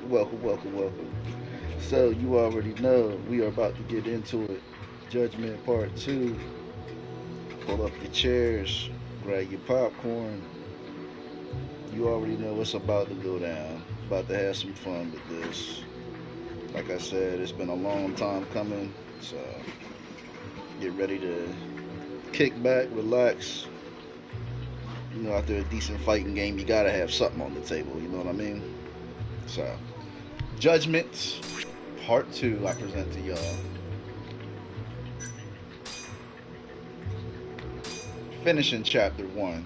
Welcome, welcome, welcome. So you already know we are about to get into it. Judgment Part 2. Pull up your chairs, grab your popcorn. You already know what's about to go down. About to have some fun with this. Like I said, it's been a long time coming, so get ready to kick back, relax. You know, after a decent fighting game, you gotta have something on the table. You know what I mean? So, Judgment Part 2, I present to y'all. Finishing Chapter 1.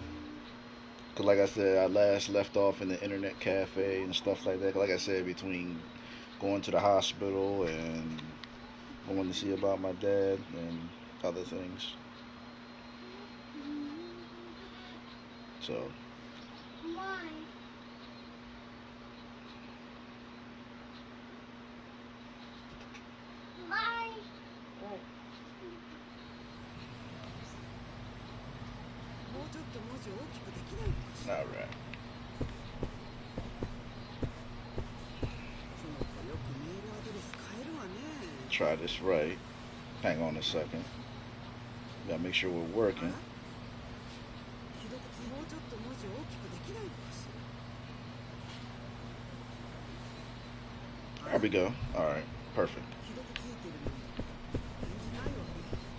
Cause like I said, I last left off in the internet cafe and stuff like that. Like I said, between going to the hospital and going to see about my dad and other things. So, all right. Try this right. Hang on a second. Gotta make sure we're working. There we go. All right, perfect.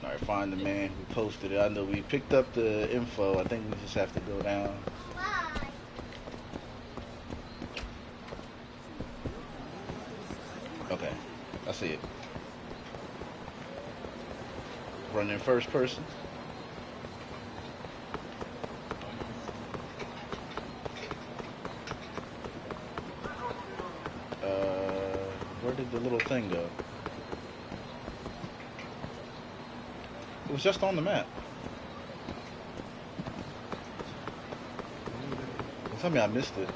All right, find the man who posted it. I know we picked up the info. I think we just have to go down. Okay, I see it. Running first person. Where did the little thing go? It was just on the map. Tell me I missed it.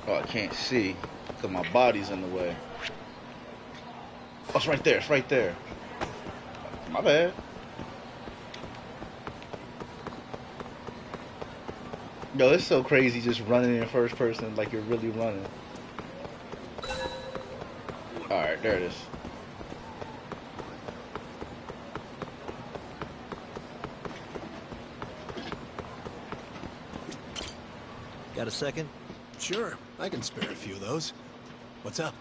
Oh, I can't see because my body's in the way. Oh, it's right there. It's right there. My bad. Yo, it's so crazy just running in first person like you're really running. Alright, there it is. Got a second? Sure, I can spare a few of those. What's up?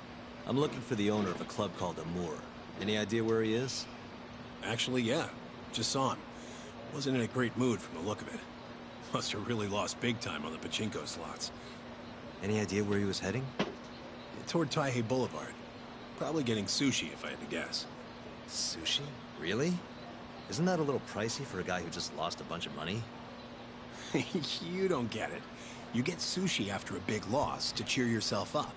I'm looking for the owner of a club called Amour. Any idea where he is? Actually, yeah. Just saw him. Wasn't in a great mood from the look of it. Must have really lost big time on the pachinko slots. Any idea where he was heading? Toward Taihei Boulevard. Probably getting sushi, if I had to guess. Sushi? Really? Isn't that a little pricey for a guy who just lost a bunch of money? You don't get it. You get sushi after a big loss to cheer yourself up.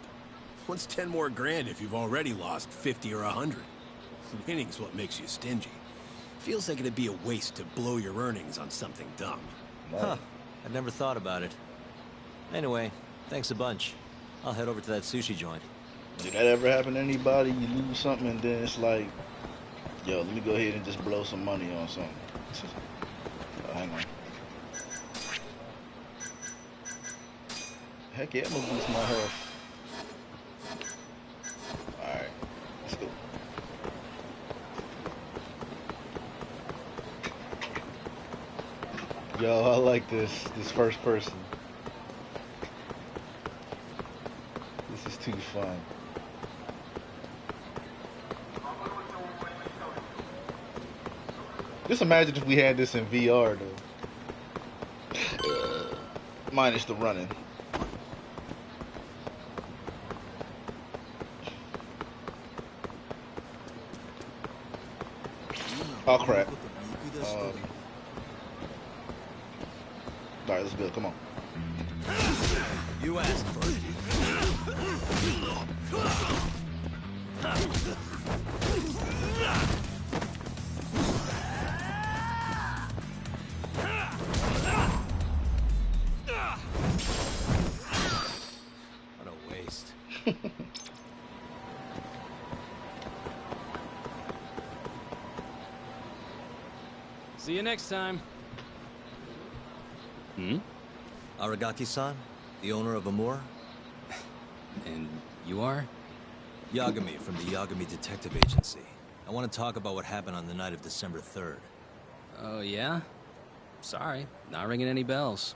What's 10 more grand if you've already lost 50 or 100? Winning's what makes you stingy. Feels like it'd be a waste to blow your earnings on something dumb. Huh. I'd never thought about it. Anyway, thanks a bunch. I'll head over to that sushi joint. Did that ever happen to anybody? You lose something and then it's like, yo, let me go ahead and just blow some money on something. Oh, hang on. Heck yeah, I'm gonna boost my health. Alright, let's go. Yo, I like this first person. This is too fun. Just imagine if we had this in VR though. Minus the running. Oh crap. Alright, let's go. Come on. You asked for it. What a waste. See you next time. Aragaki-san, the owner of Amur? And you are? Yagami from the Yagami Detective Agency. I want to talk about what happened on the night of December 3rd. Oh, yeah? Sorry, not ringing any bells.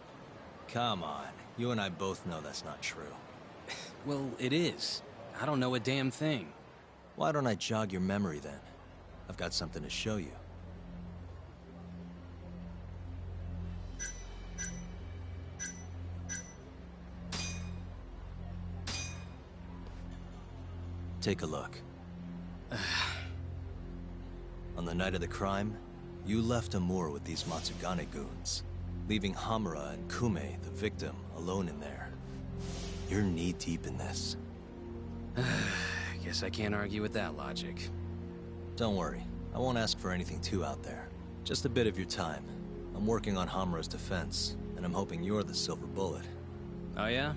Come on, you and I both know that's not true. Well, it is. I don't know a damn thing. Why don't I jog your memory then? I've got something to show you. Take a look. On the night of the crime, you left Amur with these Matsugane goons, leaving Hamura and Kume, the victim, alone in there. You're knee-deep in this. Guess I can't argue with that logic. Don't worry, I won't ask for anything too out there. Just a bit of your time. I'm working on Hamura's defense, and I'm hoping you're the silver bullet. Oh, yeah?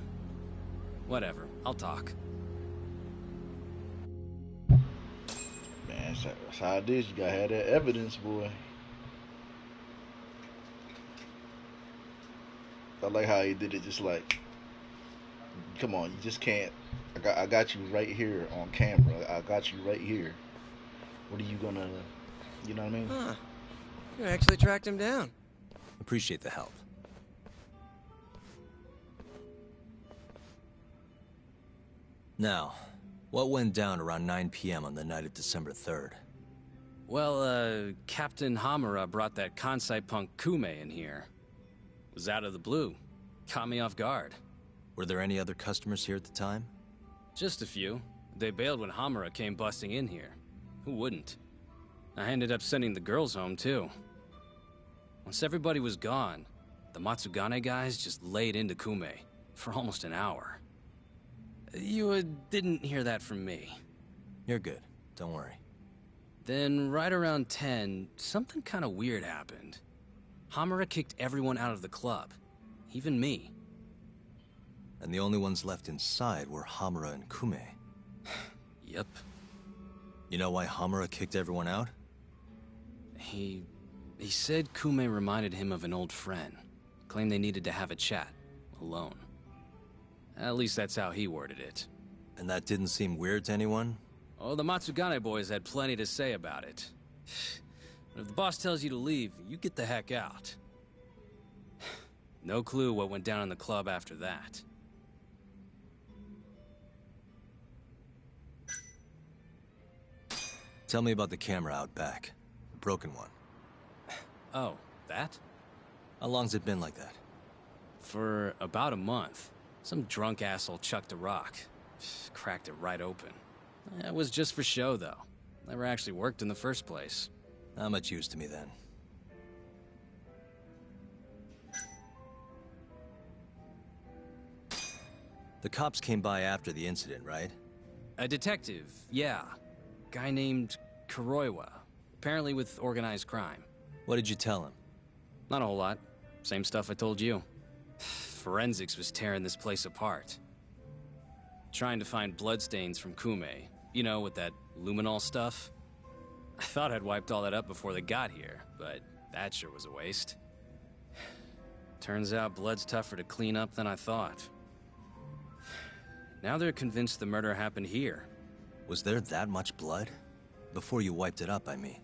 Whatever, I'll talk. Man, that's how it is. You gotta have that evidence, boy. I like how he did it. Just like, come on, you just can't. I got you right here on camera. I got you right here. What are you gonna? You know what I mean? Huh. You actually tracked him down. Appreciate the help. Now, what went down around 9 p.m. on the night of December 3rd? Well, Captain Hamura brought that Kansai punk Kume in here. It was out of the blue. Caught me off guard. Were there any other customers here at the time? Just a few. They bailed when Hamura came busting in here. Who wouldn't? I ended up sending the girls home, too. Once everybody was gone, the Matsugane guys just laid into Kume for almost an hour. You didn't hear that from me. You're good. Don't worry. Then, right around 10, something kind of weird happened. Hamura kicked everyone out of the club. Even me. And the only ones left inside were Hamura and Kume. Yep. You know why Hamura kicked everyone out? He said Kume reminded him of an old friend. Claimed they needed to have a chat. Alone. At least that's how he worded it. And that didn't seem weird to anyone? Oh, the Matsugane boys had plenty to say about it. If the boss tells you to leave, you get the heck out. No clue what went down in the club after that. Tell me about the camera out back. The broken one. Oh, that? How long's it been like that? For about a month. Some drunk asshole chucked a rock. Cracked it right open. It was just for show, though. Never actually worked in the first place. Not much use to me then. The cops came by after the incident, right? A detective, yeah. Guy named Kuroiwa. Apparently with organized crime. What did you tell him? Not a whole lot. Same stuff I told you. Forensics was tearing this place apart. Trying to find bloodstains from Kume. You know, with that luminol stuff. I thought I'd wiped all that up before they got here, but that sure was a waste. Turns out blood's tougher to clean up than I thought. Now they're convinced the murder happened here. Was there that much blood? Before you wiped it up, I mean.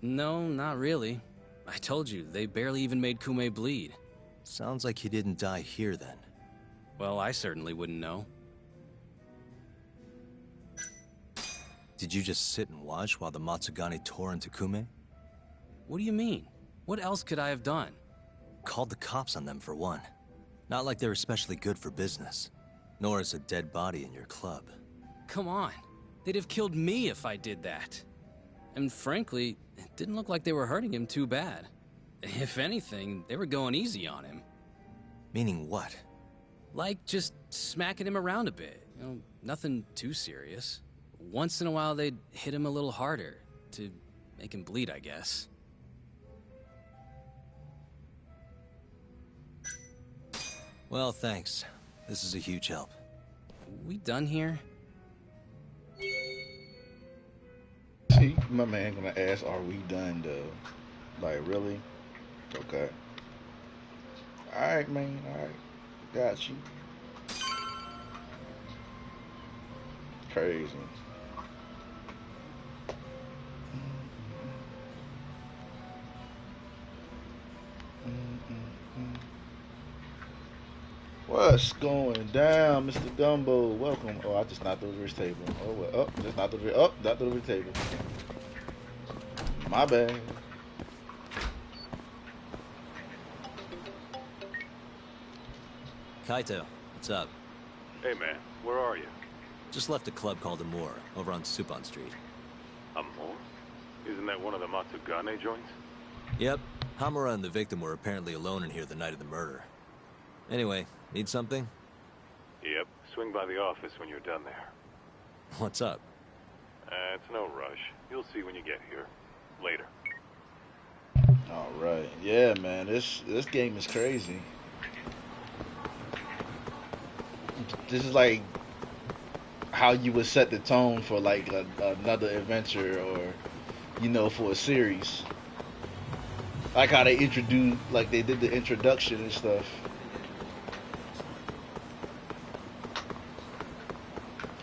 No, not really. I told you, they barely even made Kume bleed. Sounds like he didn't die here then. Well, I certainly wouldn't know. Did you just sit and watch while the Matsugane tore into Kume? What do you mean? What else could I have done? Called the cops on them for one. Not like they're especially good for business. Nor is a dead body in your club. Come on. They'd have killed me if I did that. And frankly, it didn't look like they were hurting him too bad. If anything, they were going easy on him. Meaning what? Like just smacking him around a bit. You know, nothing too serious. Once in a while, they'd hit him a little harder to make him bleed, I guess. Well, thanks. This is a huge help. We done here? See, my man gonna ask, "Are we done?" Though, Like, really? Okay. Alright, man. Alright. Got you. Crazy. What's going down, Mr. Gumbo? Welcome. Oh, I just knocked over his table. Oh, well. Oh, just knocked over. Oh, knocked over the table. My bad. Kaito, what's up? Hey man, where are you? Just left a club called Amor, over on Supon Street. Amor? Isn't that one of the Matsugane joints? Yep, Hamura and the victim were apparently alone in here the night of the murder. Anyway, need something? Yep, swing by the office when you're done there. What's up? It's no rush. You'll see when you get here. Later. All right. Yeah, man. This game is crazy. This is like how you would set the tone for like another adventure, or you know, for a series. Like how they introduced, like they did the introduction and stuff.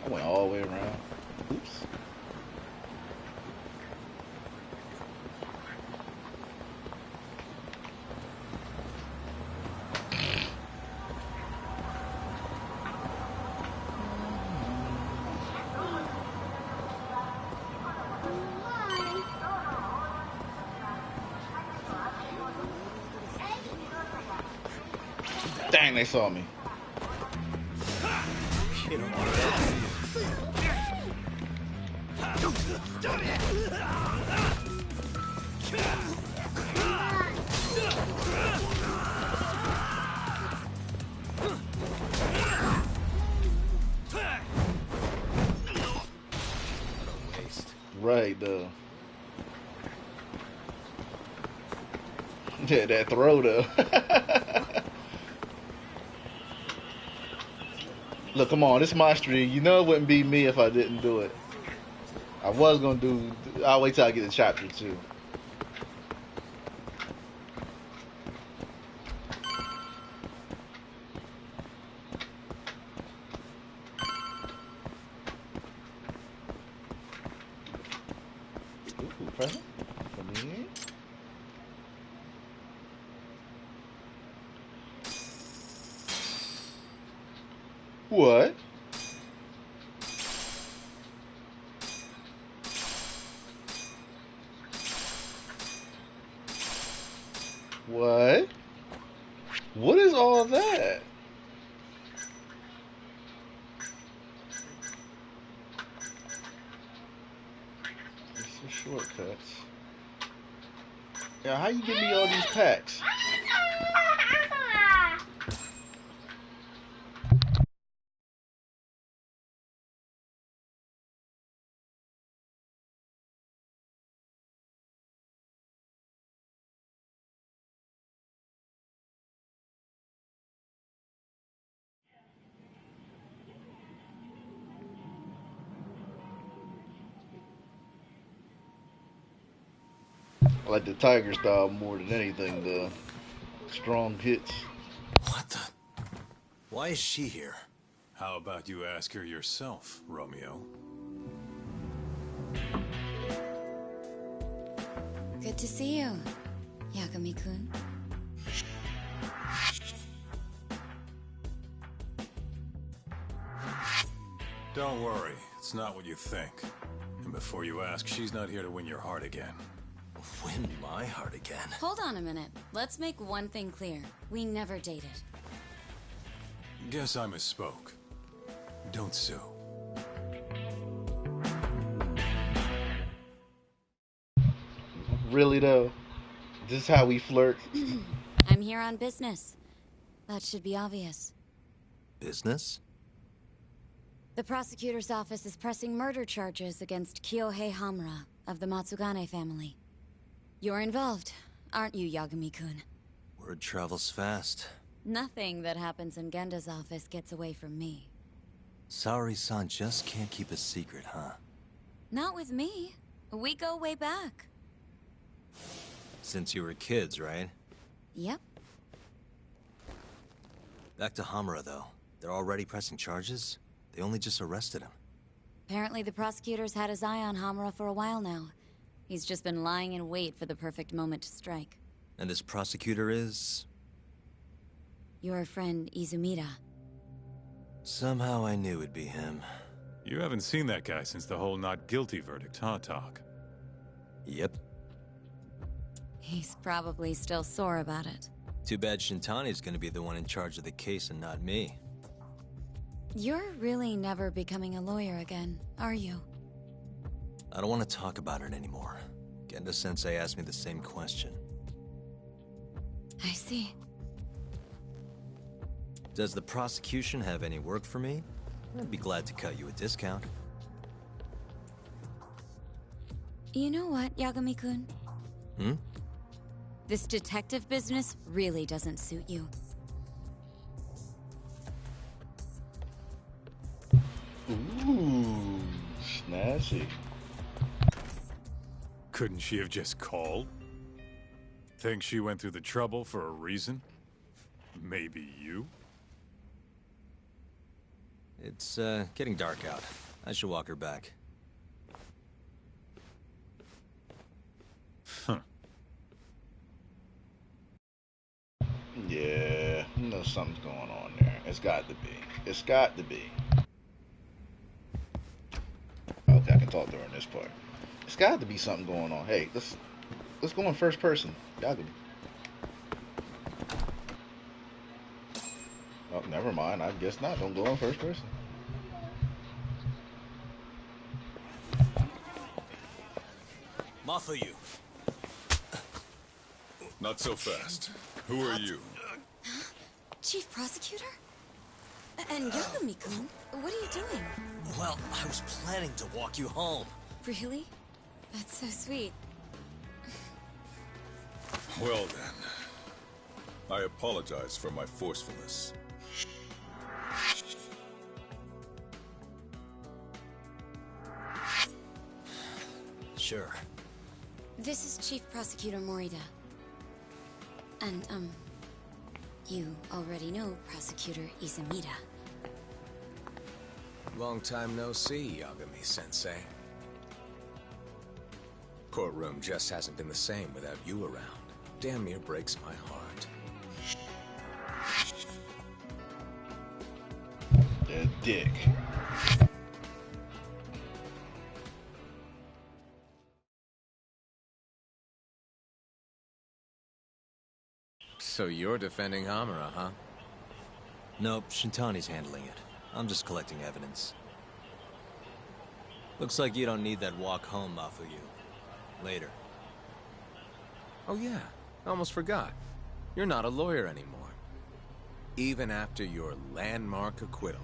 I went all the way around. Oops. Dang, they saw me. Right, though. Yeah, that throw, though. Look, come on, this is my stream. You know it wouldn't be me if I didn't do it. I was gonna do. I'll wait till I get to chapter 2. Ooh, present for me. What? What? What is all that? It's some shortcuts. Yeah, how you give me all these packs? I like the tiger style more than anything, the strong hits. What the? Why is she here? How about you ask her yourself, Romeo? Good to see you, Yagami-kun. Don't worry, it's not what you think. And before you ask, she's not here to win your heart again. Win my heart again? Hold on a minute. Let's make one thing clear. We never dated. Guess I misspoke. Don't sue. Really though? This is how we flirt? I'm here on business. That should be obvious. Business? The prosecutor's office is pressing murder charges against Kyohei Hamura of the Matsugane family. You're involved, aren't you, Yagami-kun? Word travels fast. Nothing that happens in Genda's office gets away from me. Saori-san just can't keep a secret, huh? Not with me. We go way back. Since you were kids, right? Yep. Back to Hamura, though. They're already pressing charges? They only just arrested him. Apparently the prosecutor's had his eye on Hamura for a while now. He's just been lying in wait for the perfect moment to strike. And this prosecutor is... Your friend Izumida. Somehow I knew it'd be him. You haven't seen that guy since the whole not guilty verdict, huh, Talk? Yep. He's probably still sore about it. Too bad Shintani's gonna be the one in charge of the case and not me. You're really never becoming a lawyer again, are you? I don't want to talk about it anymore. Genda-sensei asked me the same question. I see. Does the prosecution have any work for me? I'd be glad to cut you a discount. You know what, Yagami-kun? Hmm? This detective business really doesn't suit you. Ooh, snazzy. Couldn't she have just called? Think she went through the trouble for a reason? Maybe you? It's, getting dark out. I should walk her back. Huh. Yeah, you know something's going on there. It's got to be. It's got to be. Okay, I can talk during this part. It's got to be something going on. Hey, let's go in first person. Yagami. Oh, never mind. I guess not. Don't go in first person. Mafuyu. Not so fast. Who are you? Chief Prosecutor? And Yagami-kun, what are you doing? Well, I was planning to walk you home. Really? That's so sweet. Well then. I apologize for my forcefulness. Sure. This is Chief Prosecutor Morita. And, you already know Prosecutor Izumida. Long time no see, Yagami-sensei. Courtroom just hasn't been the same without you around. Damn near breaks my heart. The dick. So you're defending Hamura, huh? Nope, Shintani's handling it. I'm just collecting evidence. Looks like you don't need that walk home, Mafuyu. Later. Oh yeah, I almost forgot. You're not a lawyer anymore. Even after your landmark acquittal.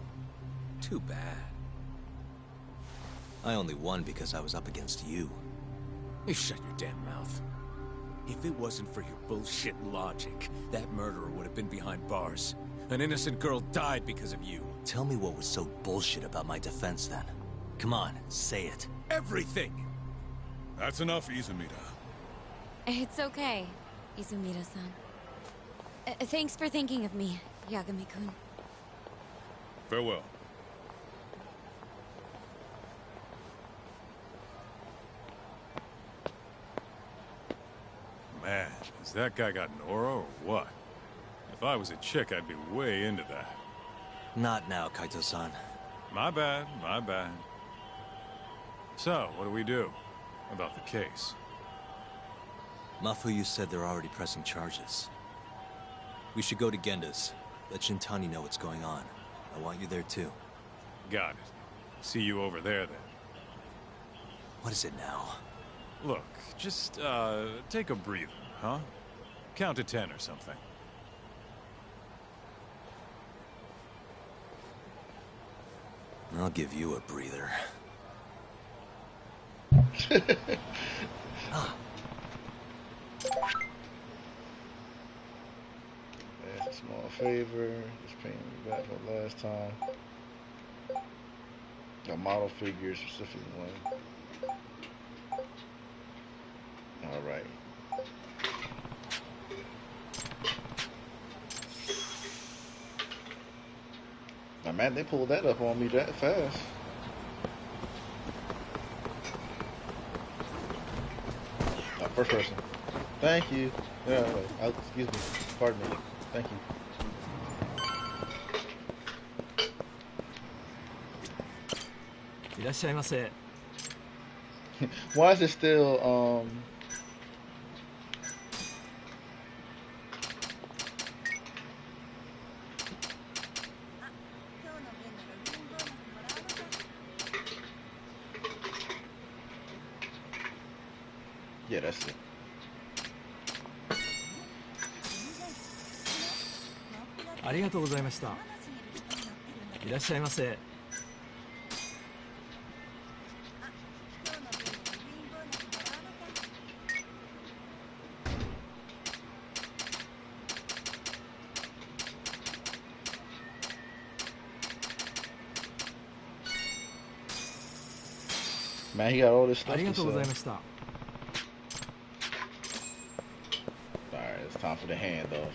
Too bad. I only won because I was up against you. You shut your damn mouth. If it wasn't for your bullshit logic, that murderer would have been behind bars. An innocent girl died because of you. Tell me what was so bullshit about my defense then. Come on, say it. Everything! That's enough, Izumida. It's okay, Izumida-san. Thanks for thinking of me, Yagami-kun. Farewell. Man, has that guy got an aura or what? If I was a chick, I'd be way into that. Not now, Kaito-san. My bad, my bad. So, what do we do about the case? Mafuyu said they're already pressing charges. We should go to Genda's. Let Shintani know what's going on. I want you there too. Got it. See you over there then. What is it now? Look, just, take a breather, huh? Count to 10 or something. I'll give you a breather. That's a small favor. Just paying me back for last time. Got model figures, specific one. Alright. man, they pulled that up on me that fast. Oh, first person. Thank you. Yeah, excuse me. Pardon me. Thank you. Why is it still yeah, that's it. Man, he got all this stuff to sell. Alright, it's time for the handoff.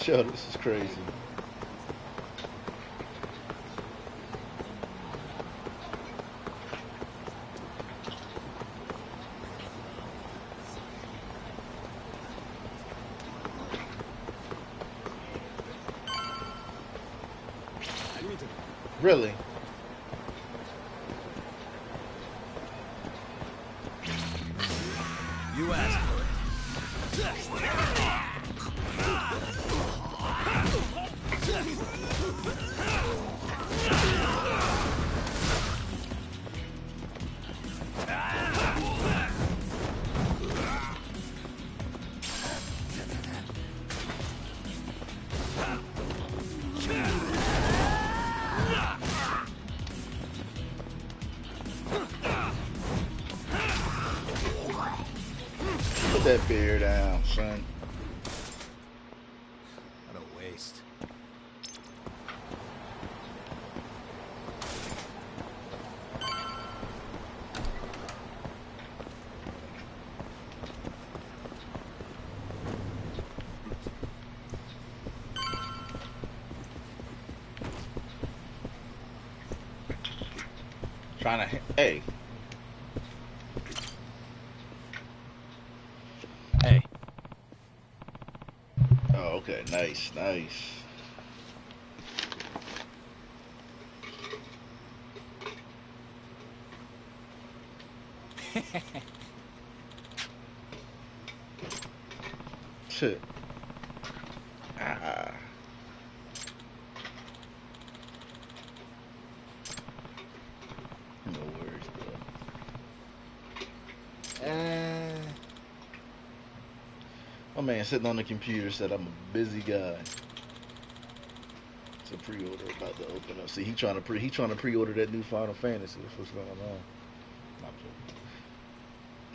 Yo, this is crazy. Really? You asked for it. Put that beer down, son. What a waste. Trying to, hey. Hey. Oh, okay, nice, nice. Shit. Ah. No worries, bro. My man sitting on the computer said I'm a busy guy. It's a pre-order about to open up. See, he trying to pre-order that new Final Fantasy. That's what's going on. Not joking.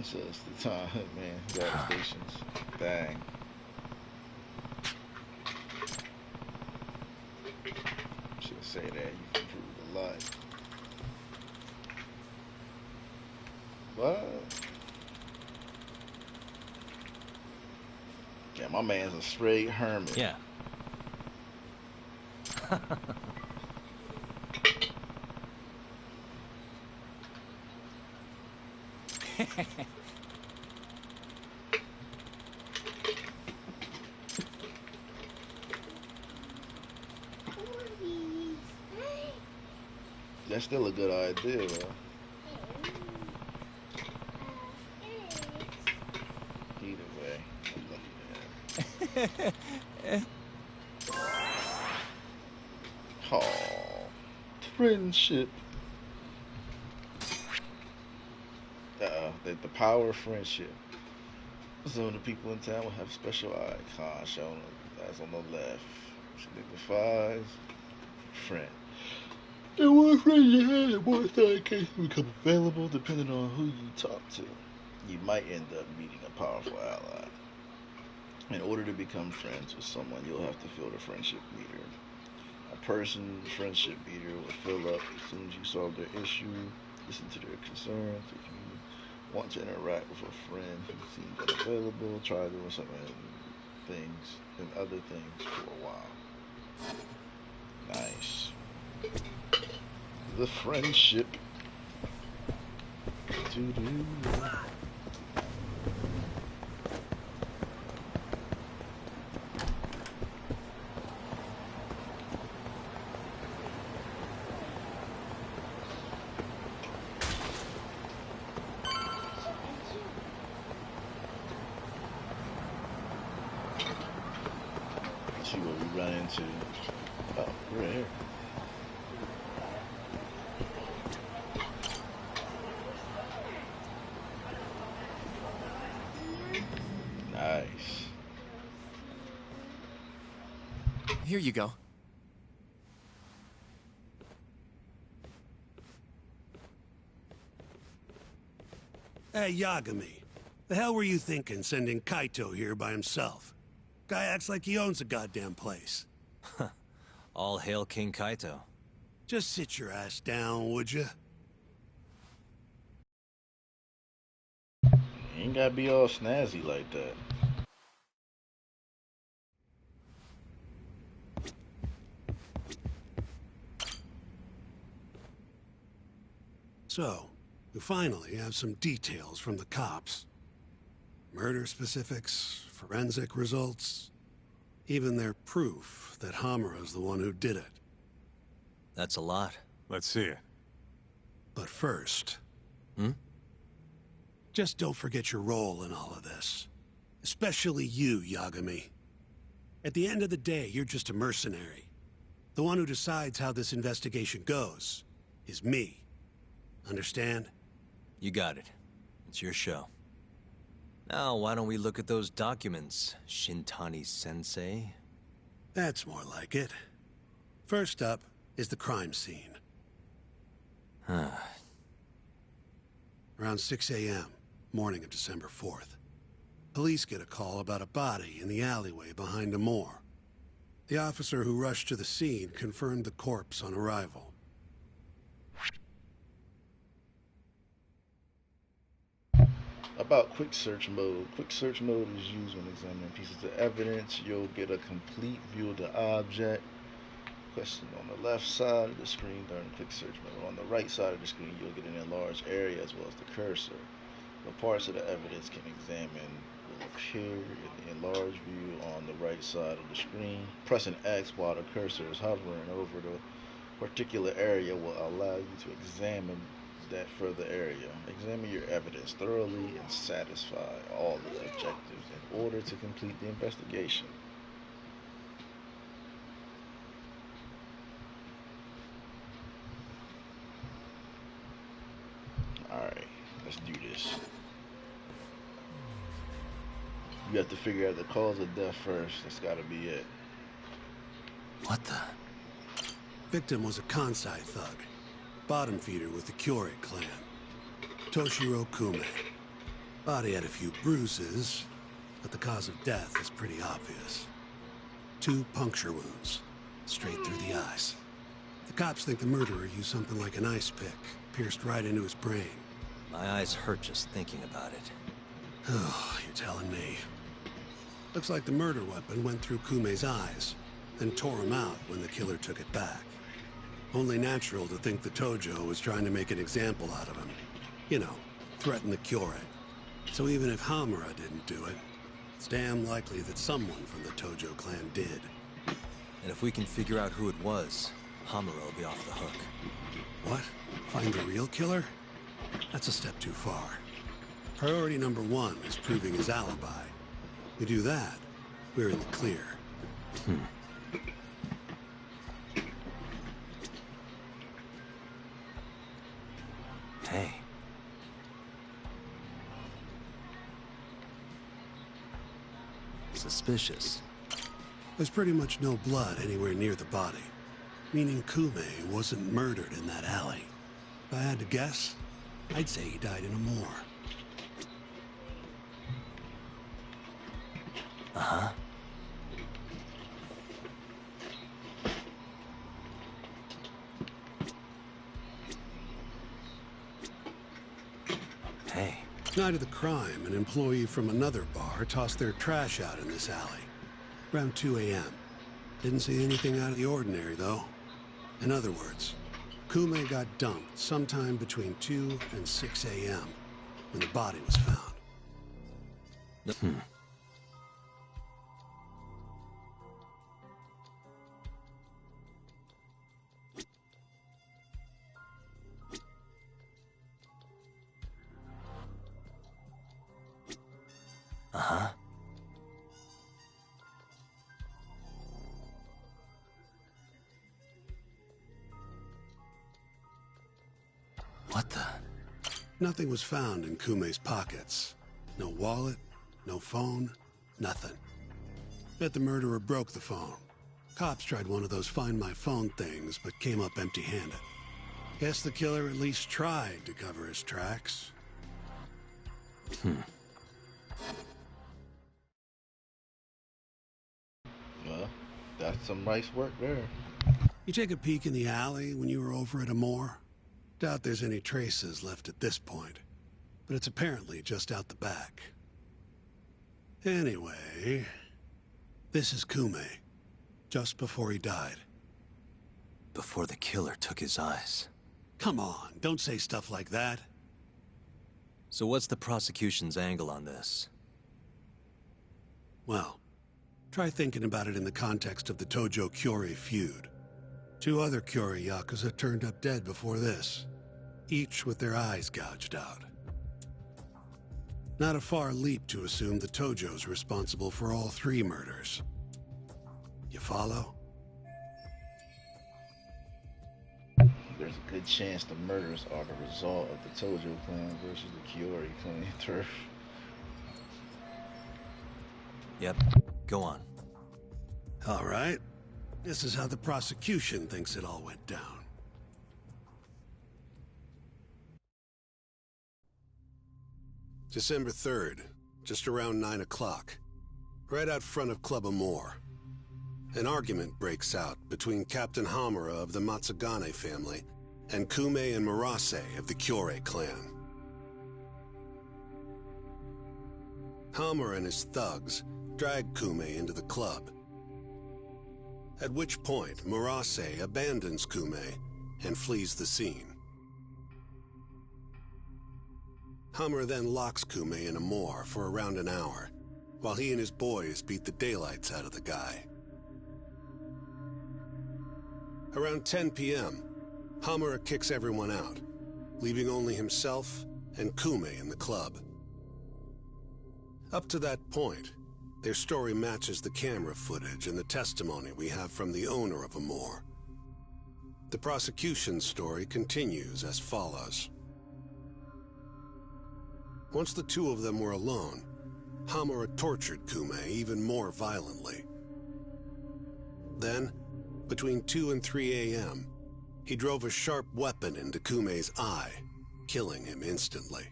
So it's the time, man. Gas stations. Dang. Should say that. You've improved a lot. What? Yeah, my man's a straight hermit. Yeah. That's still a good idea, though. Either way, I'm looking at it. Oh, friendship. The power of friendship. Some of the people in town will have special icons shown as on the left. Signifies friend. The more friends you have, the more side cases become available depending on who you talk to. You might end up meeting a powerful ally. In order to become friends with someone, you'll have to fill the friendship meter. A person's friendship meter will fill up as soon as you solve their issue, listen to their concerns. If you want to interact with a friend who seems unavailable, try doing some things and other things for a while. Nice. The friendship. Doo-doo. See what we run into. Oh, we're right here. Nice. Here you go. Hey, Yagami. The hell were you thinking sending Kaito here by himself? Guy acts like he owns the goddamn place. All hail King Kaito. Just sit your ass down, would you? You ain't gotta be all snazzy like that. So, we finally have some details from the cops. Murder specifics, forensic results, even their proof that Hamura's the one who did it. That's a lot. Let's see it. But first... Hmm? Just don't forget your role in all of this. Especially you, Yagami. At the end of the day, you're just a mercenary. The one who decides how this investigation goes is me. Understand? You got it. It's your show. Now, why don't we look at those documents, Shintani-sensei? That's more like it. First up is the crime scene. Around 6 a.m., morning of December 4th. Police get a call about a body in the alleyway behind a moor. The officer who rushed to the scene confirmed the corpse on arrival. About quick search mode. Quick search mode is used when examining pieces of evidence. You'll get a complete view of the object. Question on the left side of the screen during quick search mode. On the right side of the screen, you'll get an enlarged area as well as the cursor. The parts of the evidence can examine will appear in the enlarged view on the right side of the screen. Pressing X while the cursor is hovering over the particular area will allow you to examine that further area. Examine your evidence thoroughly and satisfy all the objectives in order to complete the investigation. Alright, let's do this. You have to figure out the cause of death first. That's gotta be it. What the? Victim was a Kansai thug. Bottom feeder with the Kyorei clan. Toshiro Kume. Body had a few bruises, but the cause of death is pretty obvious. 2 puncture wounds, straight through the eyes. The cops think the murderer used something like an ice pick, pierced right into his brain. My eyes hurt just thinking about it. Oh, you're telling me. Looks like the murder weapon went through Kume's eyes, then tore him out when the killer took it back. Only natural to think the Tojo was trying to make an example out of him. You know, threaten the Kyorei. So even if Hamura didn't do it, it's damn likely that someone from the Tojo clan did. And if we can figure out who it was, Hamura will be off the hook. What? Find the real killer? That's a step too far. Priority number 1 is proving his alibi. We do that, we're in the clear. Hey. Suspicious. There's pretty much no blood anywhere near the body, meaning Kume wasn't murdered in that alley. If I had to guess, I'd say he died in a moor. Uh-huh. Hey. Night of the crime, an employee from another bar tossed their trash out in this alley. Around 2 a.m. Didn't see anything out of the ordinary, though. In other words, Kume got dumped sometime between 2 and 6 a.m. when the body was found. Uh-huh. What the? Nothing was found in Kume's pockets. No wallet, no phone, nothing. Bet the murderer broke the phone. Cops tried one of those Find My Phone things, but came up empty-handed. Guess the killer at least tried to cover his tracks. Well, that's some nice work there. You take a peek in the alley when you were over at Amore? Doubt there's any traces left at this point, but it's apparently just out the back. Anyway, this is Kume, just before he died. Before the killer took his eyes. Come on, don't say stuff like that. So what's the prosecution's angle on this? Well, try thinking about it in the context of the Tojo-Kyori feud. 2 other Kyori Yakuza turned up dead before this, each with their eyes gouged out. Not a far leap to assume the Tojo's responsible for all 3 murders. You follow? There's a good chance the murders are the result of the Tojo clan versus the Kyori clan turf. Yep. Go on. All right. This is how the prosecution thinks it all went down. December 3rd, just around 9 o'clock. Right out front of Club Amore. An argument breaks out between Captain Hamura of the Matsugane family and Kume and Murase of the Kyorei clan. Hamura and his thugs drag Kume into the club. At which point, Murase abandons Kume and flees the scene. Hamura then locks Kume in Amore for around an hour, while he and his boys beat the daylights out of the guy. Around 10 p.m., Hamura kicks everyone out, leaving only himself and Kume in the club. Up to that point, their story matches the camera footage and the testimony we have from the owner of Amore. The prosecution's story continues as follows. Once the 2 of them were alone, Hamura tortured Kume even more violently. Then, between 2 and 3 a.m., he drove a sharp weapon into Kume's eye, killing him instantly.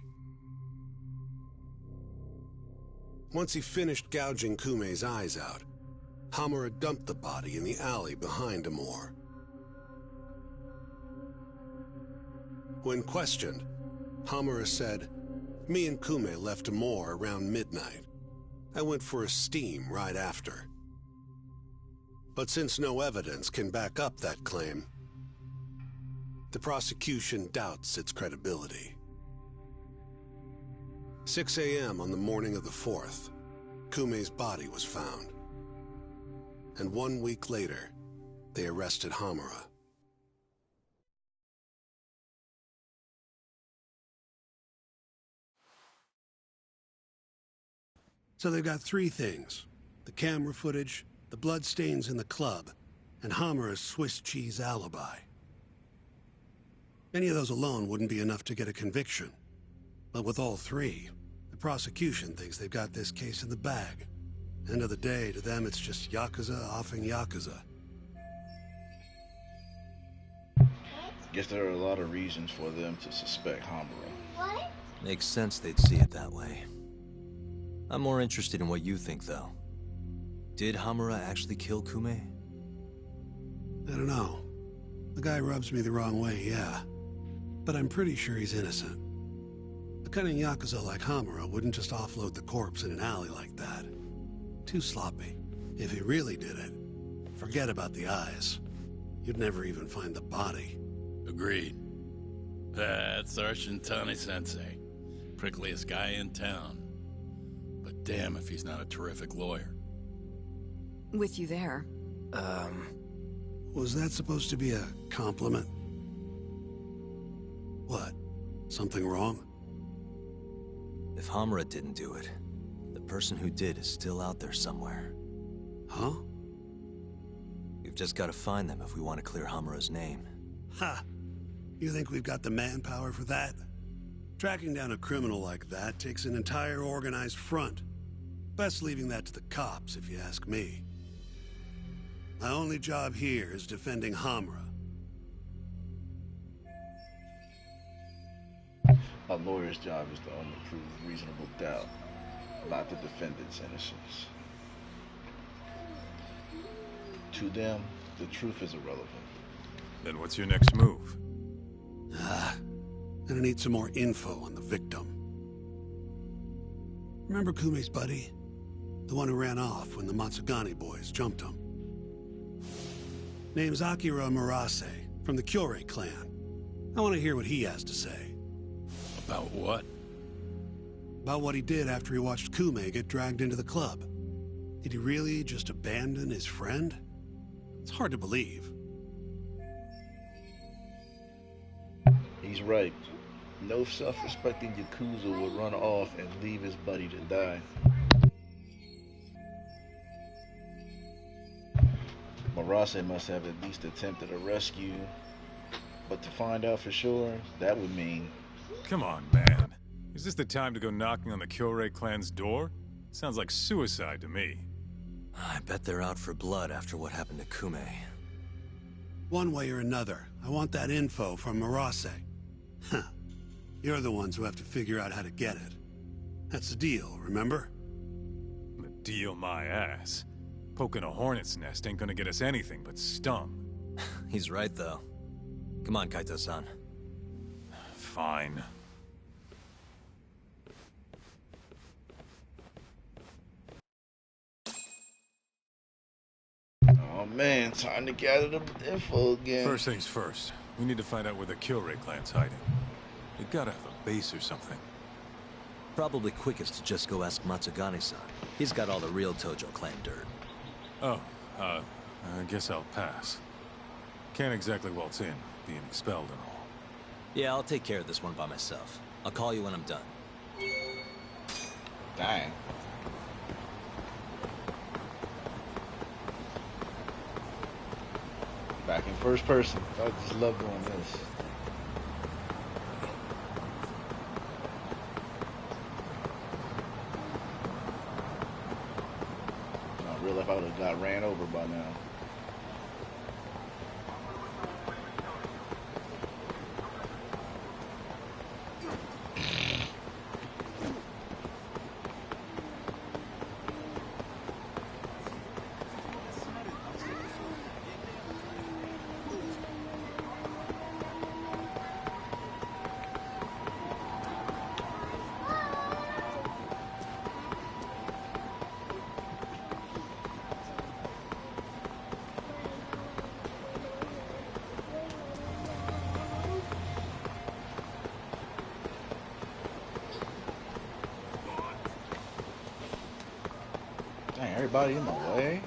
Once he finished gouging Kume's eyes out, Hamura dumped the body in the alley behind Amore. When questioned, Hamura said, "Me and Kume left Amore around midnight. I went for a steam right after." But since no evidence can back up that claim, the prosecution doubts its credibility. 6 a.m. on the morning of the 4th, Kume's body was found. And 1 week later, they arrested Hamura. So they've got 3 things: the camera footage, the bloodstains in the club, and Hamura's Swiss cheese alibi. Any of those alone wouldn't be enough to get a conviction. But with all 3, the prosecution thinks they've got this case in the bag. End of the day, to them it's just Yakuza offing Yakuza. Guess there are a lot of reasons for them to suspect Hamura. What? Makes sense they'd see it that way. I'm more interested in what you think, though. Did Hamura actually kill Kume? I don't know. The guy rubs me the wrong way, yeah. But I'm pretty sure he's innocent. A cunning Yakuza like Hamura wouldn't just offload the corpse in an alley like that. Too sloppy. If he really did it, forget about the eyes. You'd never even find the body. Agreed. That's our Shintani-sensei. Prickliest guy in town. But damn if he's not a terrific lawyer. With you there. Was that supposed to be a compliment? What? Something wrong? If Hamura didn't do it, the person who did is still out there somewhere. Huh? We've just got to find them if we want to clear Hamura's name. Ha! You think we've got the manpower for that? Tracking down a criminal like that takes an entire organized front. Best leaving that to the cops, if you ask me. My only job here is defending Hamura. A lawyer's job is to only prove reasonable doubt, not the defendant's innocence. To them, the truth is irrelevant. Then what's your next move? Gonna need some more info on the victim. Remember Kume's buddy? The one who ran off when the Matsugane boys jumped him. Name's Akira Murase, from the Kyorei clan. I want to hear what he has to say. About what? About what he did after he watched Kume get dragged into the club. Did he really just abandon his friend? It's hard to believe. He's right. No self-respecting Yakuza would run off and leave his buddy to die. Murase must have at least attempted a rescue, but to find out for sure, that would mean... Come on, man. Is this the time to go knocking on the Kyorei clan's door? Sounds like suicide to me. I bet they're out for blood after what happened to Kume. One way or another, I want that info from Murase. Huh. You're the ones who have to figure out how to get it. That's the deal, remember? The deal my ass. Poking a hornet's nest ain't gonna get us anything but stung. He's right, though. Come on, Kaito-san. Fine. Oh man, time to gather the info again. First things first. We need to find out where the Kyorei clan's hiding. They gotta have a base or something. Probably quickest to just go ask Matsugane-san. He's got all the real Tojo clan dirt. Oh, I guess I'll pass. Can't exactly waltz in, being expelled and all. Yeah, I'll take care of this one by myself. I'll call you when I'm done. Dang. Back in first person. I just love doing this. In real life, I would have got ran over by now. Dang, everybody in my way.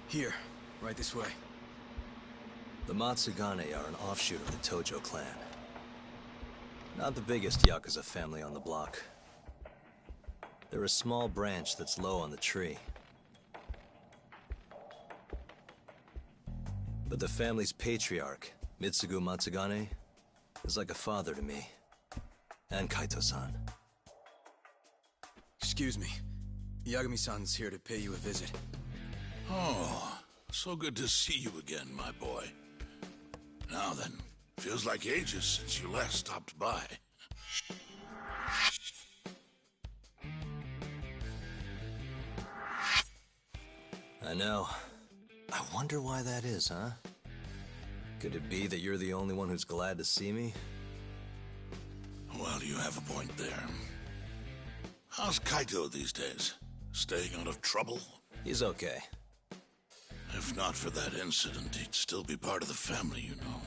Here, right this way. The Matsugane are an offshoot of the Tojo clan. Not the biggest Yakuza family on the block. They're a small branch that's low on the tree. But the family's patriarch, Mitsugu Matsugane, is like a father to me. And Kaito-san. Excuse me. Yagami-san's here to pay you a visit. Oh, so good to see you again, my boy. Now then, feels like ages since you last stopped by. I know. I wonder why that is, huh? Could it be that you're the only one who's glad to see me? Well, you have a point there. How's Kaito these days? Staying out of trouble? He's okay. If not for that incident, he'd still be part of the family, you know.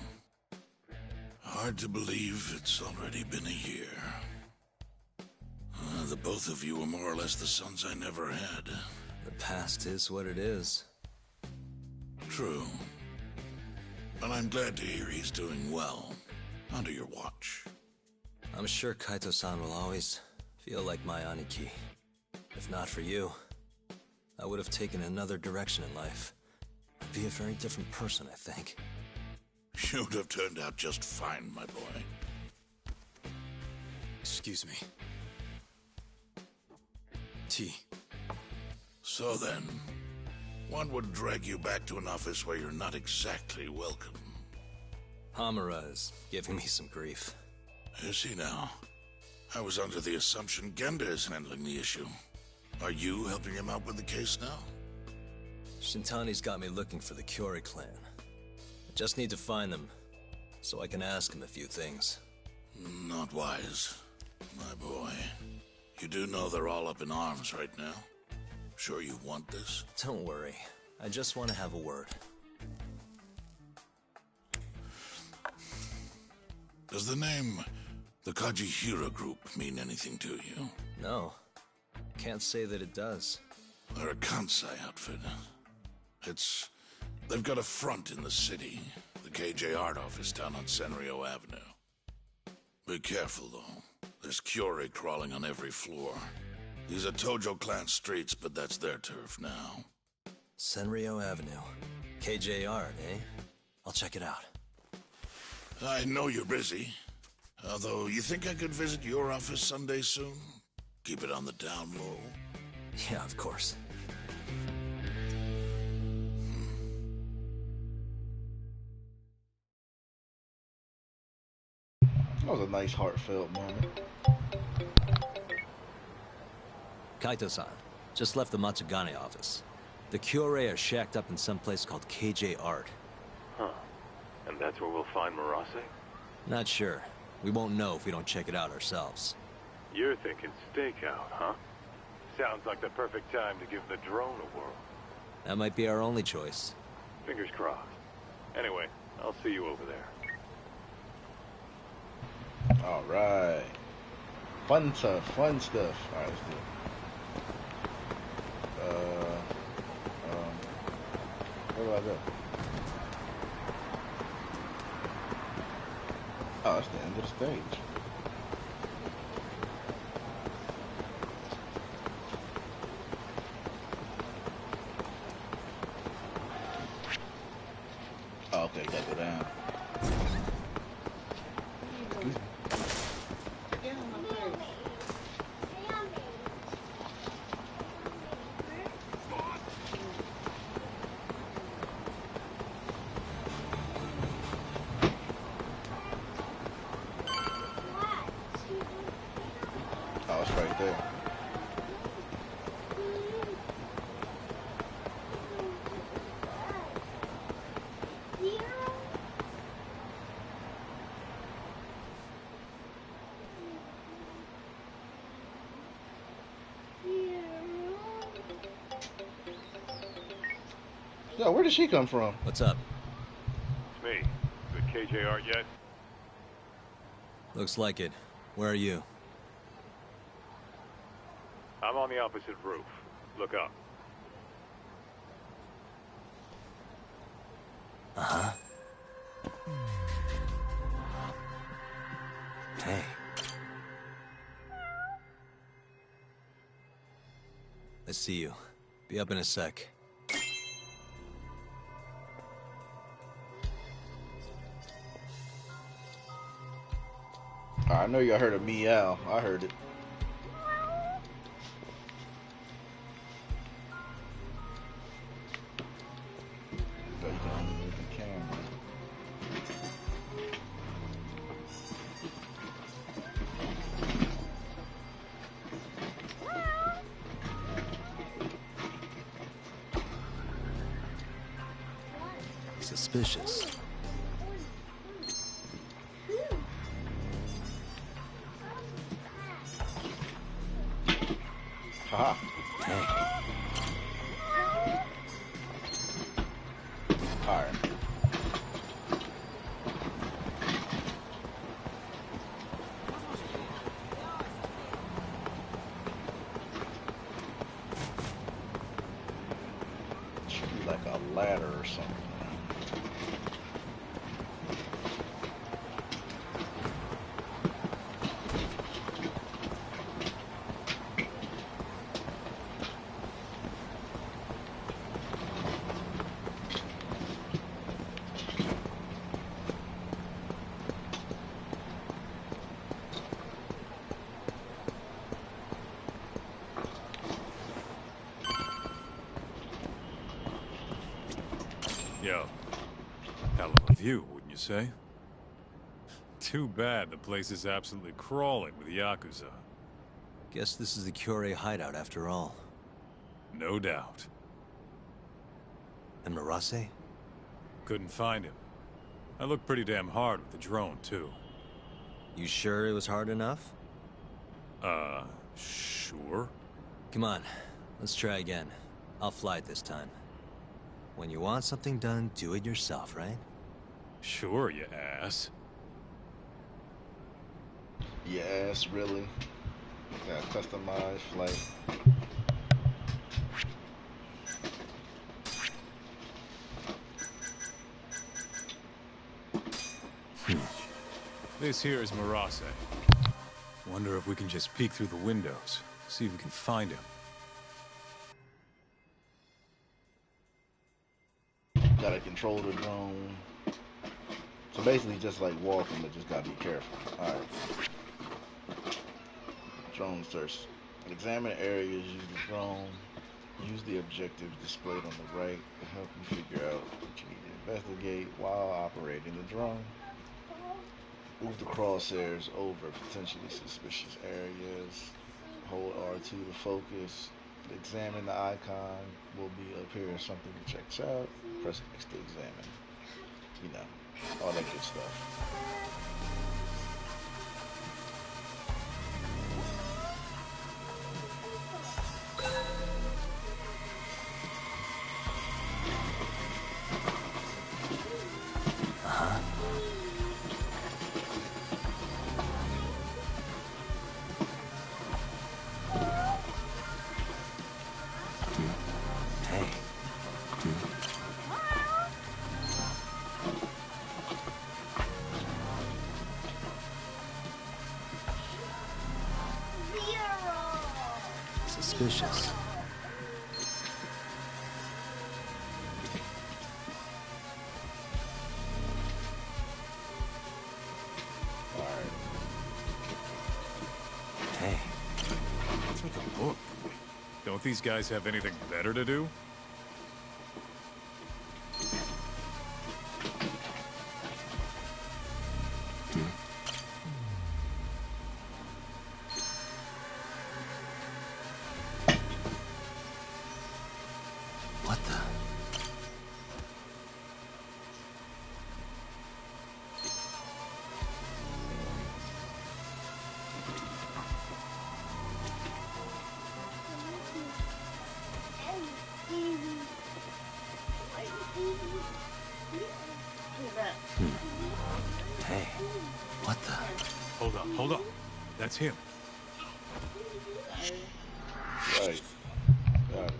Hard to believe it's already been a year. The both of you were more or less the sons I never had. The past is what it is. True. But I'm glad to hear he's doing well, under your watch. I'm sure Kaito-san will always feel like my Aniki. If not for you, I would have taken another direction in life. I'd be a very different person, I think. You'd have turned out just fine, my boy. Excuse me. Tea. So then, what would drag you back to an office where you're not exactly welcome? Hamura is giving me some grief. Is he now? I was under the assumption Genda is handling the issue. Are you helping him out with the case now? Shintani's got me looking for the Kyori clan. I just need to find them, so I can ask him a few things. Not wise, my boy. You do know they're all up in arms right now? Sure you want this? Don't worry. I just want to have a word. Does the name the Kajihira Group mean anything to you? No. Can't say that it does. They're a Kansai outfit. They've got a front in the city. The KJ Art office down on Senryo Avenue. Be careful, though. There's Kyori crawling on every floor. These are Tojo clan streets, but that's their turf now. Senryo Avenue. KJ Art, eh? I'll check it out. I know you're busy. Although, you think I could visit your office Sunday soon? Keep it on the down low. Yeah, of course. That was a nice, heartfelt moment. Kaito-san, just left the Matsugane office. The Kyore are shacked up in some place called KJ Art. Huh. And that's where we'll find Murase? Not sure. We won't know if we don't check it out ourselves. You're thinking stakeout, huh? Sounds like the perfect time to give the drone a whirl. That might be our only choice. Fingers crossed. Anyway, I'll see you over there. Alright. Fun stuff, fun stuff. Alright, let's do it. Where do I go? Oh, that's the end of the stage. Oh, okay, gotta go down. Oh, it's right there. Yo, where did she come from? What's up? It's me. Good KJ Art yet? Looks like it. Where are you? I'm on the opposite roof. Look up. Uh-huh. Hey. I see you. Be up in a sec. I know y'all heard a meow. I heard it. So you can only move the camera. Suspicious. Haha. Hey. Alright. Should be like a ladder or something. Yo, hell of a view, wouldn't you say? Too bad the place is absolutely crawling with Yakuza. Guess this is the Kyorei hideout after all. No doubt. And Marase? Couldn't find him. I looked pretty damn hard with the drone, too. You sure it was hard enough? Sure. Come on, let's try again. I'll fly it this time. When you want something done, do it yourself, right? Sure, you ass. Yes, really. Got a customized flight. This here is Marase. Wonder if we can just peek through the windows, see if we can find him. Gotta control the drone. So basically just like walking, but just gotta be careful. Alright. Drone search. Examine areas, use the drone. Use the objectives displayed on the right to help you figure out what you need to investigate while operating the drone. Move the crosshairs over potentially suspicious areas. Hold R2 to focus. Examine the icon will be up here as something to check out. Press X to examine. You know, all that good stuff. Suspicious. Hey. Take a look. Don't these guys have anything better to do? What the? Hey, what the? Hold up. That's him. Right. Got it.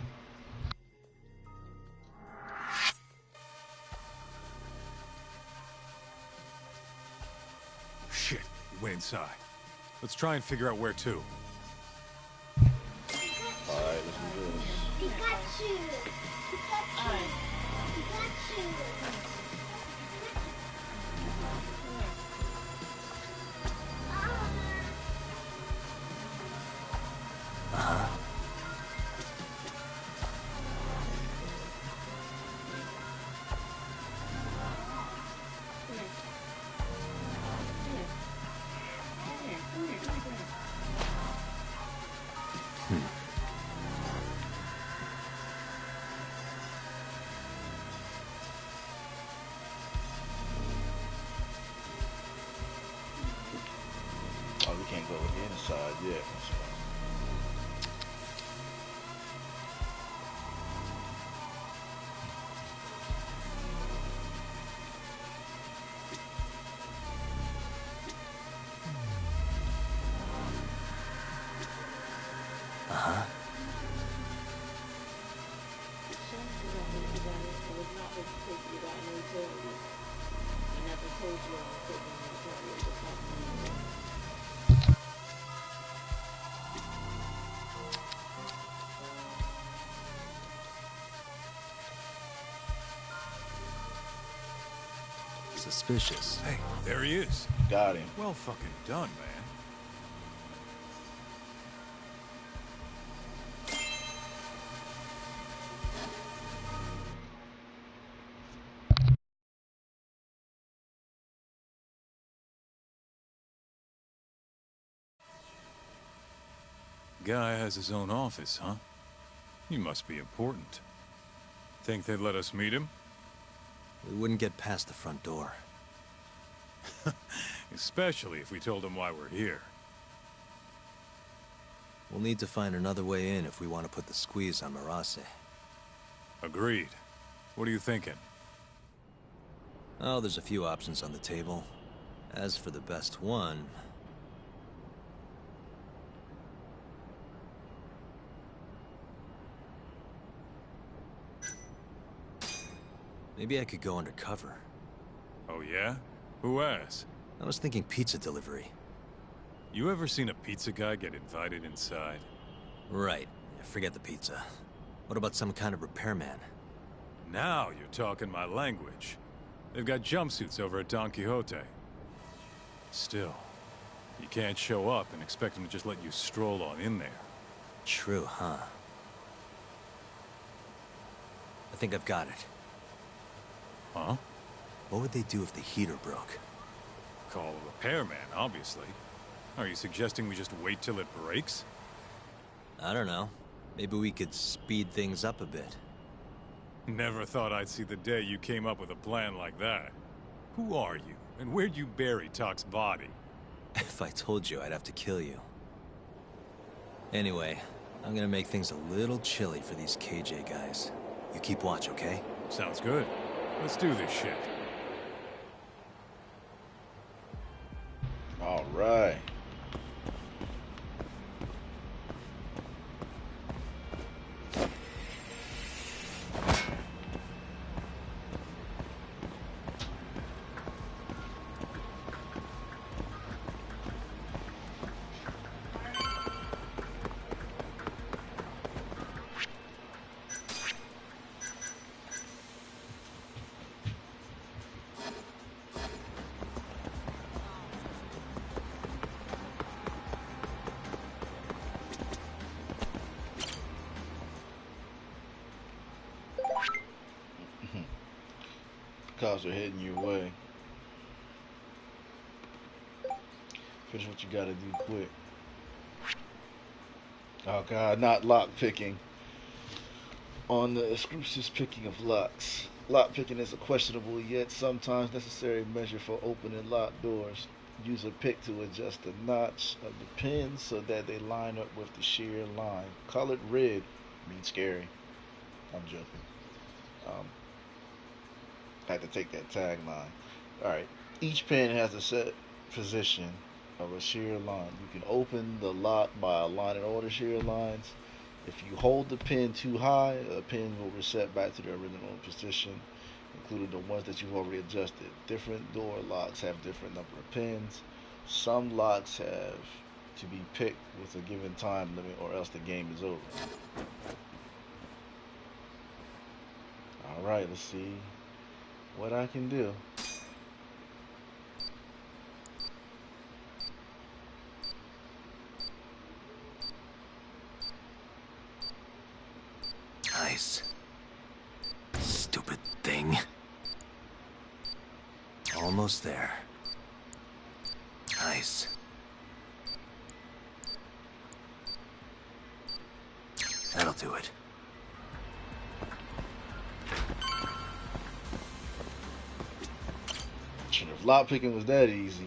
Shit, he went inside. Let's try and figure out where to. Alright, let's do this. Pikachu! Pikachu! Pikachu! Ah! Yeah, that's right. Uh-huh. Suspicious. Hey, there he is. Got him. Well fucking done, man. Guy has his own office, huh? He must be important. Think they'd let us meet him? We wouldn't get past the front door. Especially if we told him why we're here. We'll need to find another way in if we want to put the squeeze on Marase. Agreed. What are you thinking? Oh, there's a few options on the table. As for the best one... maybe I could go undercover. Oh yeah? Who has? I was thinking pizza delivery. You ever seen a pizza guy get invited inside? Right. Forget the pizza. What about some kind of repairman? Now you're talking my language. They've got jumpsuits over at Don Quixote. Still, you can't show up and expect them to just let you stroll on in there. True, huh? I think I've got it. Huh? What would they do if the heater broke? Call a repairman, obviously. Are you suggesting we just wait till it breaks? I don't know. Maybe we could speed things up a bit. Never thought I'd see the day you came up with a plan like that. Who are you, and where'd you bury Talk's body? If I told you, I'd have to kill you. Anyway, I'm gonna make things a little chilly for these KJ guys. You keep watch, okay? Sounds good. Let's do this shit. All right. Cars are heading your way. Finish what you gotta do quick. Oh god, not lock picking. On the exclusive picking of locks. Lock picking is a questionable yet sometimes necessary measure for opening locked doors. Use a pick to adjust the notch of the pins so that they line up with the shear line. Colored red means scary. I'm joking. I had to take that tagline. Alright. Each pin has a set position of a shear line. You can open the lock by aligning all the shear lines. If you hold the pin too high, a pin will reset back to their original position, including the ones that you've already adjusted. Different door locks have different number of pins. Some locks have to be picked with a given time limit or else the game is over. Alright, let's see what I can do. Nice. Stupid thing. Almost there. Nice. That'll do it. If lock picking was that easy.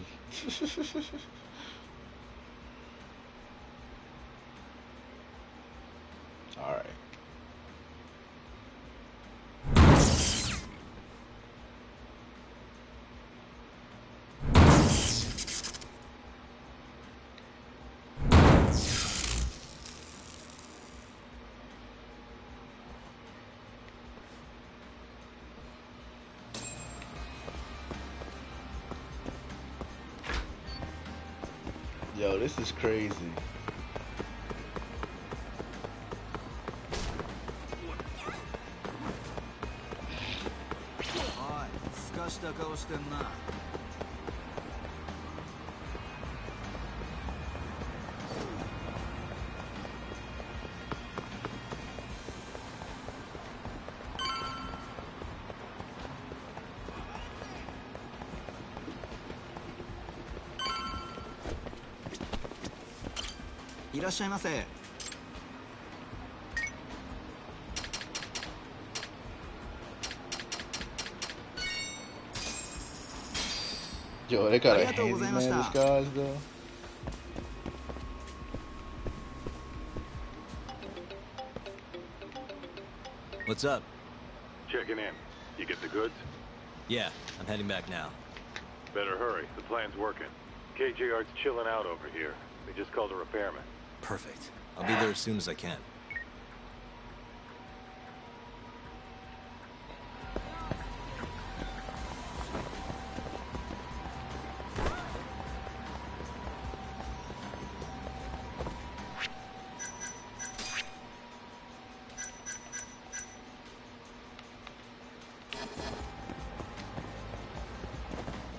Yo, this is crazy. Yo, they got a handyman disguise though. What's up? Checking in. You get the goods? Yeah, I'm heading back now. Better hurry. The plan's working. KJR's chilling out over here. They just called a repairman. Perfect. I'll be there as soon as I can.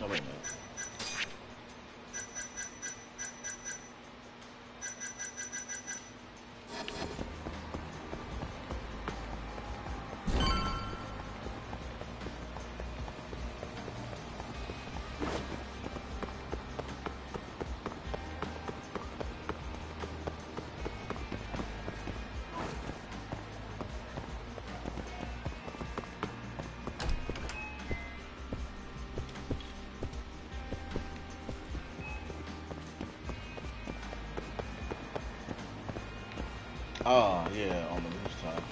Oh, wait a minute. Oh, yeah, on the rooftop.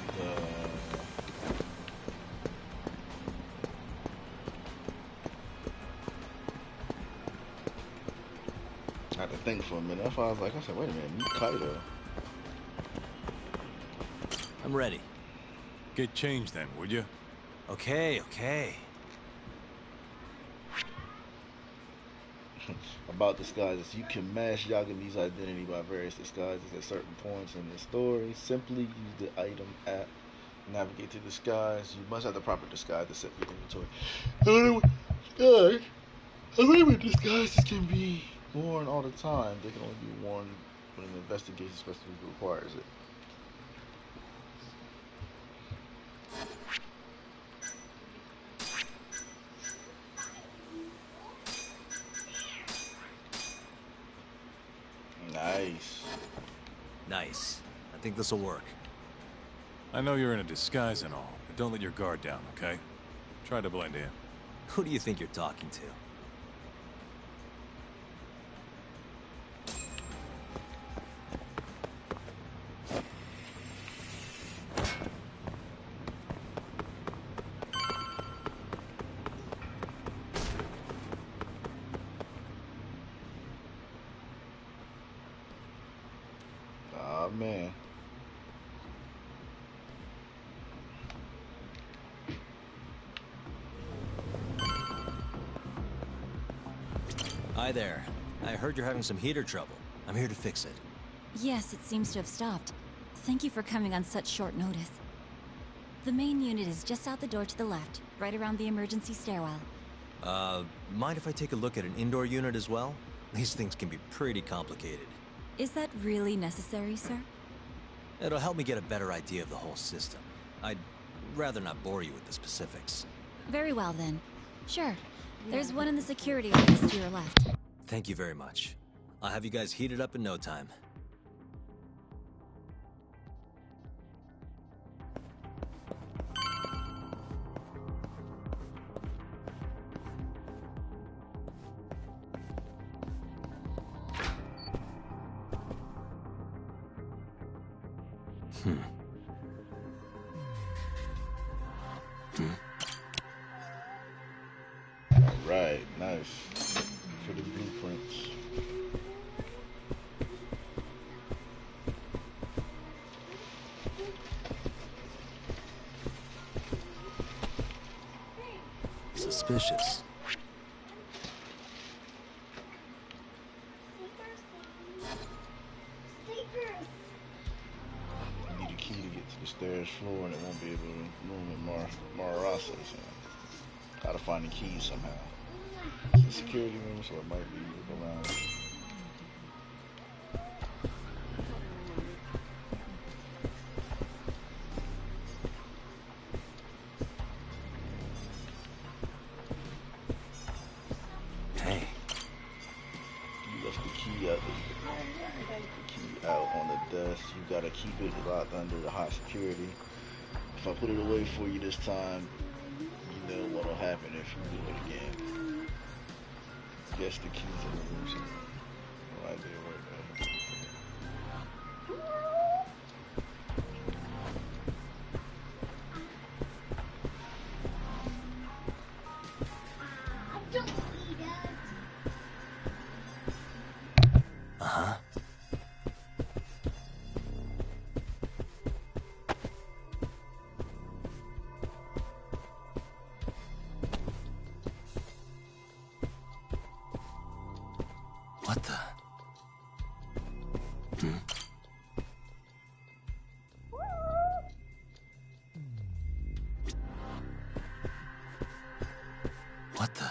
I had to think for a minute. That's why I was like, I said, wait a minute, you Kaido. I'm ready. Get changed then, would you? Okay. About disguises, you can mask Yagami's identity by various disguises at certain points in the story. Simply use the item app, navigate to disguise. You must have the proper disguise to set your inventory. However, disguises can be worn all the time. They can only be worn when an investigation specifically requires it. Nice. I think this'll work. I know you're in a disguise and all, but don't let your guard down, okay? Try to blend in. Who do you think you're talking to? Oh man. Hi there. I heard you're having some heater trouble. I'm here to fix it. Yes, it seems to have stopped. Thank you for coming on such short notice. The main unit is just out the door to the left, right around the emergency stairwell. Mind if I take a look at an indoor unit as well? These things can be pretty complicated. Is that really necessary, sir? It'll help me get a better idea of the whole system. I'd rather not bore you with the specifics. Very well, then. Sure. There's one in the security office to your left. Thank you very much. I'll have you guys heated up in no time. Alright, nice. For the blueprints. Suspicious. floor and it won't be able to move in Marasa's. Gotta find the keys somehow. It's a security room, so it might be around. Hey. You left the key out. The key out on the desk. You gotta keep it locked under the hot security. If I put it away for you this time, you know what'll happen if you do it again. Guess the keys in the room somewhere. Right there, right there. Uh-huh. What the? Hmm? What the?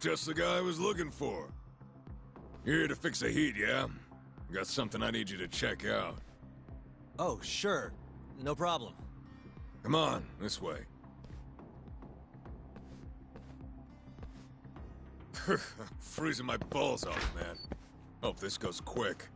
Just the guy I was looking for. You're here to fix the heat, yeah? Got something I need you to check out. Oh, sure. No problem. Come on, this way. Freezing my balls off, man. Hope this goes quick.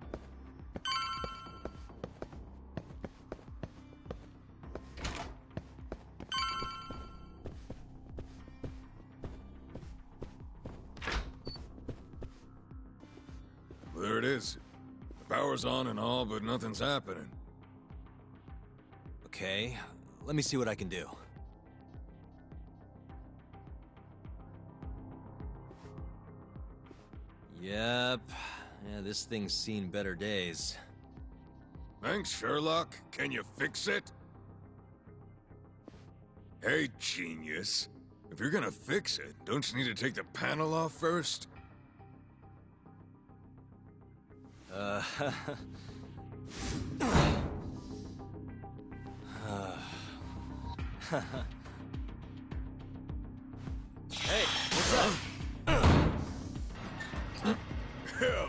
There it is. The power's on and all, but nothing's happening. Okay, let me see what I can do. Yep. Yeah, this thing's seen better days. Thanks, Sherlock. Can you fix it? Hey, genius. If you're gonna fix it, don't you need to take the panel off first? Hey, what's up? Hell yeah.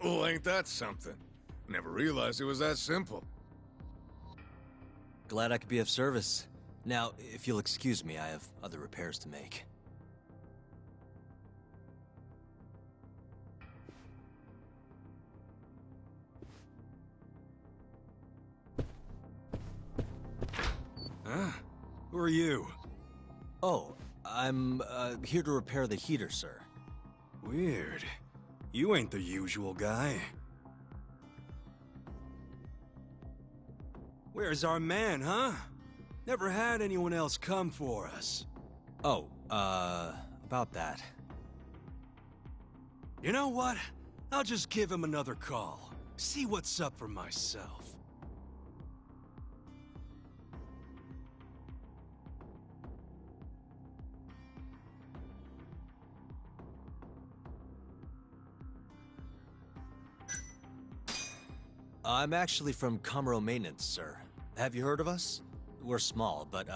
Well, ain't that something? Never realized it was that simple. Glad I could be of service. Now, if you'll excuse me, I have other repairs to make. Huh? Who are you? Oh, I'm here to repair the heater, sir. Weird. You ain't the usual guy. Where's our man, huh? Never had anyone else come for us. Oh, about that. You know what? I'll just give him another call. See what's up for myself. I'm actually from Kamuro Maintenance, sir. Have you heard of us? We're small, but,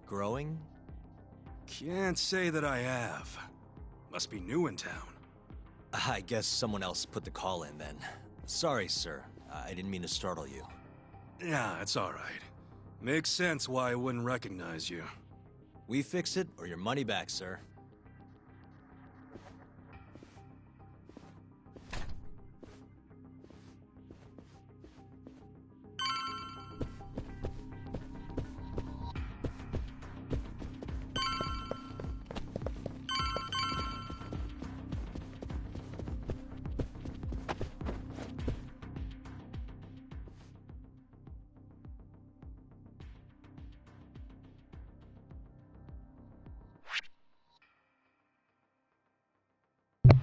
growing? Can't say that I have. Must be new in town. I guess someone else put the call in then. Sorry, sir. I didn't mean to startle you. Yeah, it's alright. Makes sense why I wouldn't recognize you. We fix it, or your money back, sir.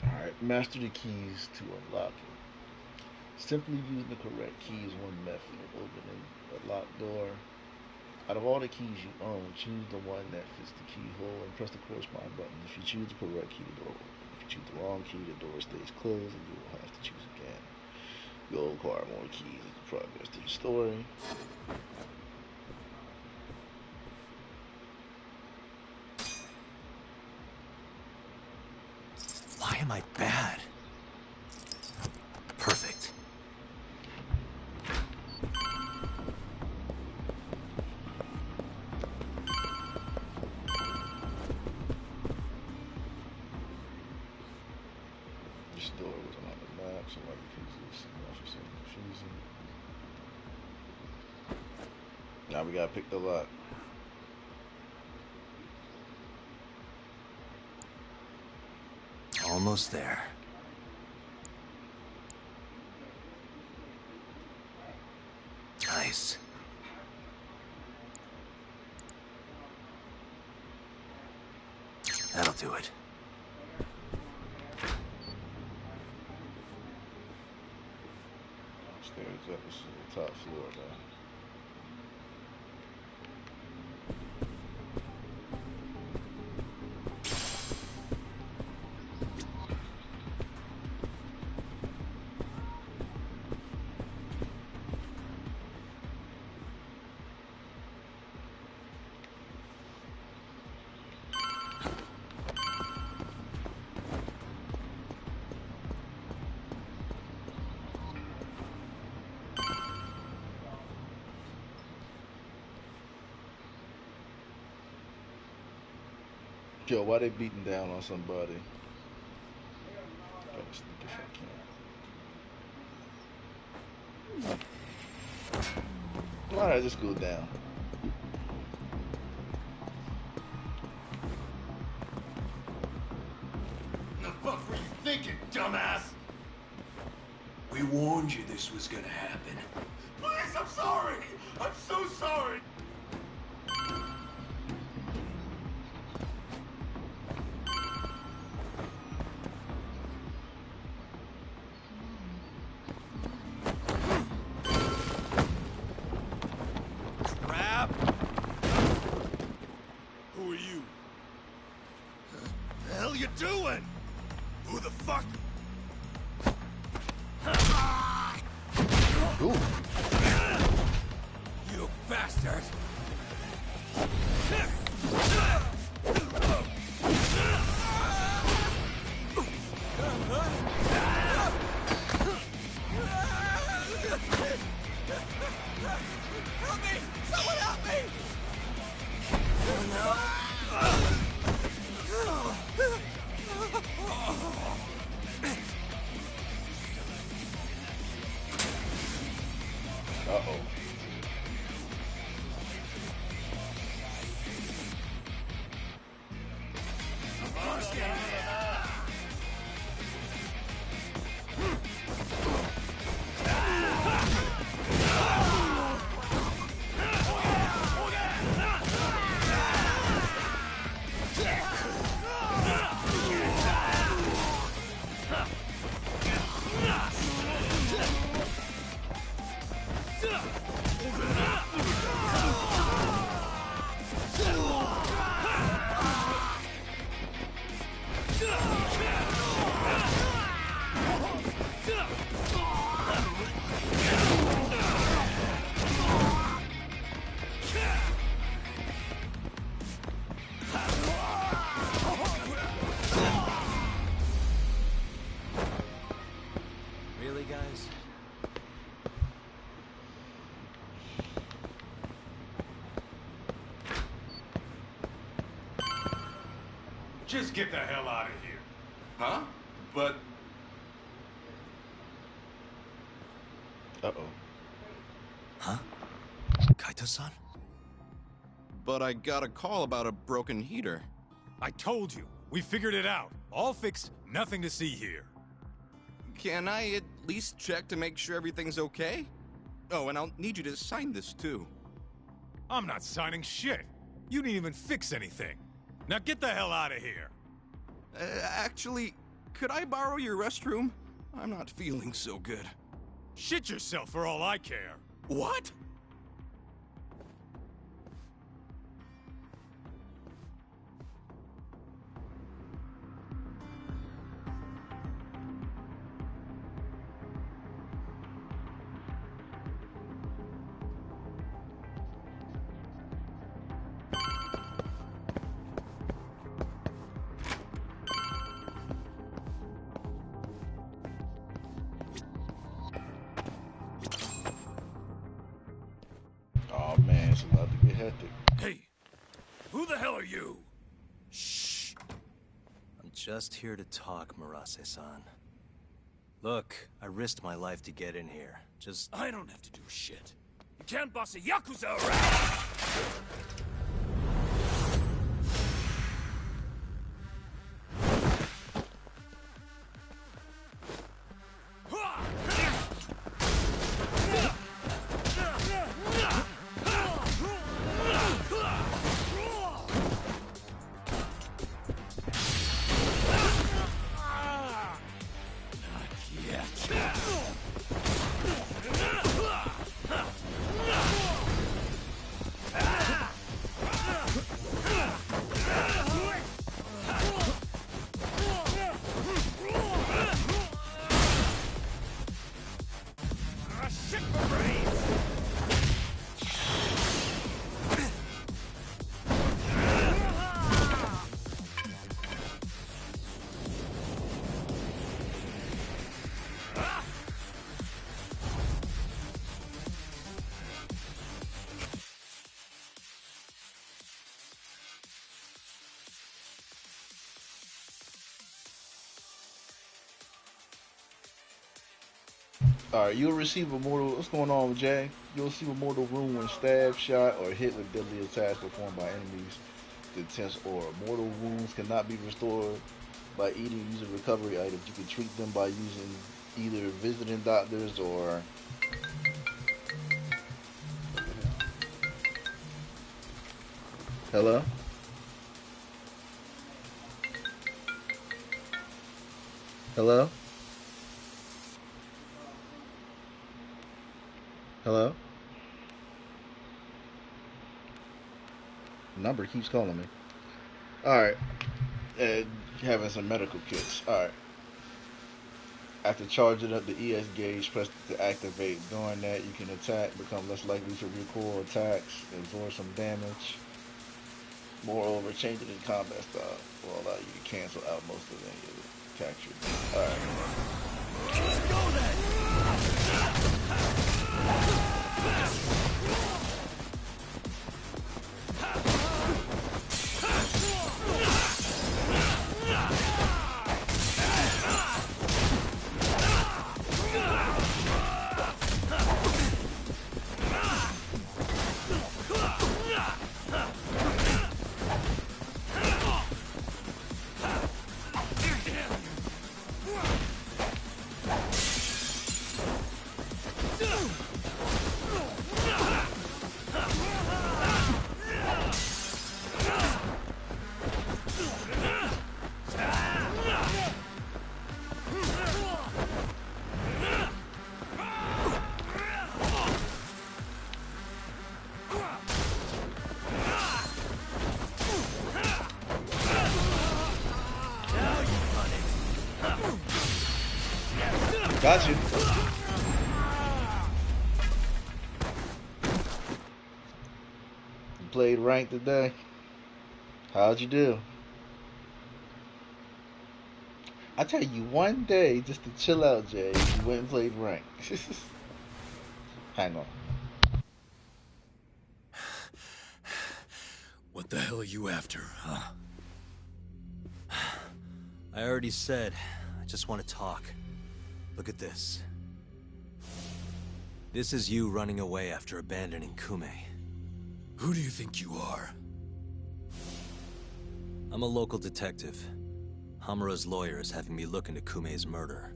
Alright, master the keys to unlock it. Simply using the correct key is one method of opening a locked door. Out of all the keys you own, choose the one that fits the keyhole and press the corresponding button. If you choose the correct key, the door will open. If you choose the wrong key, the door stays closed and you will have to choose again. You'll acquire more keys as you progress through the story. Why am I bad? Perfect. This door wasn't on the map, so why this is so confusing. Now we gotta pick the lock. Almost there. Nice. That'll do it. Stairs up, this is the top floor now. Yo, why they beating down on somebody? Gotta sneak if I can. Alright, just go down. The fuck were you thinking, dumbass? We warned you this was gonna happen. Please, I'm sorry! I'm so sorry! Who are you? hell you doing? Who the fuck? Ooh. You bastard! Help me! Someone help me! Uh-oh. Really, guys? Just get the hell out of here. Huh? But... Uh-oh. Huh? Kaito-san? But I got a call about a broken heater. I told you. We figured it out. All fixed, nothing to see here. Can I at least check to make sure everything's okay? Oh, and I'll need you to sign this too. I'm not signing shit. You didn't even fix anything. Now get the hell out of here. Actually, could I borrow your restroom? I'm not feeling so good. Shit yourself for all I care. What? Oh man, it's about to get hectic. Hey, who the hell are you? Shh. I'm just here to talk, Murase-san. Look, I risked my life to get in here. Just... I don't have to do shit. You can't boss a Yakuza around! Alright, you'll receive a mortal... What's going on, Jay? You'll receive a mortal wound when stabbed, shot, or hit with deadly attacks performed by enemies. The intense or mortal wounds cannot be restored by eating using recovery items. You can treat them by using either visiting doctors or... Hello? Hello? Hello? The number keeps calling me. Alright. And having some medical kits. Alright. After charging up the ES gauge, press to activate. Doing that, you can attack, become less likely to recoil attacks, absorb some damage. Moreover, changing the combat style will allow you to cancel out most of any of the captured. Alright. Let's go then! Got you. You played ranked today. How'd you do? I tell you, one day just to chill out, Jay. You went and played ranked. Hang on. What the hell are you after, huh? I already said, I just want to talk. Look at this. This is you running away after abandoning Kume. Who do you think you are? I'm a local detective. Hamura's lawyer is having me look into Kume's murder.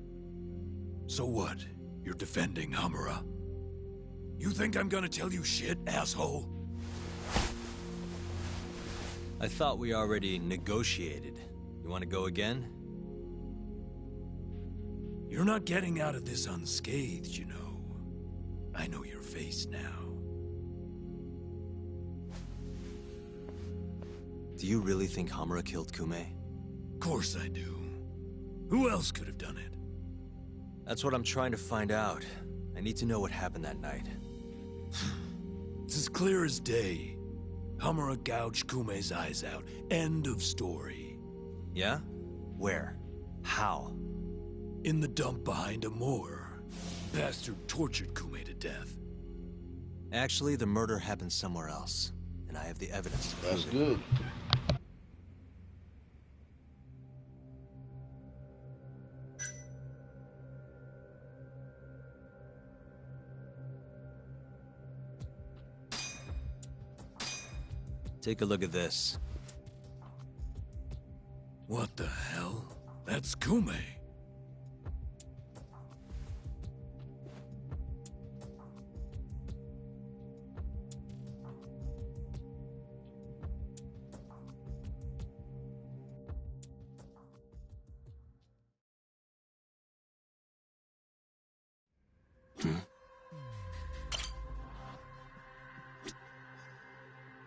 So what? You're defending Hamura? You think I'm gonna tell you shit, asshole? I thought we already negotiated. You want to go again? You're not getting out of this unscathed, you know. I know your face now. Do you really think Hamura killed Kume? Of course I do. Who else could have done it? That's what I'm trying to find out. I need to know what happened that night. It's as clear as day. Hamura gouged Kume's eyes out. End of story. Yeah? Where? How? In the dump behind a moor. Bastard tortured Kume to death. Actually, the murder happened somewhere else. And I have the evidence to prove That's it. good. Take a look at this. What the hell? That's Kume.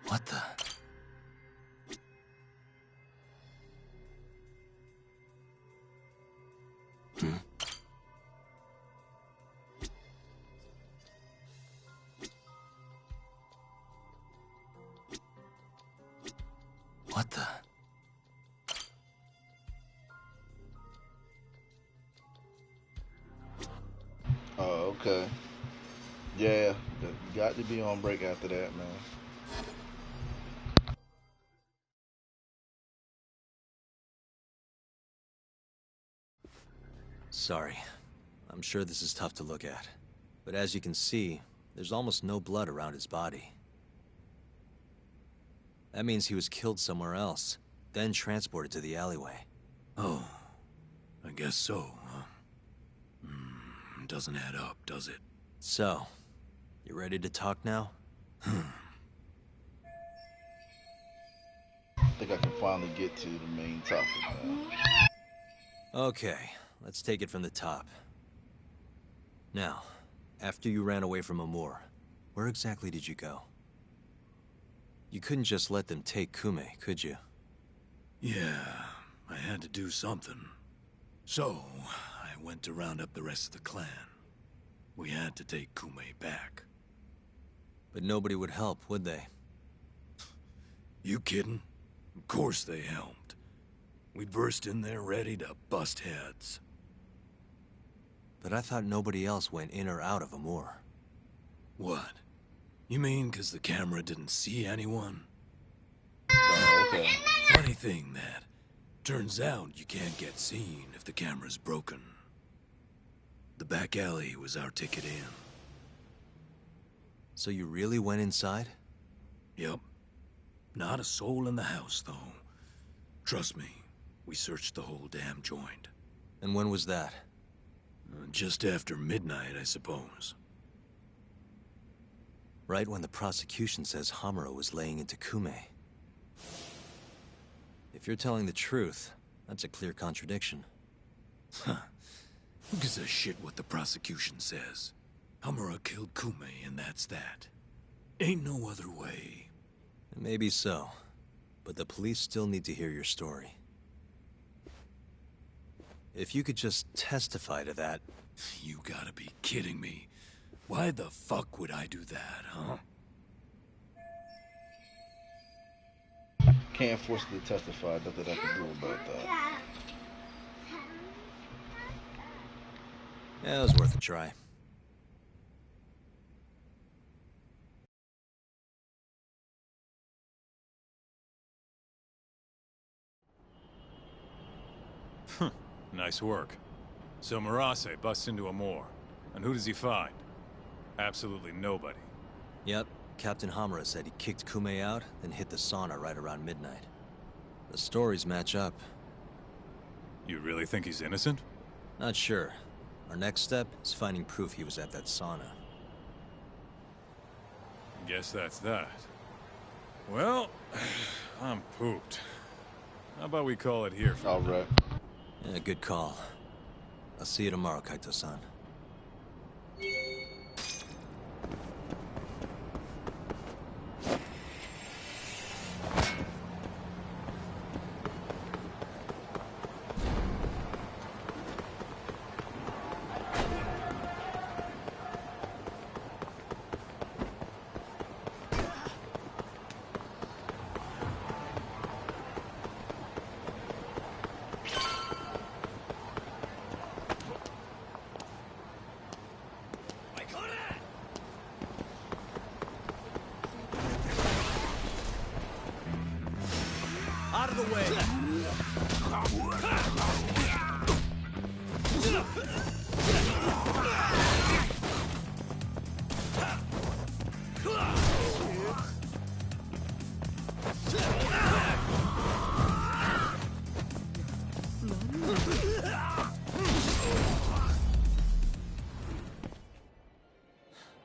What the? What the? Oh, okay. Yeah, you got to be on break after that, man. Sorry. I'm sure this is tough to look at. But as you can see, there's almost no blood around his body. That means he was killed somewhere else, then transported to the alleyway. Oh, I guess so, huh? Doesn't add up, does it? So, you ready to talk now? I think I can finally get to the main topic now. Okay, let's take it from the top. Now, after you ran away from Amur, where exactly did you go? You couldn't just let them take Kume, could you? Yeah, had to do something. So, I went to round up the rest of the clan. We had to take Kume back. But nobody would help, would they? You kidding? Of course they helped. We burst in there ready to bust heads. But I thought nobody else went in or out of Amur. What? You mean because the camera didn't see anyone? Oh, okay. Funny thing, that. Turns out you can't get seen if the camera's broken. The back alley was our ticket in. So you really went inside? Yep. Not a soul in the house, though. Trust me, we searched the whole damn joint. And when was that? Just after midnight, I suppose. Right when the prosecution says Hamura was laying into Kume. If you're telling the truth, that's a clear contradiction. Huh. Who gives a shit what the prosecution says? Hamura killed Kume, and that's that. Ain't no other way. Maybe so, but the police still need to hear your story. If you could just testify to that... You gotta be kidding me. Why the fuck would I do that, huh? Can't force me to testify. Nothing I can do about that. Yeah, it was worth a try. Nice work. So Murase busts into Amur. And who does he find? Absolutely nobody. Yep, Captain Hamura said he kicked Kume out, then hit the sauna right around midnight. The stories match up. You really think he's innocent? Not sure. Our next step is finding proof he was at that sauna. Guess that's that. Well, I'm pooped. How about we call it here for all right. Yeah, good call. I'll see you tomorrow, Kaito-san. Out of the way!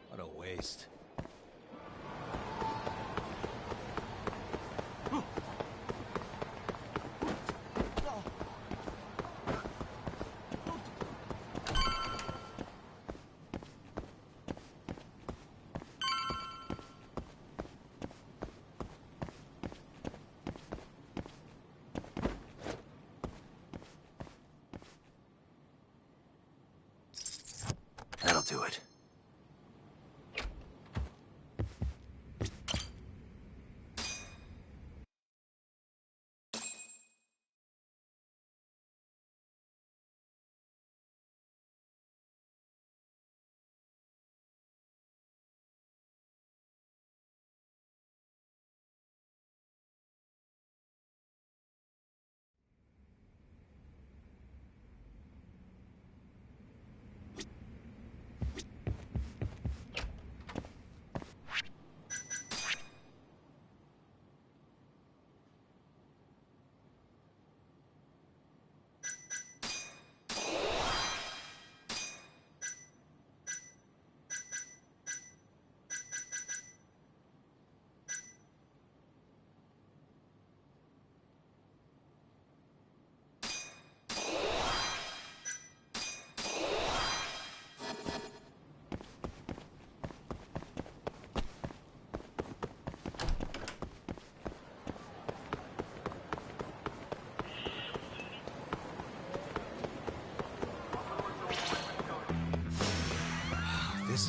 What a waste. That'll do it.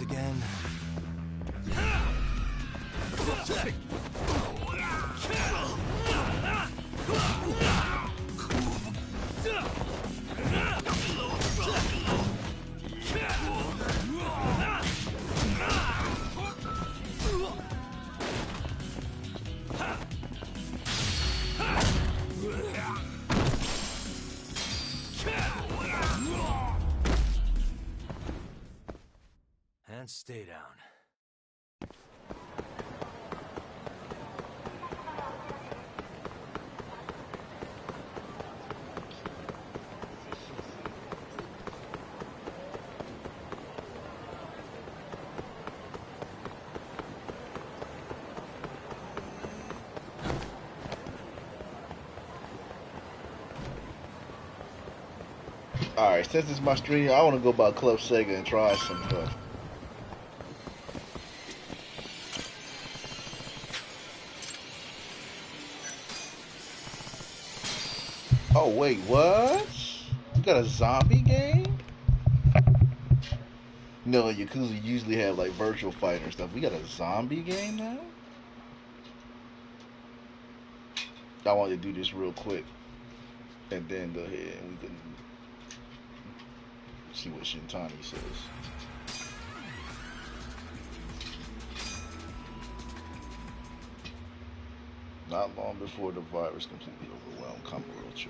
again. And stay down. Alright, since it's my stream, I want to go by Club Sega and try some stuff. Oh, wait, what? You got a zombie game? No, Yakuza usually have like virtual fighter and stuff. We got a zombie game now? I want to do this real quick. And then go ahead and we can see what Shintani says. Not long before the virus completely overwhelmed Kamurocho.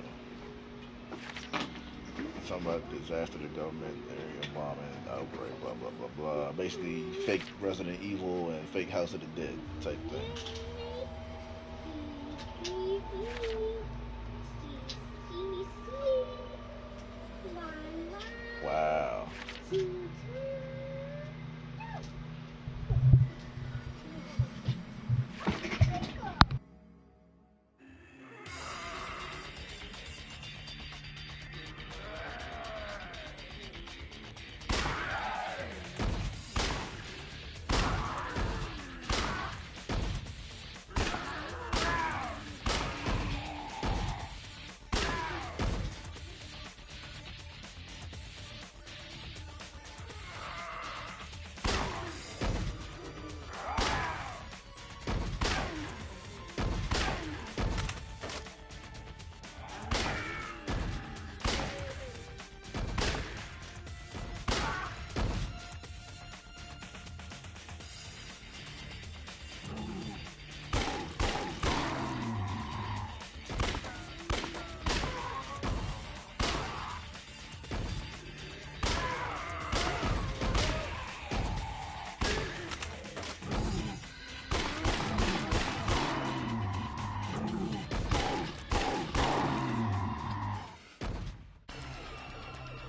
Something about disaster, the government area bombing, outbreak, blah blah blah blah. Basically, fake Resident Evil and fake House of the Dead type thing. Wow.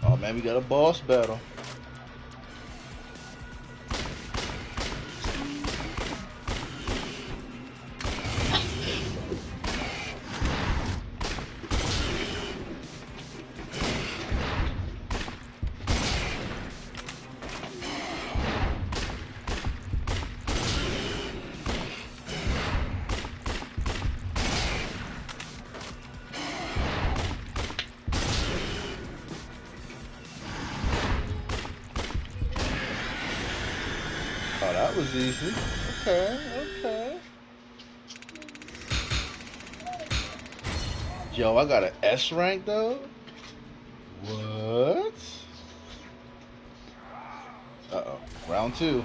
Oh man, we got a boss battle. Oh, that was easy. Okay, okay. Yo, I got an S rank though? What? Uh-oh. Round 2.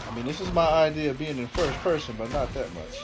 I mean, this is my idea of being in first person, but not that much.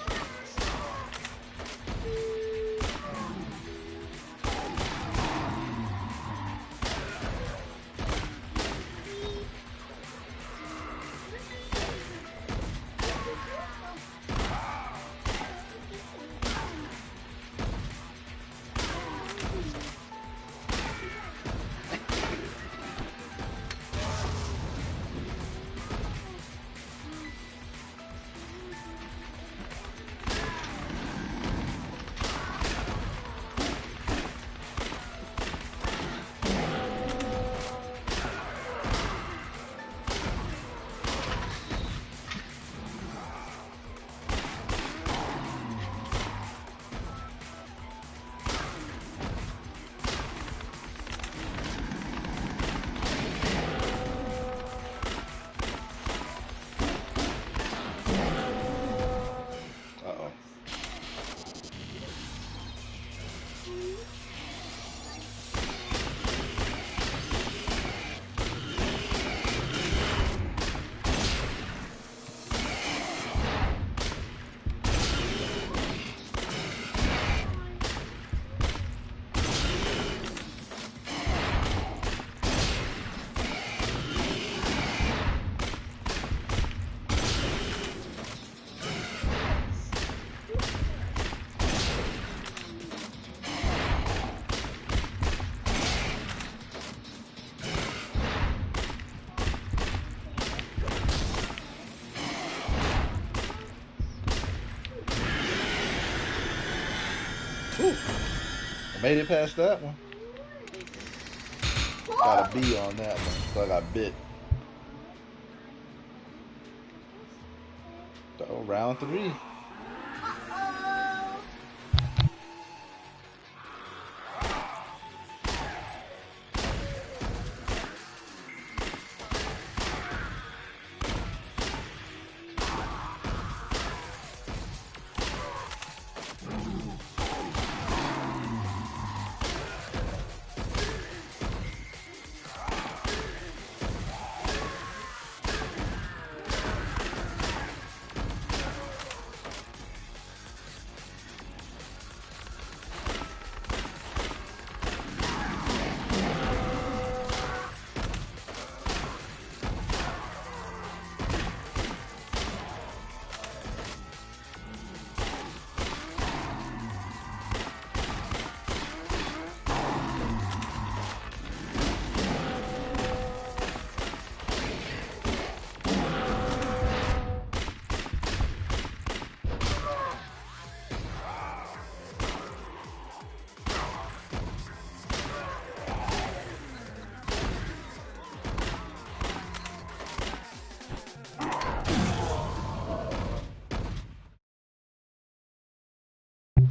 Made it past that one. Got a B on that one, so I got bit. So round 3.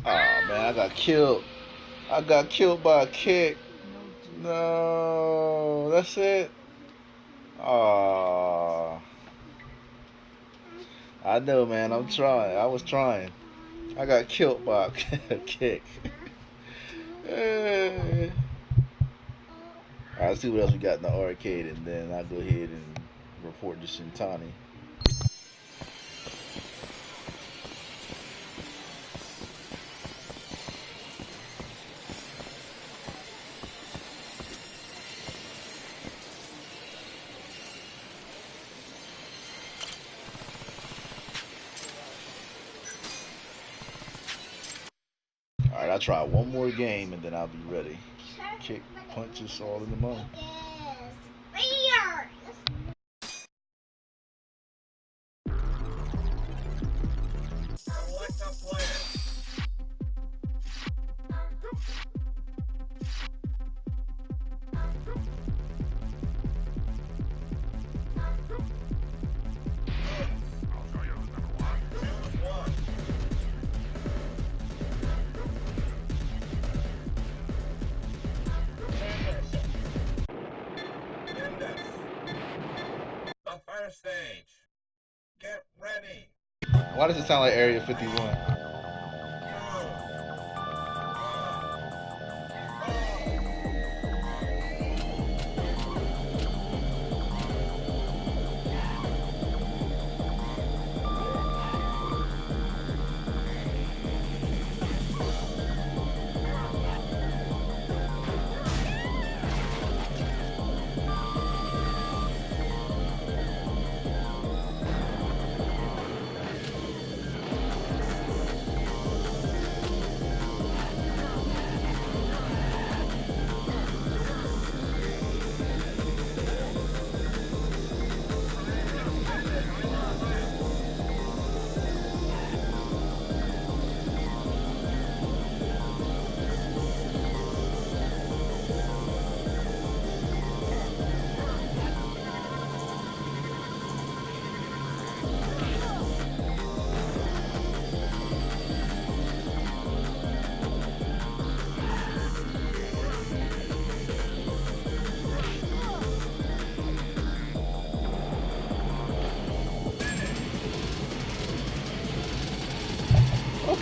Oh man, I got killed. I got killed by a kick. No, that's it. Ah, I know, man. I'm trying. I was trying. I got killed by a kick. Alright, let's see what else we got in the arcade, and then I'll go ahead and report to Shintani. Alright, I'll try one more game and then I'll be ready. Kick, punches, all in the money. Stage. Get ready. Why does it sound like Area 51?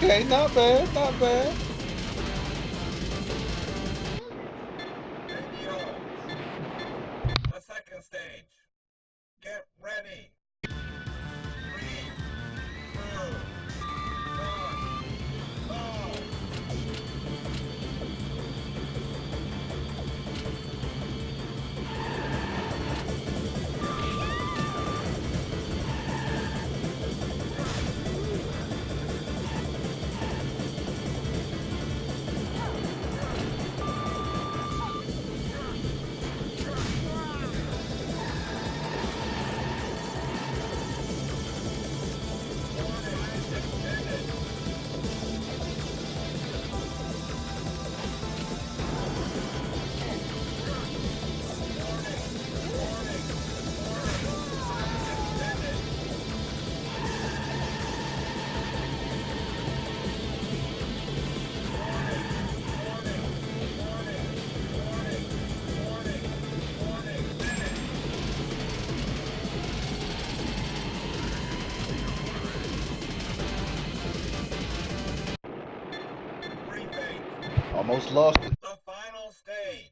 Okay, not bad, not bad. The second stage. Get ready. 3, 2, 1, go! just lost it. The final stage.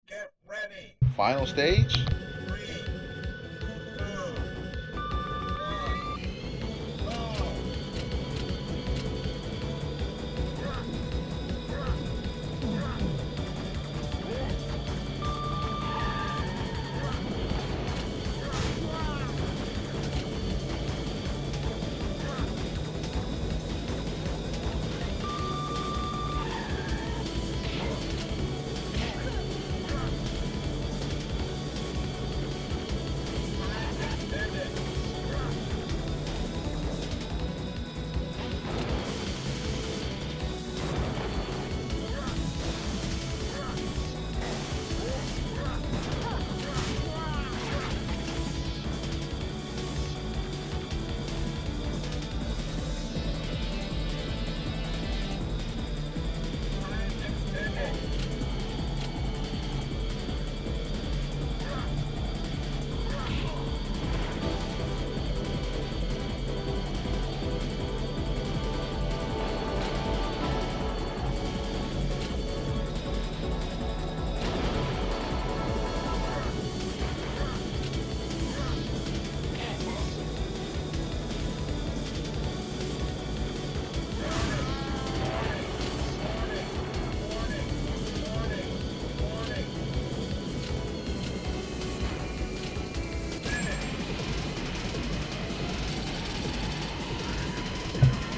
Get ready. Final stage? 3, 2, 1, go!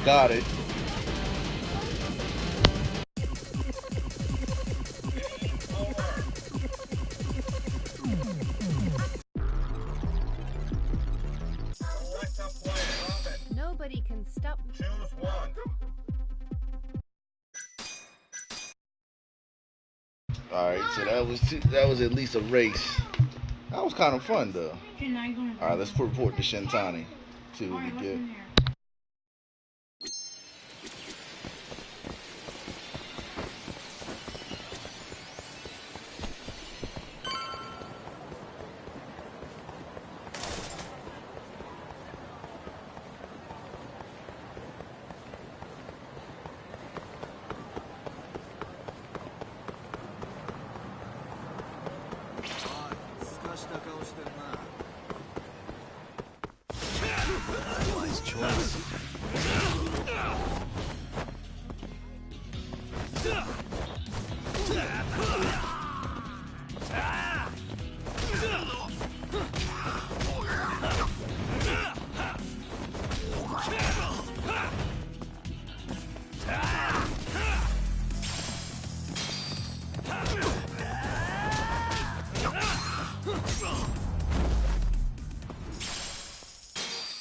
Got it. Nobody can stop. Choose one. Alright, so that was at least a race. That was kind of fun though. Alright, let's report to Shintani. See what we get. Wise choice.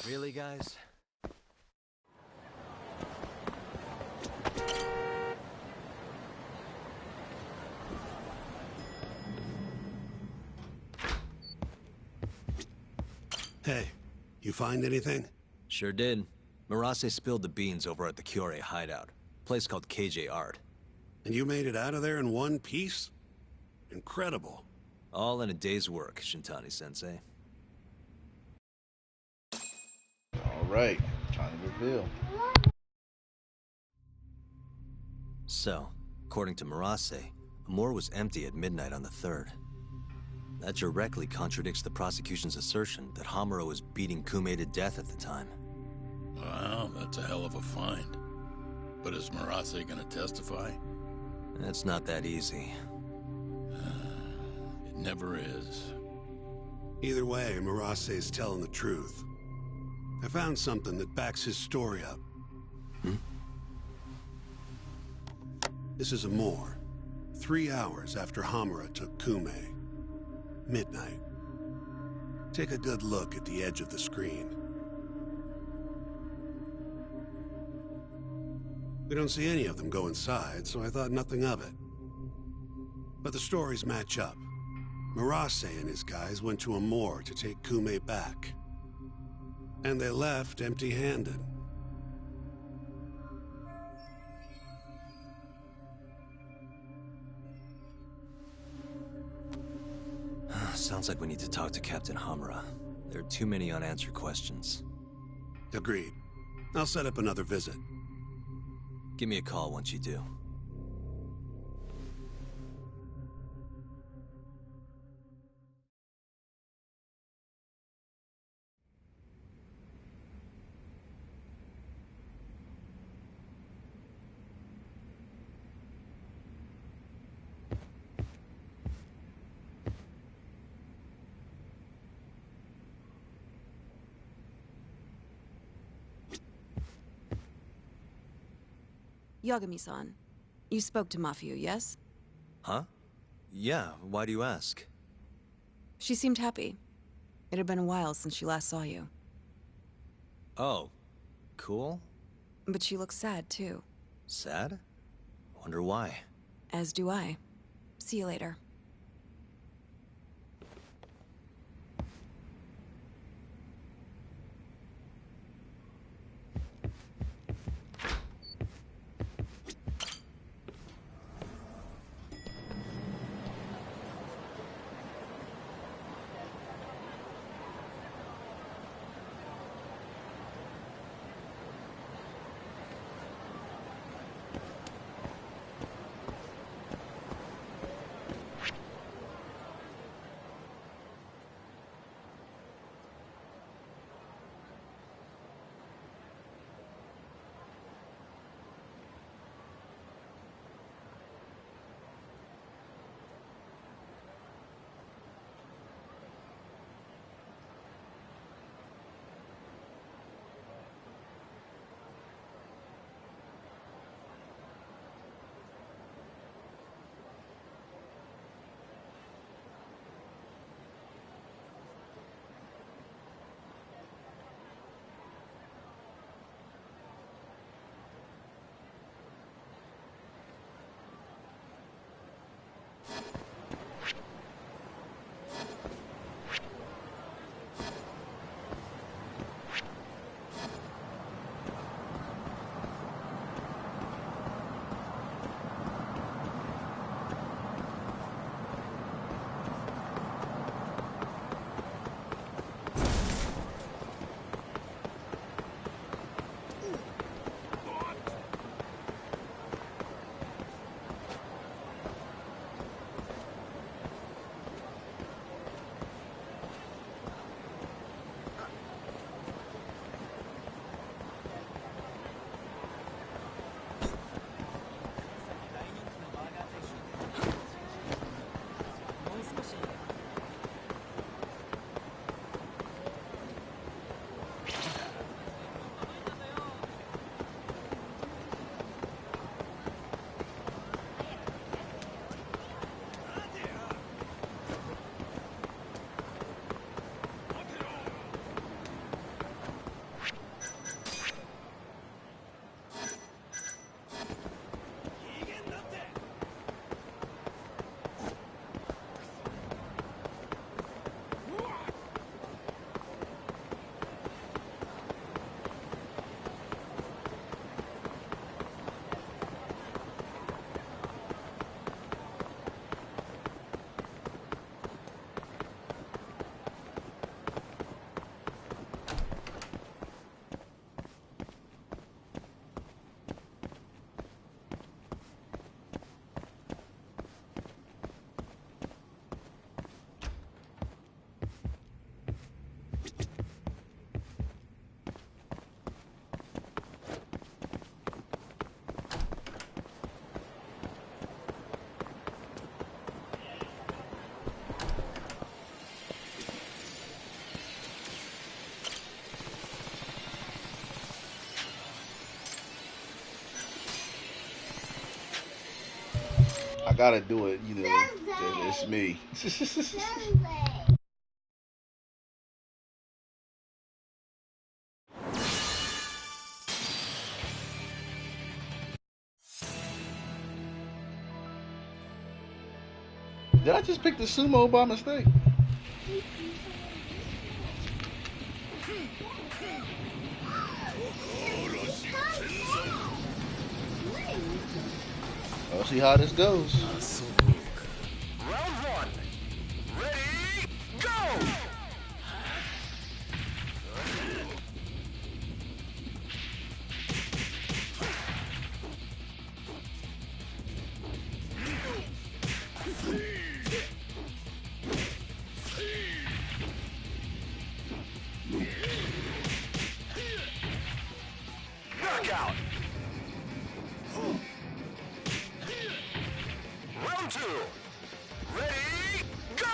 Really, guys? Hey, you find anything? Sure did. Murase spilled the beans over at the Kyorei hideout. Place called KJ Art. And you made it out of there in one piece? Incredible. All in a day's work, Shintani-sensei. Alright, time to reveal. So, according to Murase, Amor was empty at midnight on the 3rd. That directly contradicts the prosecution's assertion that Hamura was beating Kume to death at the time. Wow, that's a hell of a find. But is Murase gonna testify? That's not that easy. It never is. Either way, Murase's telling the truth. I found something that backs his story up. This is Amor. 3 hours after Hamura took Kume. Midnight. Take a good look at the edge of the screen. We don't see any of them go inside, so I thought nothing of it. But the stories match up. Murase and his guys went to Amor to take Kume back. And they left empty-handed. Sounds like we need to talk to Captain Hamura. There are too many unanswered questions. Agreed. I'll set up another visit. Give me a call once you do. Yagami-san, you spoke to Mafio, yes? Huh? Yeah, why do you ask? She seemed happy. It had been a while since she last saw you. Oh, cool? But she looks sad, too. Sad? Wonder why. As do I. See you later. I gotta do it, you know. It's me. Did I just pick the sumo by mistake? I'll see how this goes. Round one. Ready, go! Knockout. Round two. Ready, go!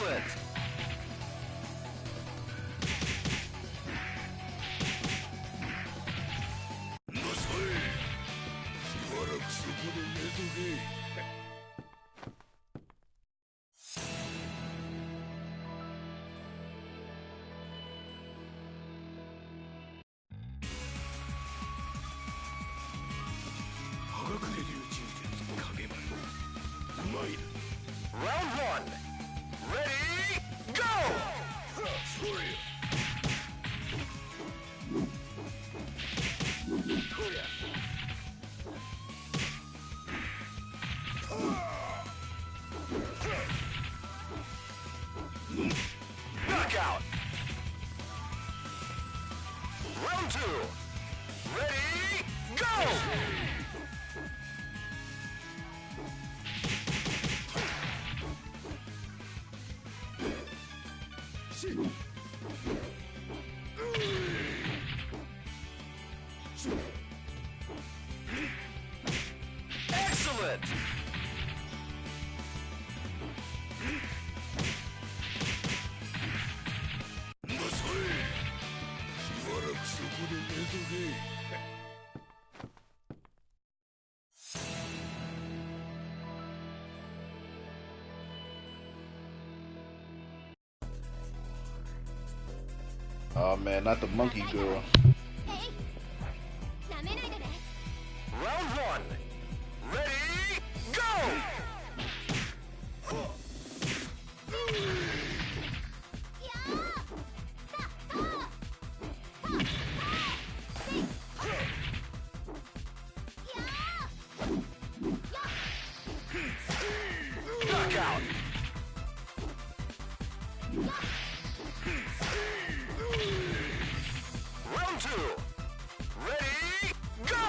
Excellent! Round one. Ready, go! Knockout. Round two. Ready, go! Excellent! Oh man, not the monkey girl. Round one. Ready, go! Knockout. Round two. Ready, go!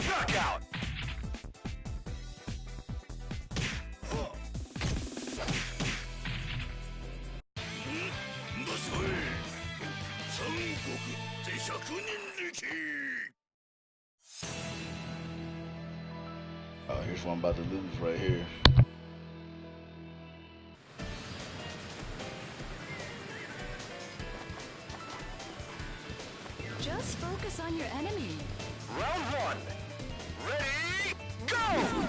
Knockout. Oh, here's one I'm about to lose right here. Just focus on your enemy. Round one. Ready, go!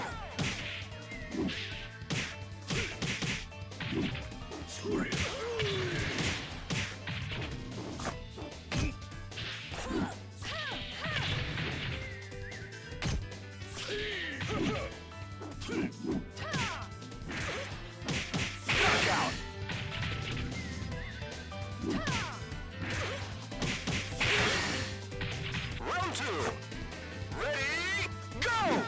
Knockout. Round two. Ready, go!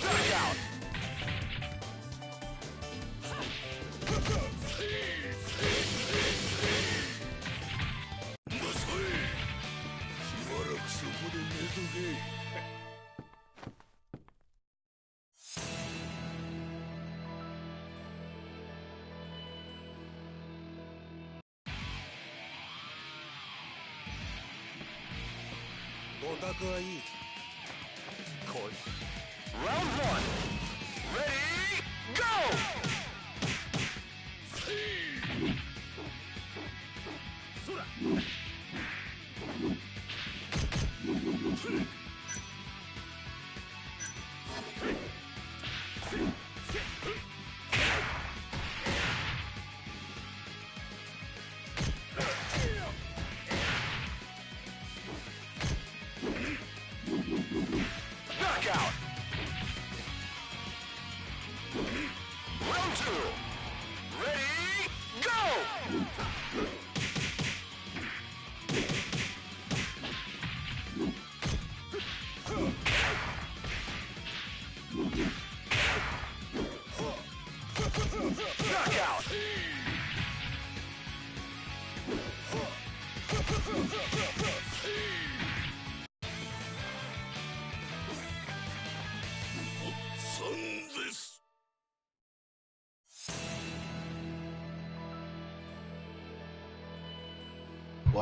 Knockout. Round one. Ready, go!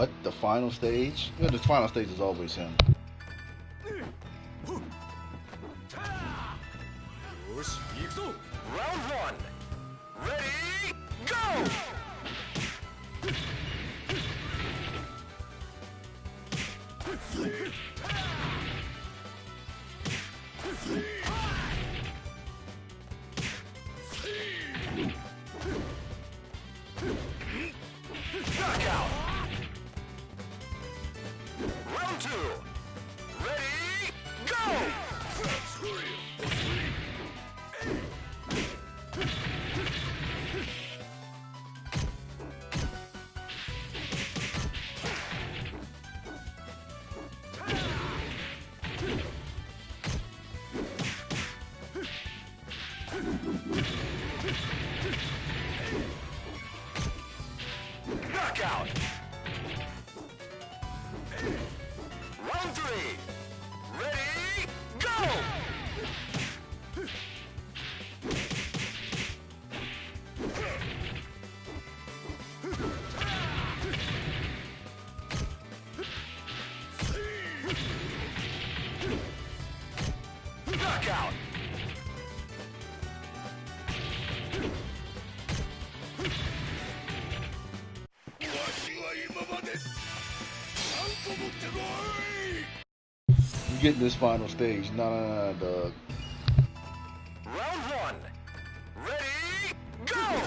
What? The final stage? Yeah, the final stage is always him. Round one. Ready, go! Knockout! Round two. Ready, go! Knockout! Round three. Ready, go! Knockout! You get this final stage. Nah, dog. Round one. Ready, go!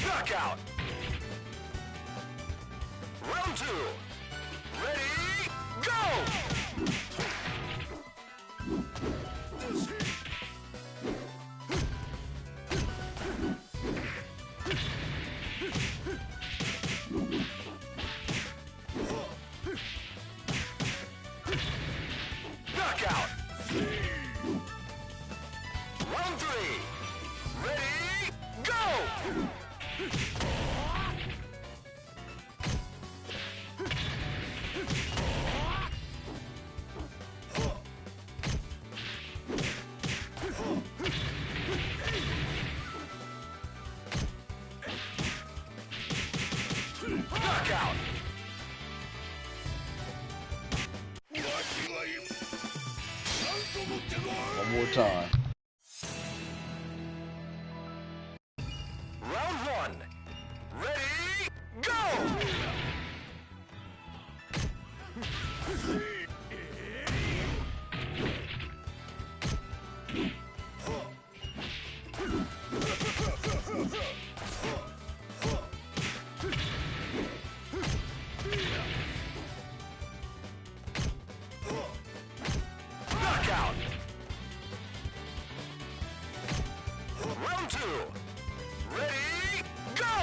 Knockout! Round two. Ready, go! Knockout! Round three. Ready, go! Knockout! One more time. Round one. Ready, go! Knockout! Round two. Ready, go!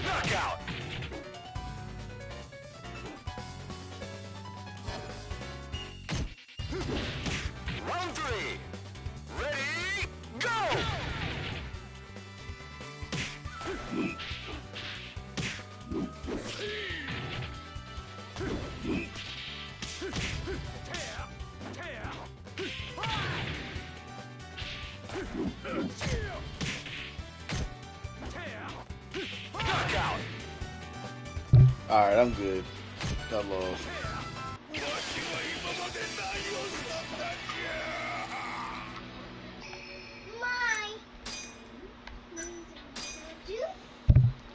Knockout! Round three. Ready, go! Knockout! Alright, I'm good. I lost.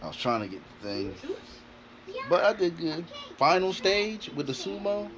I was trying to get the thing, but I did good. Final stage with the sumo.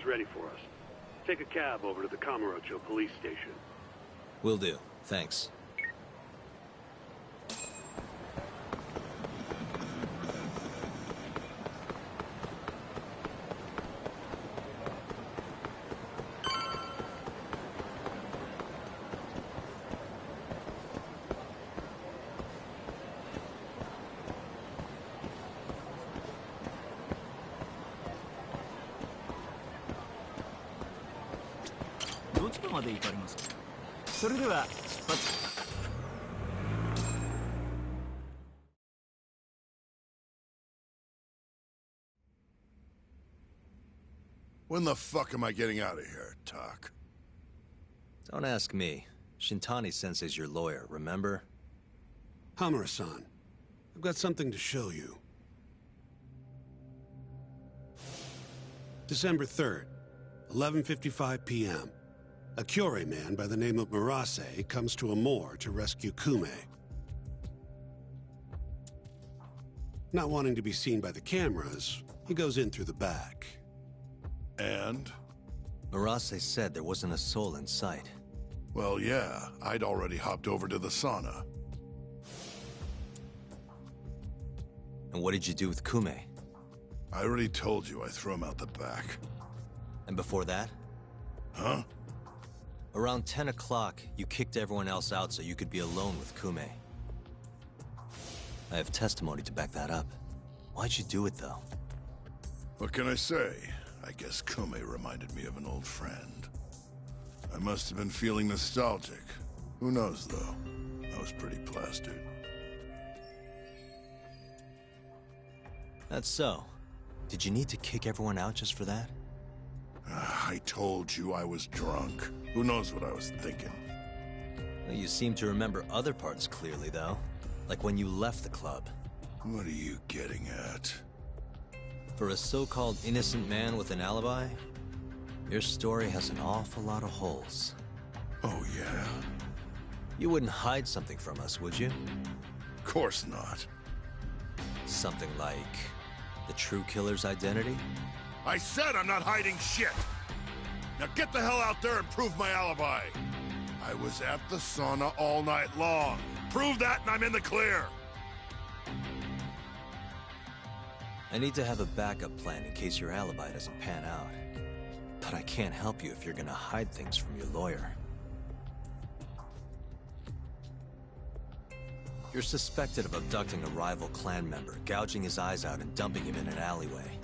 car's ready for us. Take a cab over to the Kamurocho police station. Will do. Thanks. When the fuck am I getting out of here, Tak? Don't ask me. Shintani-sensei's your lawyer, remember? Hamura-san, I've got something to show you. December 3rd, 11:55 p.m. A Kyorei man by the name of Murase comes to Amur to rescue Kume. Not wanting to be seen by the cameras, he goes in through the back. And? Murase said there wasn't a soul in sight. Well, yeah, I'd already hopped over to the sauna. And what did you do with Kume? I already told you I threw him out the back. And before that? Huh? Around 10 o'clock, you kicked everyone else out so you could be alone with Kume. I have testimony to back that up. Why'd you do it, though? What can I say? I guess Kume reminded me of an old friend. I must have been feeling nostalgic. Who knows, though? I was pretty plastered. That's so. Did you need to kick everyone out just for that? I told you I was drunk. Who knows what I was thinking? Well, you seem to remember other parts clearly, though. Like when you left the club. What are you getting at? For a so-called innocent man with an alibi, your story has an awful lot of holes. Oh, yeah? You wouldn't hide something from us, would you? Of course not. Something like the true killer's identity? I said I'm not hiding shit! Now get the hell out there and prove my alibi! I was at the sauna all night long. Prove that and I'm in the clear! I need to have a backup plan in case your alibi doesn't pan out. But I can't help you if you're gonna hide things from your lawyer. You're suspected of abducting a rival clan member, gouging his eyes out and dumping him in an alleyway.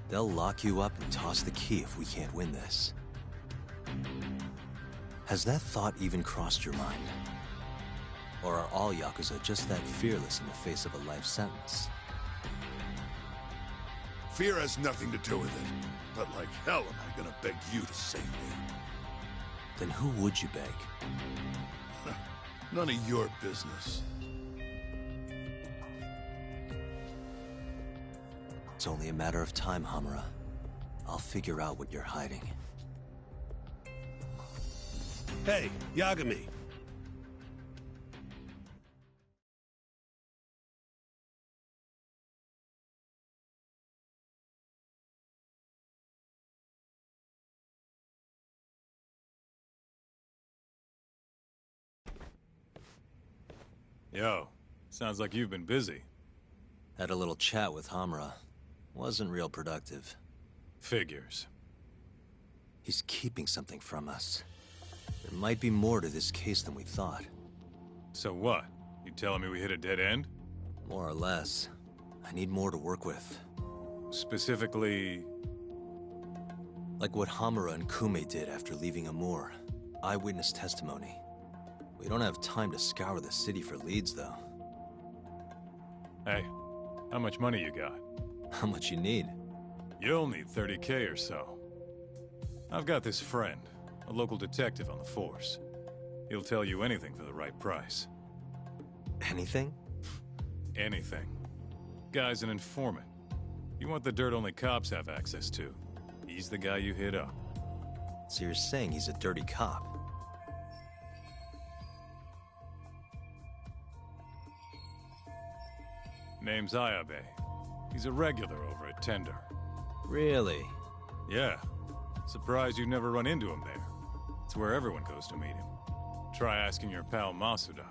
They'll lock you up and toss the key if we can't win this. Has that thought even crossed your mind? Or are all Yakuza just that fearless in the face of a life sentence? Fear has nothing to do with it. But like hell am I gonna beg you to save me? Then who would you beg? None of your business. It's only a matter of time, Hamura. I'll figure out what you're hiding. Hey, Yagami. Yo, sounds like you've been busy. Had a little chat with Hamura. Wasn't real productive. Figures. He's keeping something from us. There might be more to this case than we thought. So what? You telling me we hit a dead end? More or less. I need more to work with. Specifically... Like what Hamura and Kume did after leaving Amur. Eyewitness testimony. We don't have time to scour the city for leads, though. Hey, how much money you got? How much you need? You'll need 30K or so. I've got this friend, a local detective on the force. He'll tell you anything for the right price. Anything? Anything. Guy's an informant. You want the dirt only cops have access to. He's the guy you hit up. So you're saying he's a dirty cop? Name's Ayabe. He's a regular over at Tender. Really? Yeah. Surprised you never run into him there. It's where everyone goes to meet him. Try asking your pal Masuda.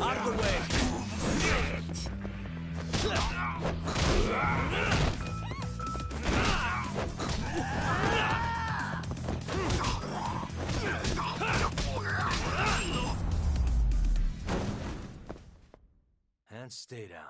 Out of the way! And stay down.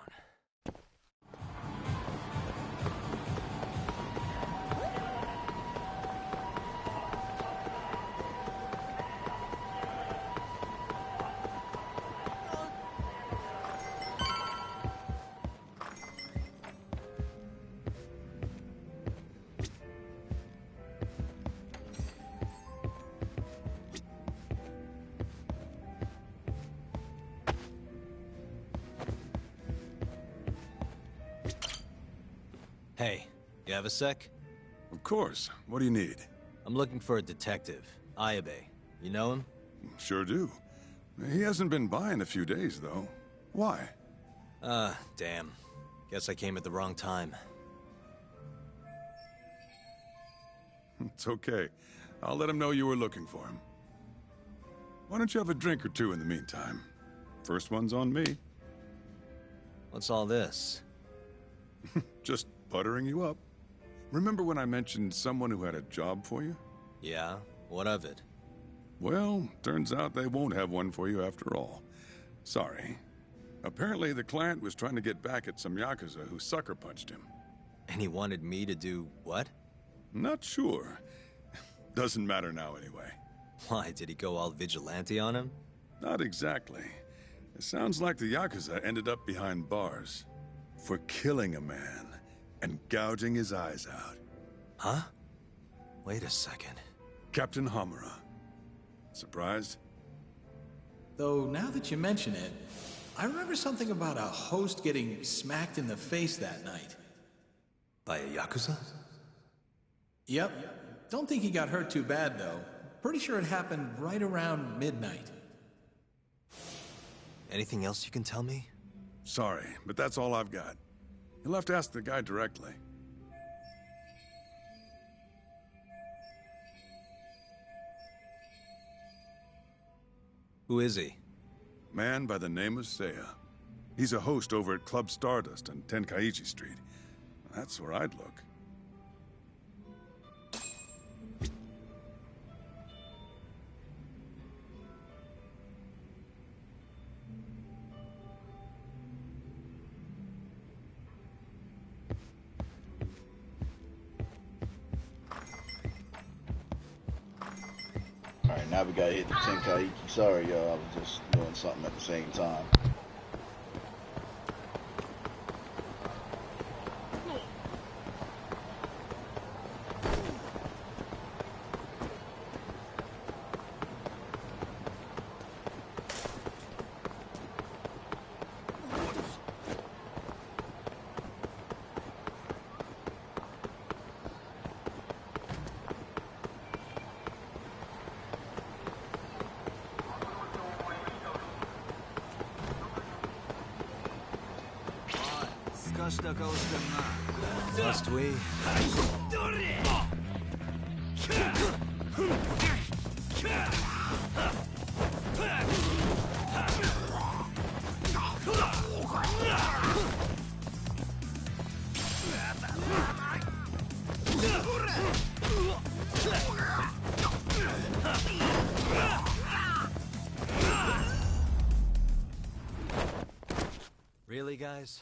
Hey, you have a sec? Of course. What do you need? I'm looking for a detective, Ayabe. You know him? Sure do. He hasn't been by in a few days, though. Why? Damn. Guess I came at the wrong time. It's okay. I'll let him know you were looking for him. Why don't you have a drink or two in the meantime? First one's on me. What's all this? Just buttering you up. Remember when I mentioned someone who had a job for you? Yeah? What of it? Well, turns out they won't have one for you after all. Sorry. Apparently the client was trying to get back at some Yakuza who sucker punched him. And he wanted me to do what? Not sure. Doesn't matter now anyway. Why, did he go all vigilante on him? Not exactly. It sounds like the Yakuza ended up behind bars for killing a man and gouging his eyes out. Huh? Wait a second. Captain Hamura. Surprised? Though, now that you mention it, I remember something about a host getting smacked in the face that night. By a Yakuza? Yep. Don't think he got hurt too bad, though. Pretty sure it happened right around midnight. Anything else you can tell me? Sorry, but that's all I've got. You'll have to ask the guy directly. Who is he? Man by the name of Seiya. He's a host over at Club Stardust on Tenkaichi Street. That's where I'd look. Alright, now we gotta hit the Tenkaichi. Sorry, y'all, I was just doing something at the same time. Must we? Really, guys?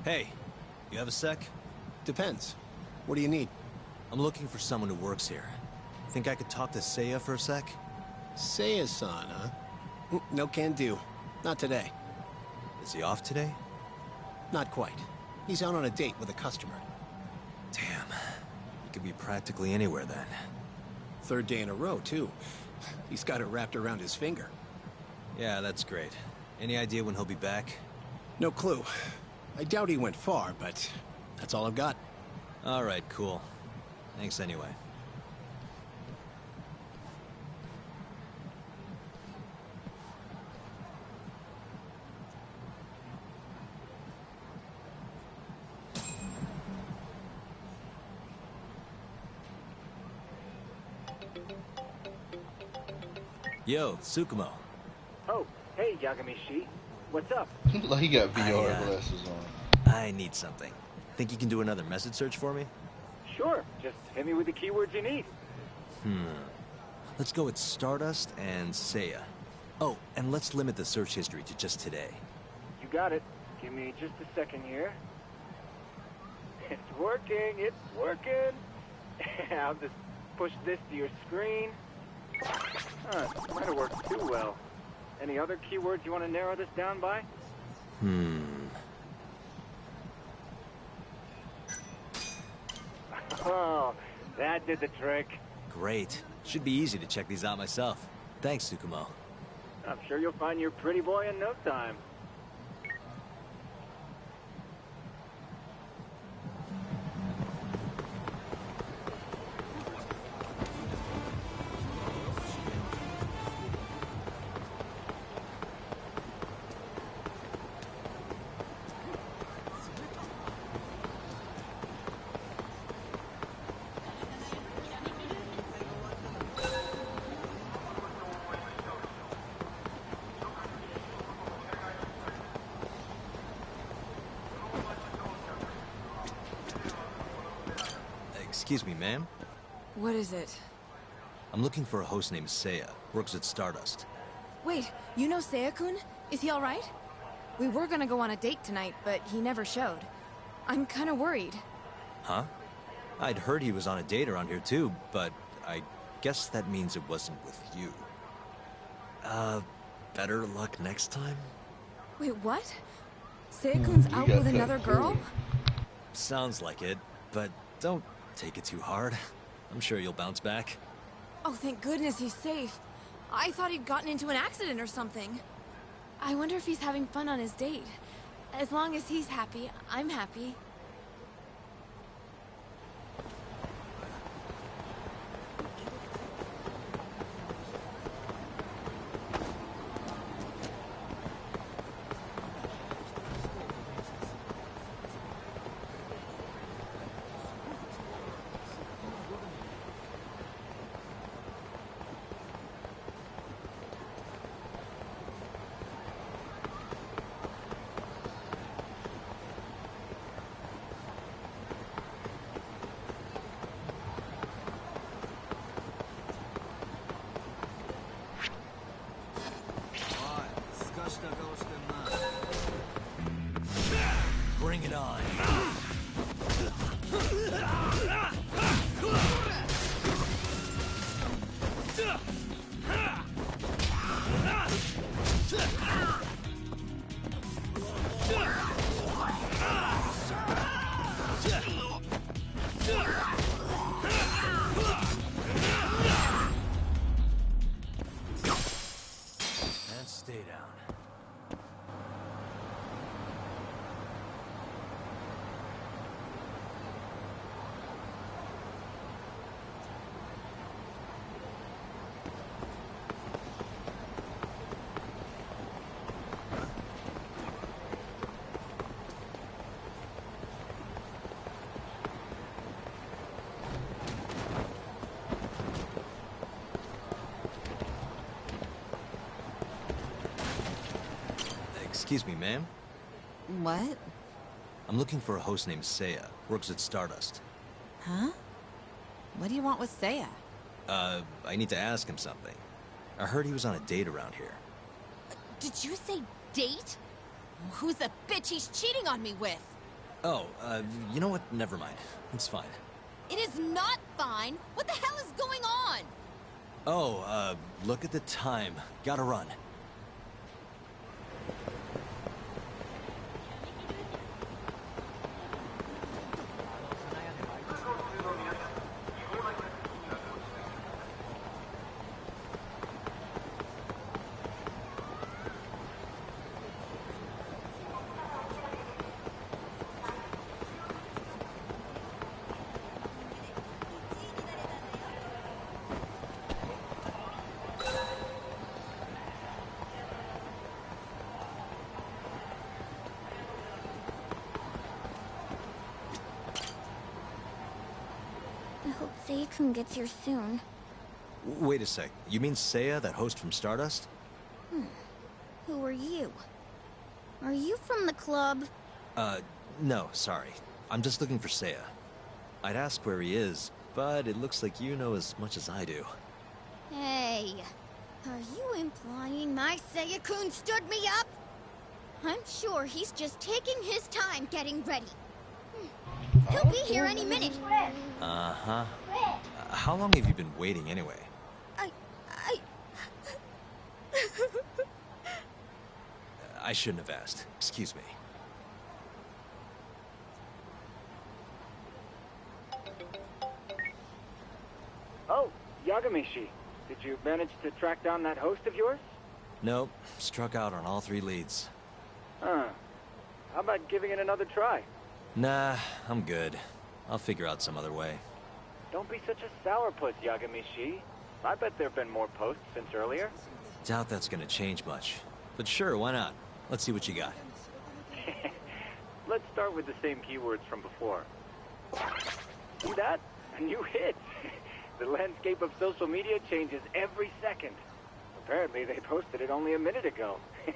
Hey, you have a sec? Depends. What do you need? I'm looking for someone who works here. Think I could talk to Seiya for a sec? Seiya-san, huh? No can do. Not today. Is he off today? Not quite. He's out on a date with a customer. Damn. He could be practically anywhere then. Third day in a row, too. He's got it wrapped around his finger. Yeah, that's great. Any idea when he'll be back? No clue. I doubt he went far, but that's all I've got. All right, cool. Thanks anyway. Yo, Tsukumo. Oh, hey, Yagami-shi. What's up? Like he got VR glasses on. I need something. Think you can do another message search for me? Sure, just hit me with the keywords you need. Let's go with Stardust and Seiya. Oh, and let's limit the search history to just today. You got it. Give me just a second here. It's working, it's working. I'll just push this to your screen. Might have worked too well. Any other keywords you want to narrow this down by? Oh, that did the trick. Great. Should be easy to check these out myself. Thanks, Tsukumo. I'm sure you'll find your pretty boy in no time. Excuse me, ma'am? What is it? I'm looking for a host named Seiya. Works at Stardust. Wait, you know Seiya-kun? Is he alright? We were gonna go on a date tonight, but he never showed. I'm kinda worried. Huh? I'd heard he was on a date around here too, but I guess that means it wasn't with you. Better luck next time? Wait, what? Seiya-kun's out with another girl? Sounds like it, but don't take it too hard. I'm sure you'll bounce back. Oh, thank goodness he's safe. I thought he'd gotten into an accident or something. I wonder if he's having fun on his date. As long as he's happy, I'm happy. Excuse me, ma'am? What? I'm looking for a host named Seiya. Works at Stardust. Huh? What do you want with Seiya? I need to ask him something. I heard he was on a date around here. Did you say date? Who's the bitch he's cheating on me with? Oh, you know what? Never mind. It's fine. It is not fine. What the hell is going on? Oh, look at the time. Gotta run. I hope Seiya-kun gets here soon. Wait a sec. You mean Seiya, that host from Stardust? Who are you? Are you from the club? No, sorry. I'm just looking for Seiya. I'd ask where he is, but it looks like you know as much as I do. Hey, are you implying my Seiya-kun stood me up? I'm sure he's just taking his time getting ready. He'll be here any minute. Uh-huh. How long have you been waiting anyway? I shouldn't have asked. Excuse me. Oh, Yagamishi. Did you manage to track down that host of yours? Nope. Struck out on all 3 leads. Huh. How about giving it another try? Nah, I'm good. I'll figure out some other way. Don't be such a sourpuss, Yagamishi. I bet there have been more posts since earlier. Doubt that's gonna change much. But sure, why not? Let's see what you got. Let's start with the same keywords from before. See that? A new hit. The landscape of social media changes every second. Apparently they posted it only a minute ago. If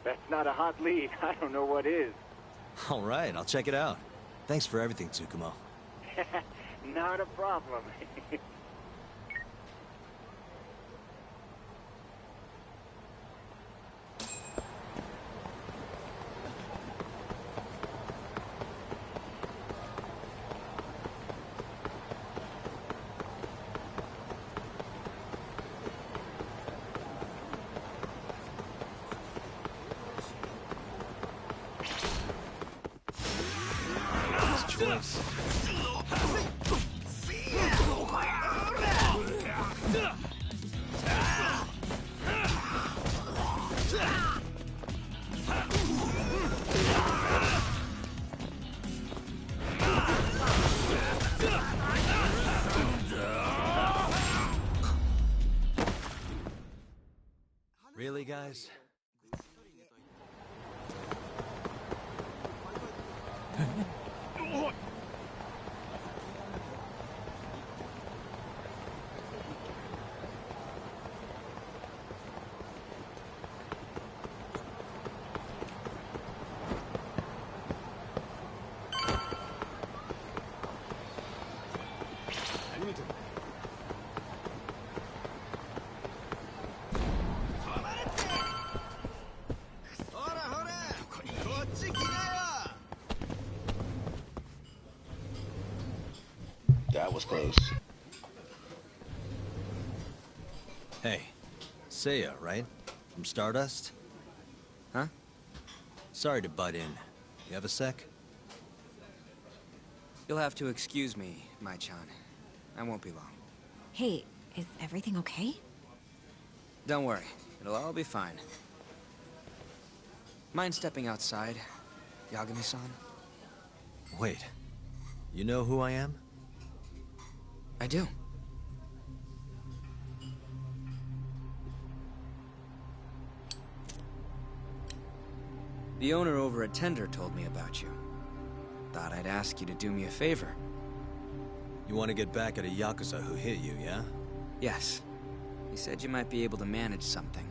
that's not a hot lead, I don't know what is. All right, I'll check it out. Thanks for everything, Tsukumo. Not a problem. Really, guys? That was close. Hey, Seiya, right? From Stardust? Huh? Sorry to butt in. You have a sec? You'll have to excuse me, Mai-chan. I won't be long. Hey, is everything okay? Don't worry. It'll all be fine. Mind stepping outside, Yagami-san? Wait. You know who I am? I do. The owner over at Tender told me about you. Thought I'd ask you to do me a favor. You want to get back at a Yakuza who hit you, yeah? Yes. He said you might be able to manage something.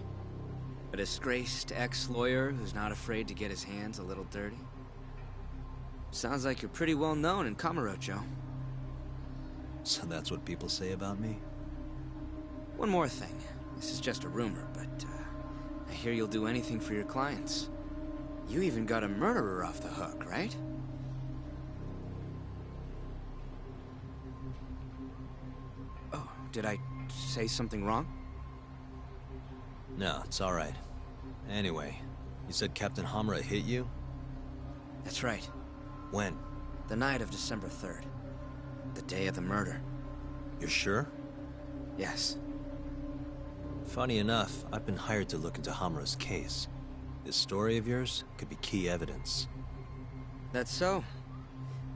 A disgraced ex-lawyer who's not afraid to get his hands a little dirty? Sounds like you're pretty well known in Kamurocho. So that's what people say about me? One more thing. This is just a rumor, but I hear you'll do anything for your clients. You even got a murderer off the hook, right? Oh, did I say something wrong? No, it's all right. Anyway, you said Captain Hamura hit you? That's right. When? The night of December 3rd. The day of the murder. You're sure? Yes. Funny enough, I've been hired to look into Hamura's case. This story of yours could be key evidence. That's so.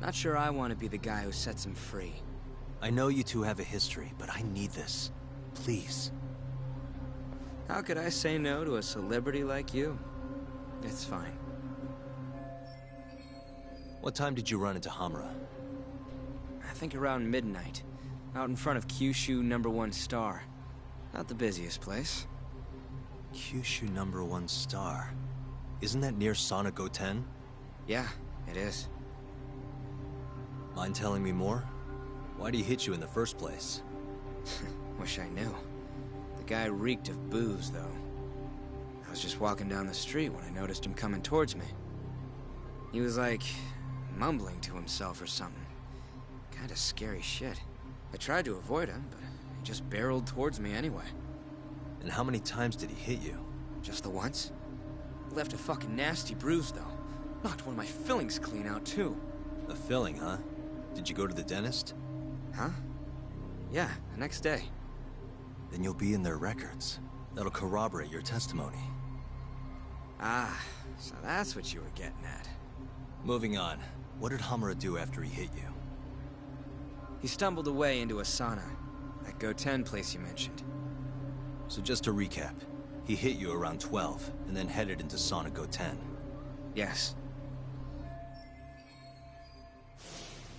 Not sure I want to be the guy who sets him free. I know you two have a history, but I need this. Please. How could I say no to a celebrity like you? It's fine. What time did you run into Hamura? I think around midnight. Out in front of Kyushu #1 Star. Not the busiest place. Kyushu #1 Star. Isn't that near Sauna Goten? Yeah, it is. Mind telling me more? Why'd he hit you in the first place? Wish I knew. The guy reeked of booze, though. I was just walking down the street when I noticed him coming towards me. He was like, mumbling to himself or something. Kinda scary shit. I tried to avoid him, but he just barreled towards me anyway. And how many times did he hit you? Just the once. Left a fucking nasty bruise, though. Knocked one of my fillings clean out, too. A filling, huh? Did you go to the dentist? Huh? Yeah, the next day. Then you'll be in their records. That'll corroborate your testimony. Ah, so that's what you were getting at. Moving on. What did Hamura do after he hit you? He stumbled away into a sauna. That Goten place you mentioned. So just to recap, he hit you around 12, and then headed into Sauna Goten. Yes.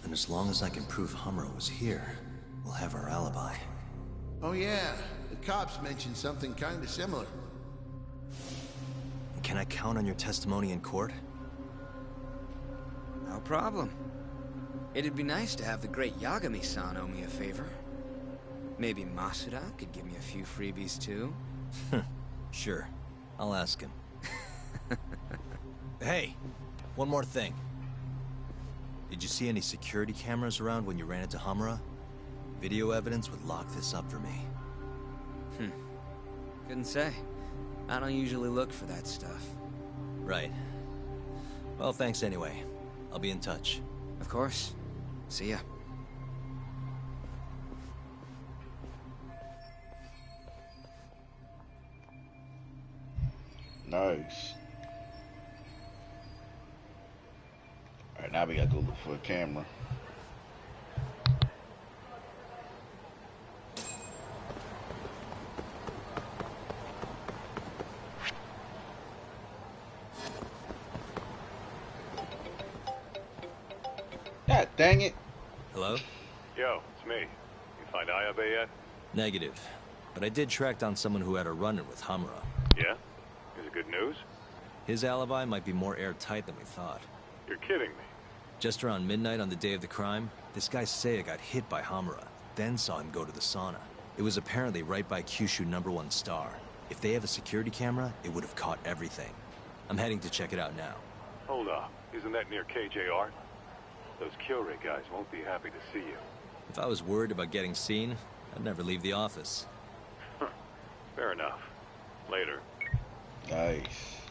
And as long as I can prove Hamura was here, we'll have our alibi. Oh yeah, the cops mentioned something kinda similar. And can I count on your testimony in court? No problem. It'd be nice to have the great Yagami-san owe me a favor. Maybe Masuda could give me a few freebies too? Sure. I'll ask him. Hey! One more thing. Did you see any security cameras around when you ran into Hamura? Video evidence would lock this up for me. Couldn't say. I don't usually look for that stuff. Right. Well, thanks anyway. I'll be in touch. Of course. See ya. Nice. Alright, now we gotta go look for a camera. God dang it. Hello? Yo, it's me. You find Ayabe yet? Negative. But I did track down someone who had a run-in with Hamura. Yeah? Is it good news? His alibi might be more airtight than we thought. You're kidding me. Just around midnight on the day of the crime, this guy Seiya got hit by Hamura, then saw him go to the sauna. It was apparently right by Kyushu #1 Star. If they have a security camera, it would have caught everything. I'm heading to check it out now. Hold up. Isn't that near KJR? Those Kyorei guys won't be happy to see you. If I was worried about getting seen, I'd never leave the office. Fair enough. Later. Nice.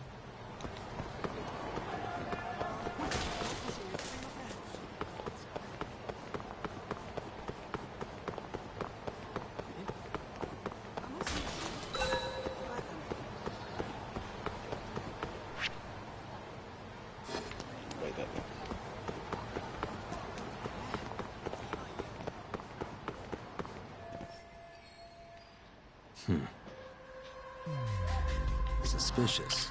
Suspicious.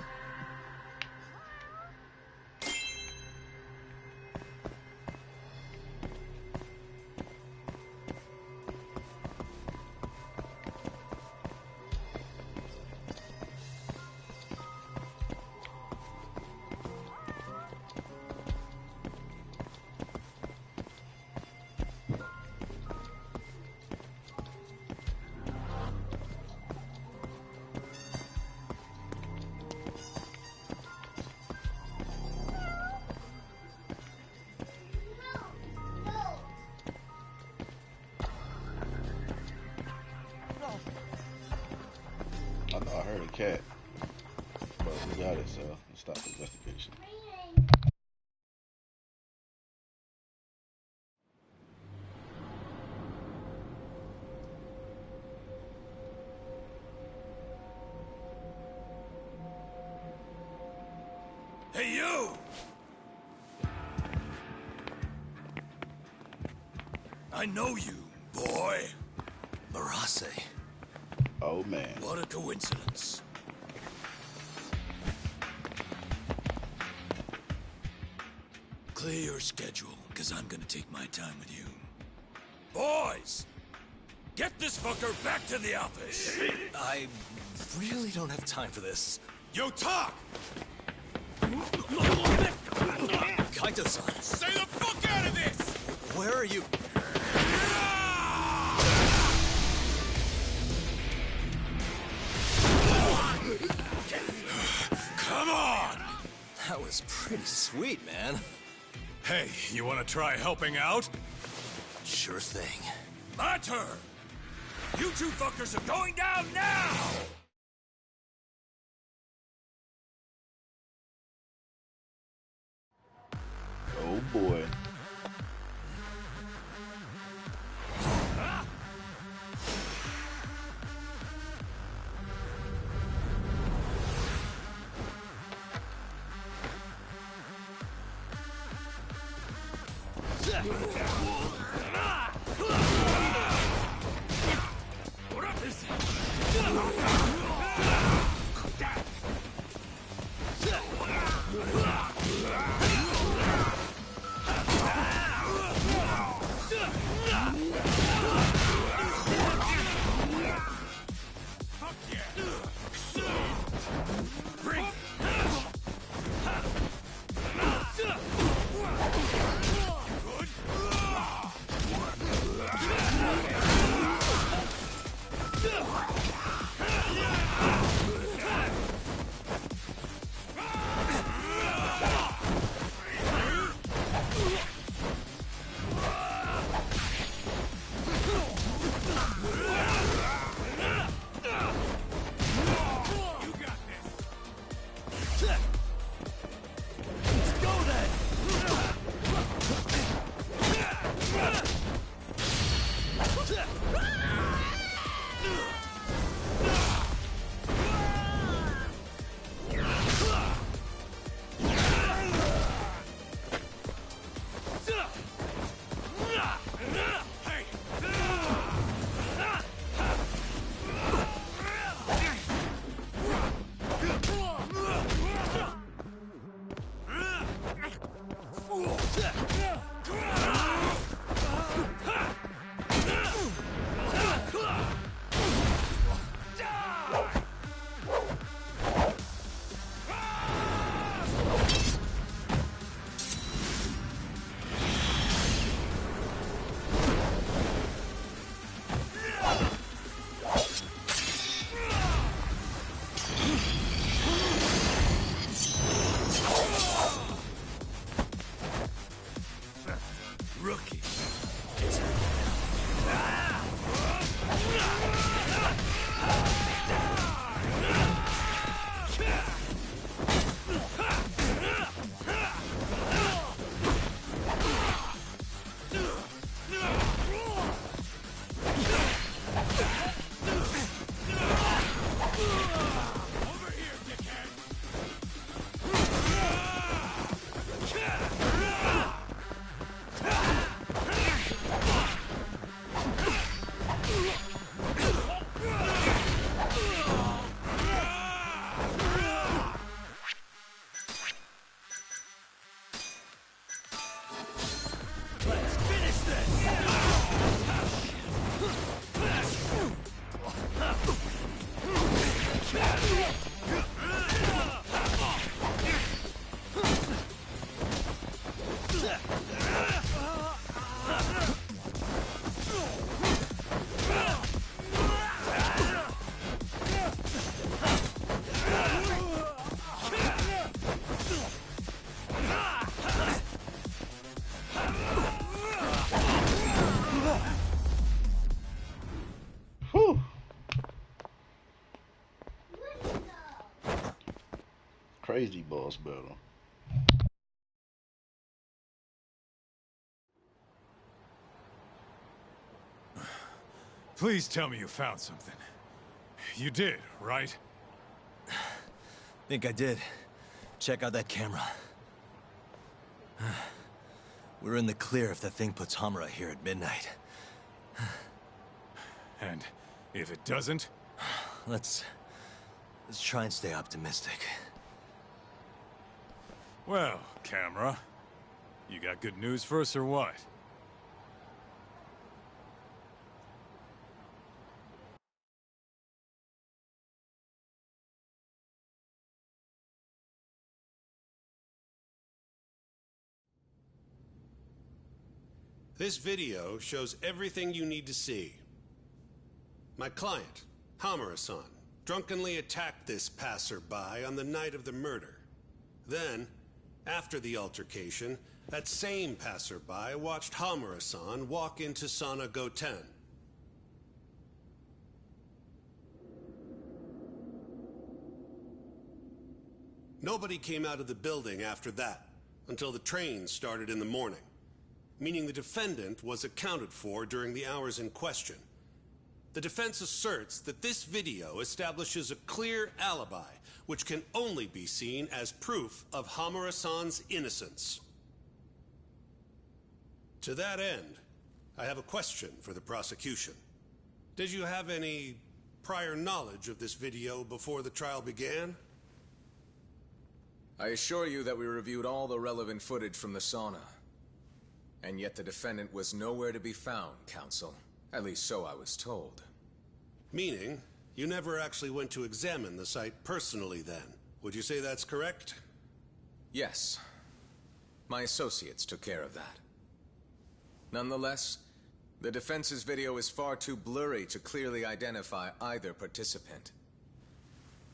cat. But we got it, so let's stop the investigation. Hey, you! I know you, boy. Marase. Oh, man. What a coincidence. Clear your schedule, because I'm gonna take my time with you. Boys! Get this fucker back to the office! I really don't have time for this. You talk! Kaito-san! Stay the fuck out of this! Where are you? Come on! That was pretty sweet, man. Hey, you wanna try helping out? Sure thing. My turn! You two fuckers are going down now! Oh, boy. crazy boss battle. Please tell me you found something. You did, right? Think I did. Check out that camera. We're in the clear if the thing puts Hamura here at midnight. And if it doesn't? Let's try and stay optimistic. Well, camera, you got good news for us or what? This video shows everything you need to see. My client, Hamura-san, drunkenly attacked this passerby on the night of the murder. Then, after the altercation, that same passerby watched Hamura-san walk into Sana Goten. Nobody came out of the building after that, until the train started in the morning, meaning the defendant was accounted for during the hours in question. The defense asserts that this video establishes a clear alibi, which can only be seen as proof of Hamura-san's innocence. To that end, I have a question for the prosecution. Did you have any prior knowledge of this video before the trial began? I assure you that we reviewed all the relevant footage from the sauna. And yet the defendant was nowhere to be found, counsel. At least so I was told. Meaning, you never actually went to examine the site personally then. Would you say that's correct? Yes. My associates took care of that. Nonetheless, the defense's video is far too blurry to clearly identify either participant.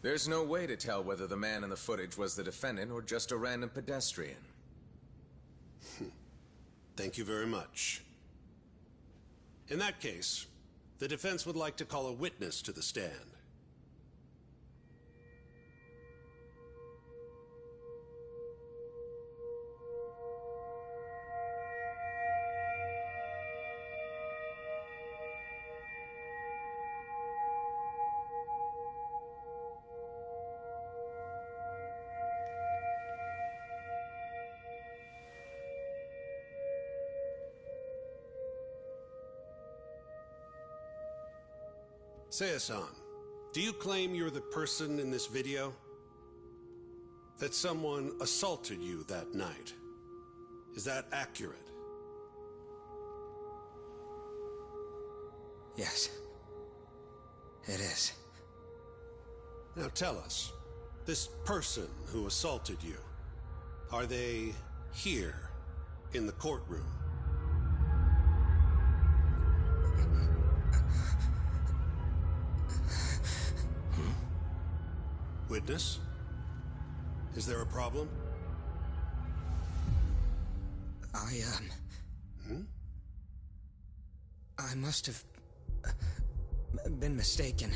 There's no way to tell whether the man in the footage was the defendant or just a random pedestrian. Thank you very much. In that case, the defense would like to call a witness to the stand. Seiya-san, do you claim you're the person in this video? That someone assaulted you that night? Is that accurate? Yes. It is. Now tell us, this person who assaulted you, are they here in the courtroom? Witness? Is there a problem? I must have been mistaken.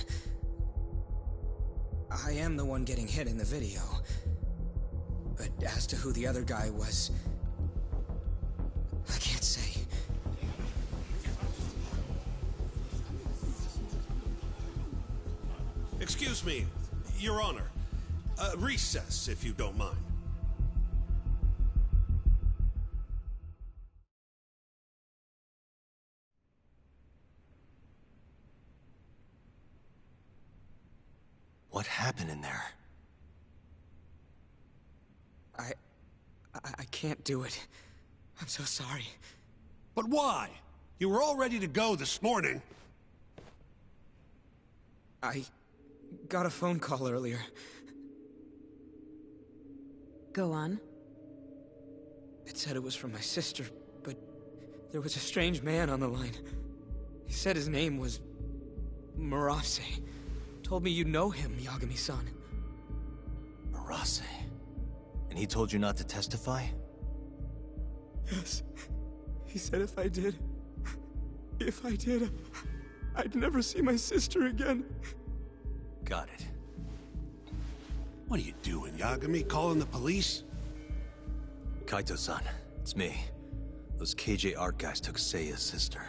I am the one getting hit in the video. But as to who the other guy was, I can't say. Excuse me, Your Honor. Recess, if you don't mind. What happened in there? I can't do it. I'm so sorry. But why? You were all ready to go this morning. I got a phone call earlier. Go on. It said it was from my sister, but there was a strange man on the line. He said his name was Murase. Told me you know him, Yagami-san. Murase? And he told you not to testify? Yes. He said if I did, I'd never see my sister again. Got it. What are you doing, Yagami? Calling the police? Kaito-san, it's me. Those KJ art guys took Seiya's sister.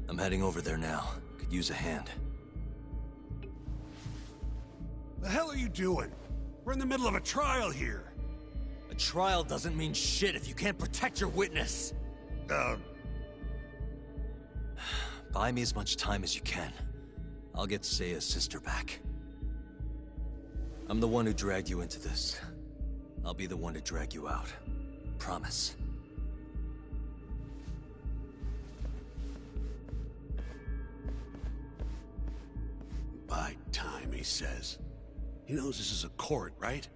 I'm heading over there now. Could use a hand. The hell are you doing? We're in the middle of a trial here. A trial doesn't mean shit if you can't protect your witness. Buy me as much time as you can. I'll get Seiya's sister back. I'm the one who dragged you into this. I'll be the one to drag you out. Promise. Buy time, he says. He knows this is a court, right?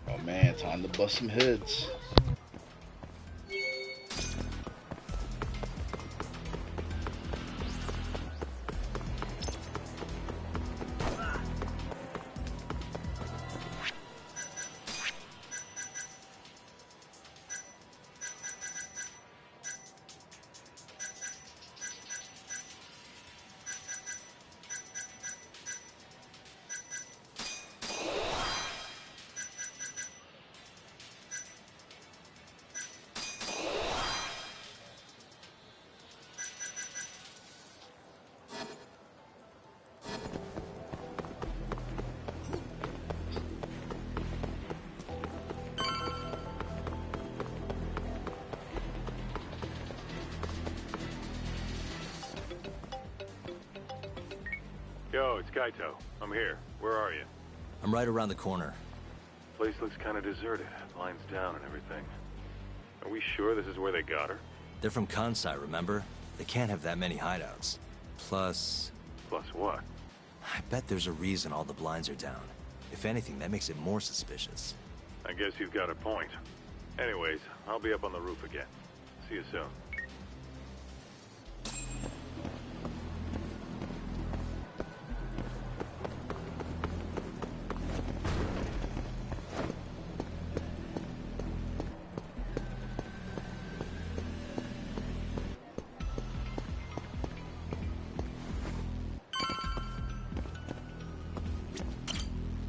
Oh man, time to bust some heads. Yo, it's Kaito. I'm here. Where are you? I'm right around the corner. Place looks kind of deserted. Lines down and everything. Are we sure this is where they got her? They're from Kansai, remember? They can't have that many hideouts. Plus... Plus what? I bet there's a reason all the blinds are down. If anything, that makes it more suspicious. I guess you've got a point. Anyways, I'll be up on the roof again. See you soon.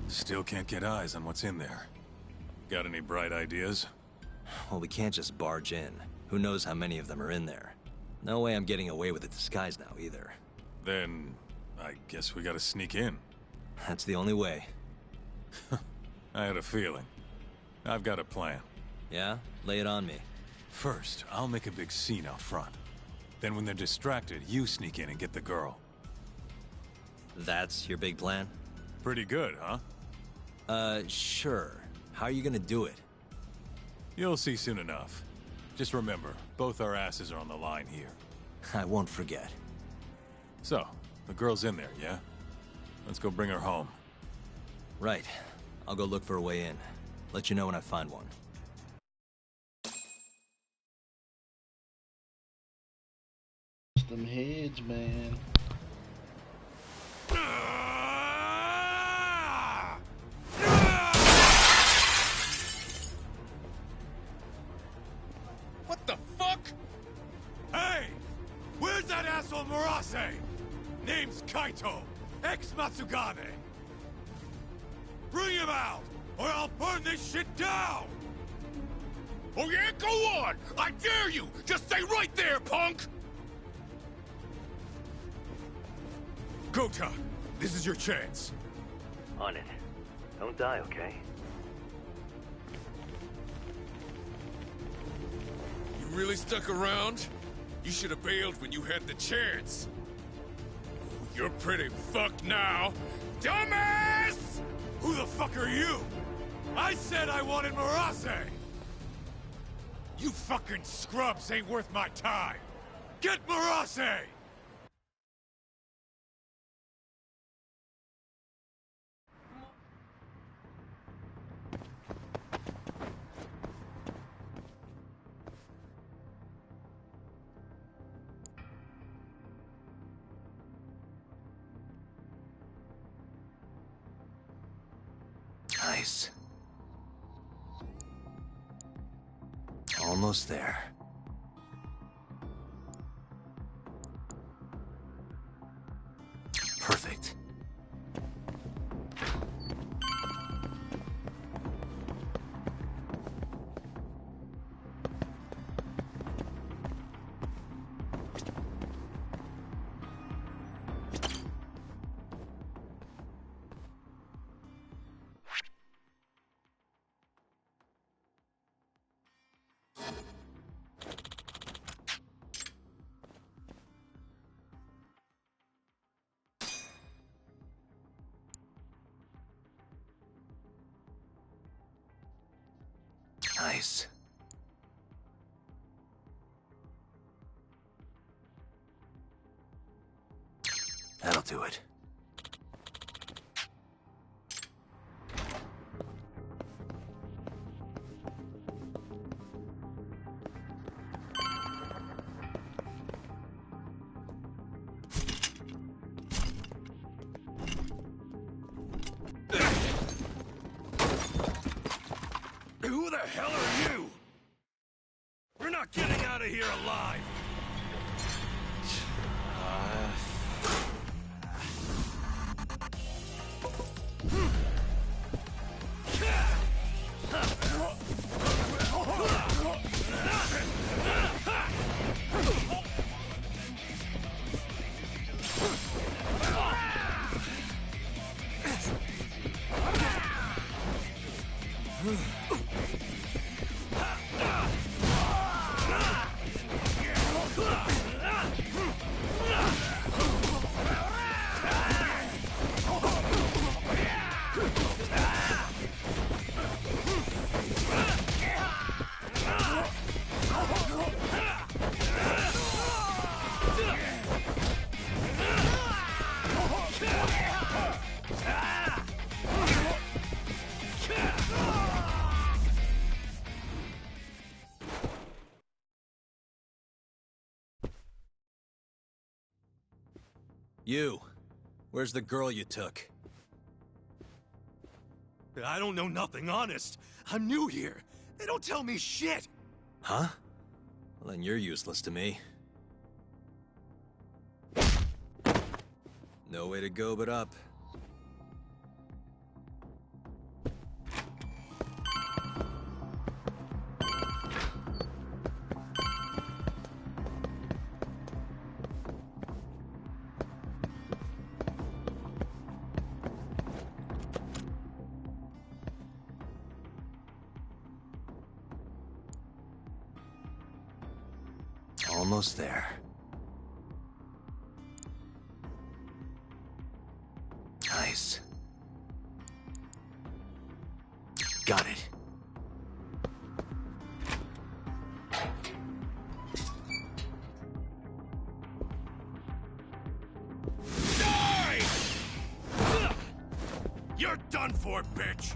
Still can't get eyes on what's in there. Got any bright ideas? Well, we can't just barge in. Who knows how many of them are in there? No way I'm getting away with a disguise now, either. Then, I guess we gotta sneak in. That's the only way. I had a feeling. I've got a plan. Yeah? Lay it on me. First, I'll make a big scene out front. Then when they're distracted, you sneak in and get the girl. That's your big plan? Pretty good, huh? Sure. How are you gonna do it? You'll see soon enough. Just remember, both our asses are on the line here. I won't forget. So, the girl's in there, yeah? Let's go bring her home. Right. I'll go look for a way in. Let you know when I find one. Them heads, man. What the fuck? Hey! Where's that asshole Murase? Name's Kaito, ex-Matsugane. Bring him out, or I'll burn this shit down! Oh yeah, go on! I dare you! Just stay right there, punk! Gota, this is your chance. On it. Don't die, okay? You really stuck around? You should have bailed when you had the chance. You're pretty fucked now. Dumbass! Who the fuck are you? I said I wanted Murase! You fucking scrubs ain't worth my time! Get Murase! Nice. Almost there. Perfect. Nice. That'll do it. Who the hell are you? You're not getting out of here alive! You. Where's the girl you took? I don't know nothing, honest. I'm new here. They don't tell me shit. Huh? Well, then you're useless to me. No way to go but up. Almost there. Nice. Got it. Die! You're done for, bitch!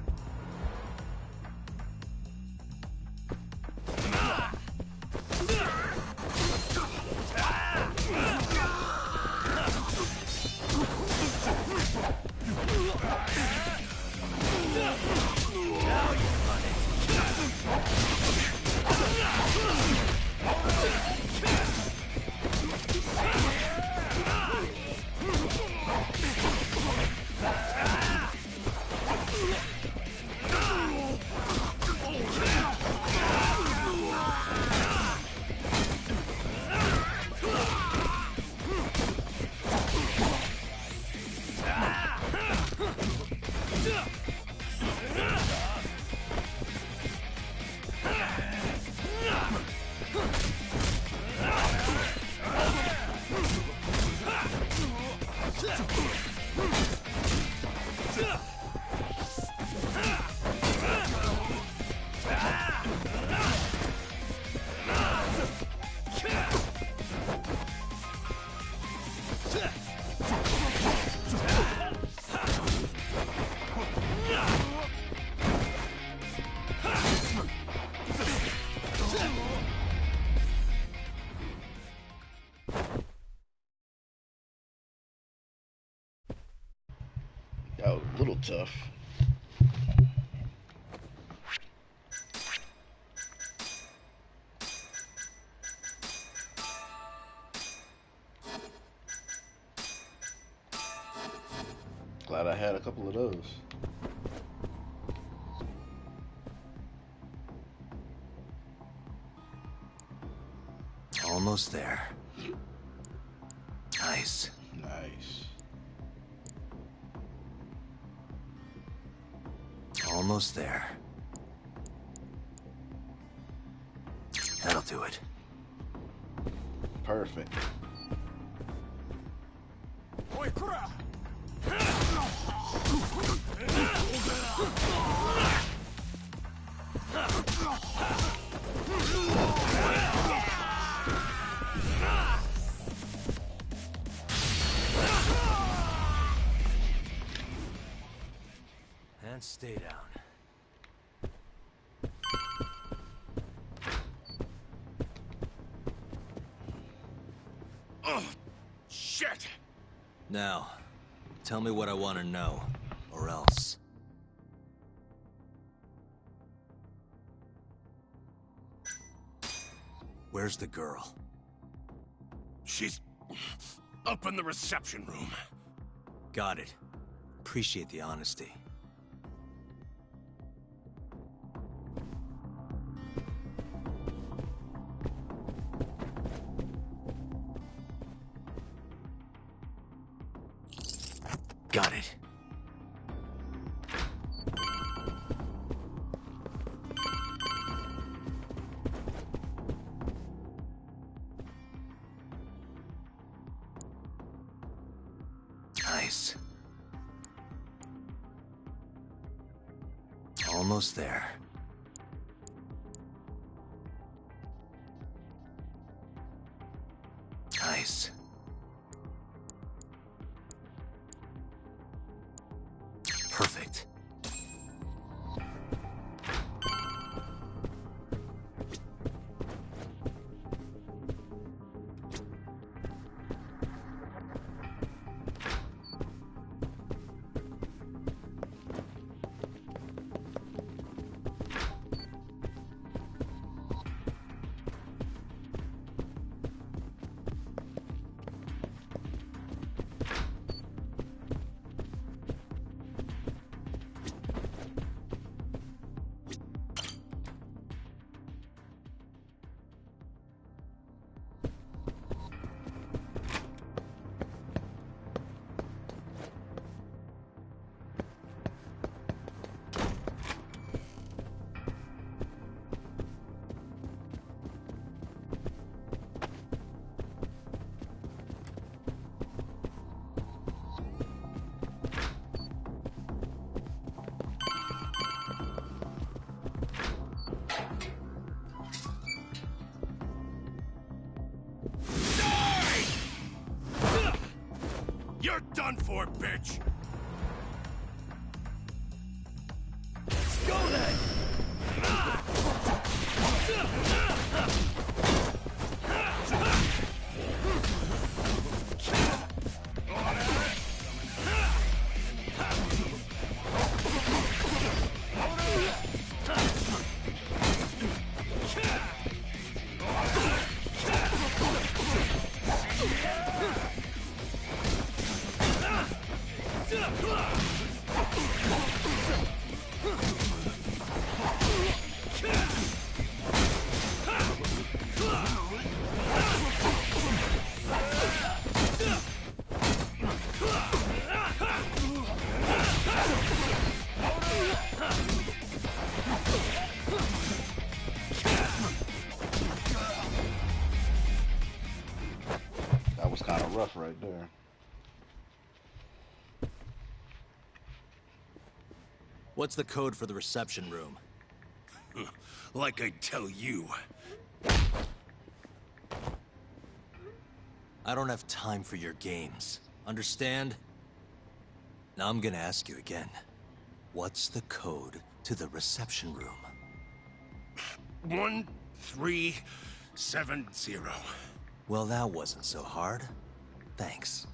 That was a little tough. had a couple of those. Almost there. Nice. Nice. Almost there. That'll do it. Perfect. And stay down. Oh, shit! Now, tell me what I want to know, or else. Where's the girl? She's up in the reception room. Got it. Appreciate the honesty. Got it. Nice. Almost there. Nice. Perfect. You're done for, bitch! Let's go then! That was kind of rough right there. What's the code for the reception room? Like I tell you. I don't have time for your games. Understand? Now I'm gonna ask you again. What's the code to the reception room? 1370. Well, that wasn't so hard. Thanks.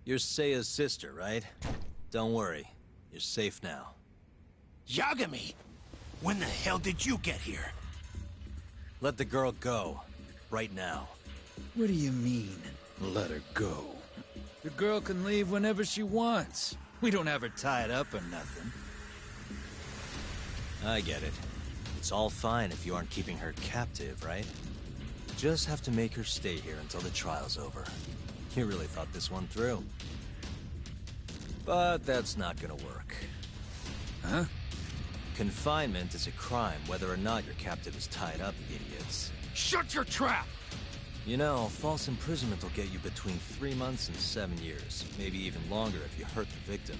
You're Seiya's sister, right? Don't worry. You're safe now. Yagami! When the hell did you get here? Let the girl go. Right now. What do you mean, let her go? The girl can leave whenever she wants. We don't have her tied up or nothing. I get it. It's all fine if you aren't keeping her captive, right? Just have to make her stay here until the trial's over. You really thought this one through. But that's not gonna work. Huh? Confinement is a crime whether or not your captive is tied up, idiots. Shut your trap! You know, false imprisonment will get you between 3 months and 7 years. Maybe even longer if you hurt the victim.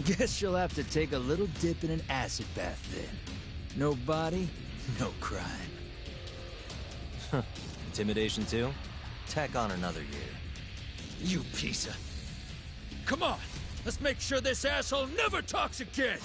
Guess you'll have to take a little dip in an acid bath then. No body, no crime. Intimidation too? Tack on another year. You piece of... Come on! Let's make sure this asshole never talks again!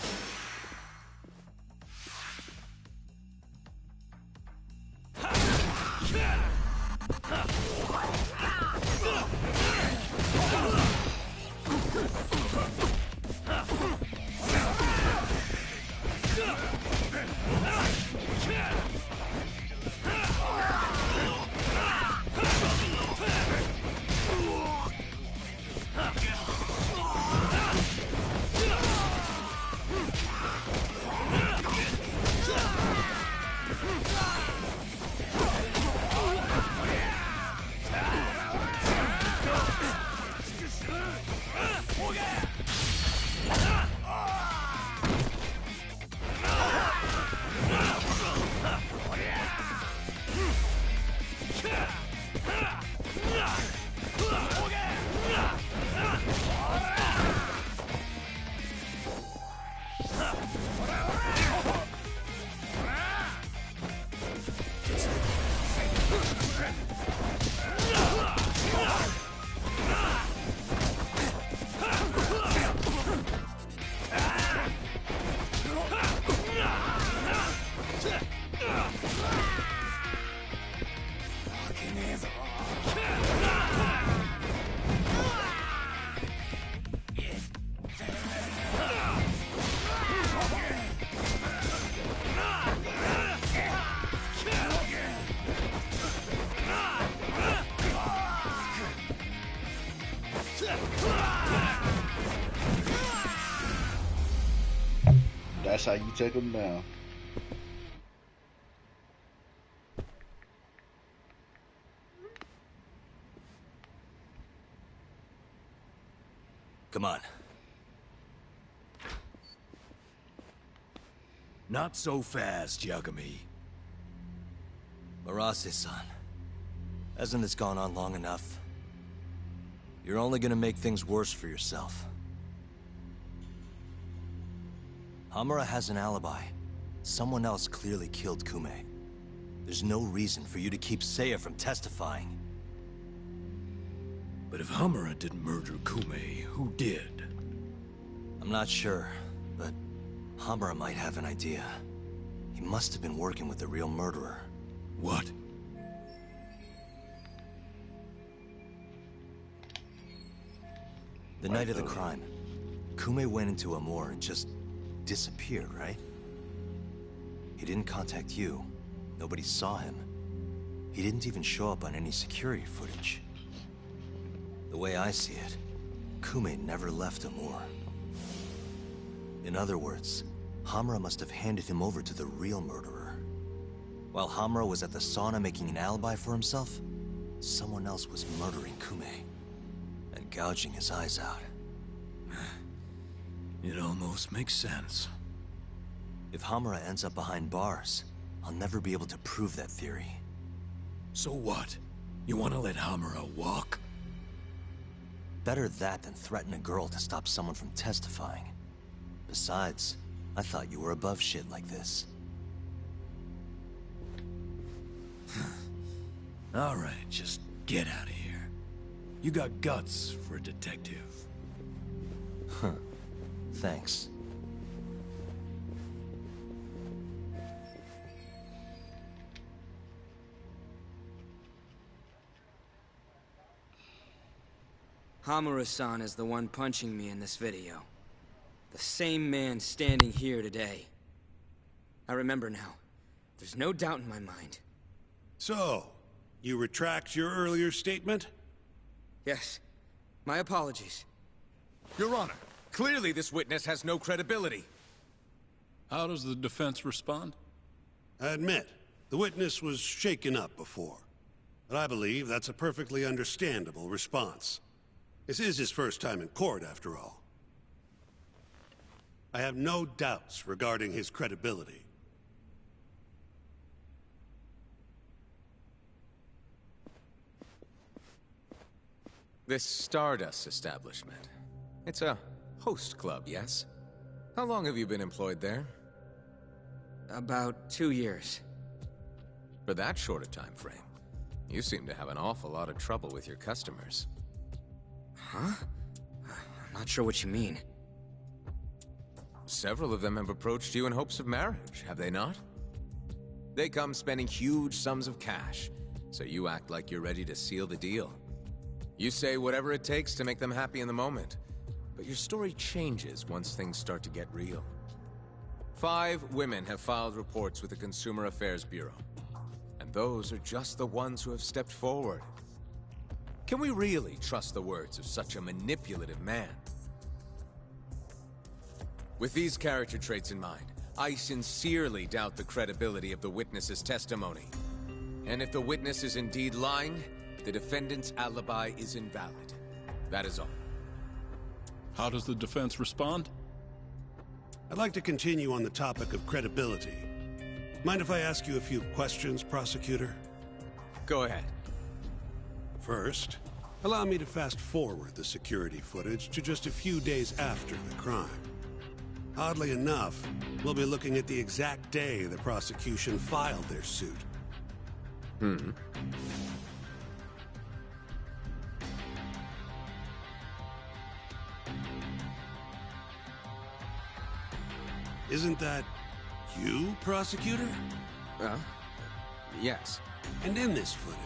That's how you take them down. Come on. Not so fast, Yagami. Marase-san, hasn't this gone on long enough? You're only gonna make things worse for yourself. Hamura has an alibi. Someone else clearly killed Kume. There's no reason for you to keep Seiya from testifying. But if Hamura didn't murder Kume, who did? I'm not sure, but Hamura might have an idea. He must have been working with the real murderer. What? The night of the crime, Kume went into Amur and just disappeared, right? He didn't contact you. Nobody saw him. He didn't even show up on any security footage. The way I see it, Kume never left Amur. In other words, Hamura must have handed him over to the real murderer. While Hamura was at the sauna making an alibi for himself, someone else was murdering Kume and gouging his eyes out. It almost makes sense. If Hamura ends up behind bars, I'll never be able to prove that theory. So what? You want to let Hamura walk? Better that than threaten a girl to stop someone from testifying. Besides, I thought you were above shit like this. All right, just get out of here. You got guts for a detective. Huh. Thanks. Hamura-san is the one punching me in this video. The same man standing here today. I remember now. There's no doubt in my mind. So, you retract your earlier statement? Yes. My apologies. Your Honor, clearly this witness has no credibility. How does the defense respond? I admit, the witness was shaken up before. But I believe that's a perfectly understandable response. This is his first time in court, after all. I have no doubts regarding his credibility. This Stardust establishment. It's a host club, yes? How long have you been employed there? About 2 years. For that short a time frame, you seem to have an awful lot of trouble with your customers. Huh? I'm not sure what you mean. Several of them have approached you in hopes of marriage, have they not? They come spending huge sums of cash, so you act like you're ready to seal the deal. You say whatever it takes to make them happy in the moment, but your story changes once things start to get real. 5 women have filed reports with the Consumer Affairs Bureau, and those are just the ones who have stepped forward. Can we really trust the words of such a manipulative man? With these character traits in mind, I sincerely doubt the credibility of the witness's testimony. And if the witness is indeed lying, the defendant's alibi is invalid. That is all. How does the defense respond? I'd like to continue on the topic of credibility. Mind if I ask you a few questions, prosecutor? Go ahead. First, allow me to fast forward the security footage to just a few days after the crime. Oddly enough, we'll be looking at the exact day the prosecution filed their suit. Isn't that you, prosecutor? Yes. And in this footage,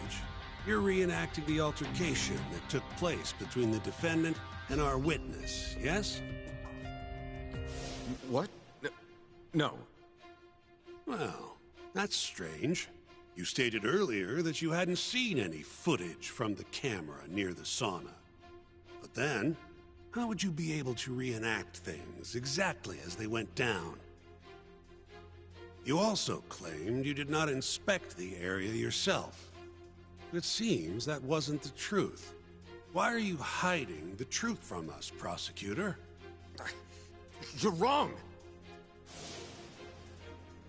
you're reenacting the altercation that took place between the defendant and our witness, yes? What? No. Well, that's strange. You stated earlier that you hadn't seen any footage from the camera near the sauna. But then, how would you be able to reenact things exactly as they went down? You also claimed you did not inspect the area yourself. It seems that wasn't the truth. Why are you hiding the truth from us, prosecutor? You're wrong!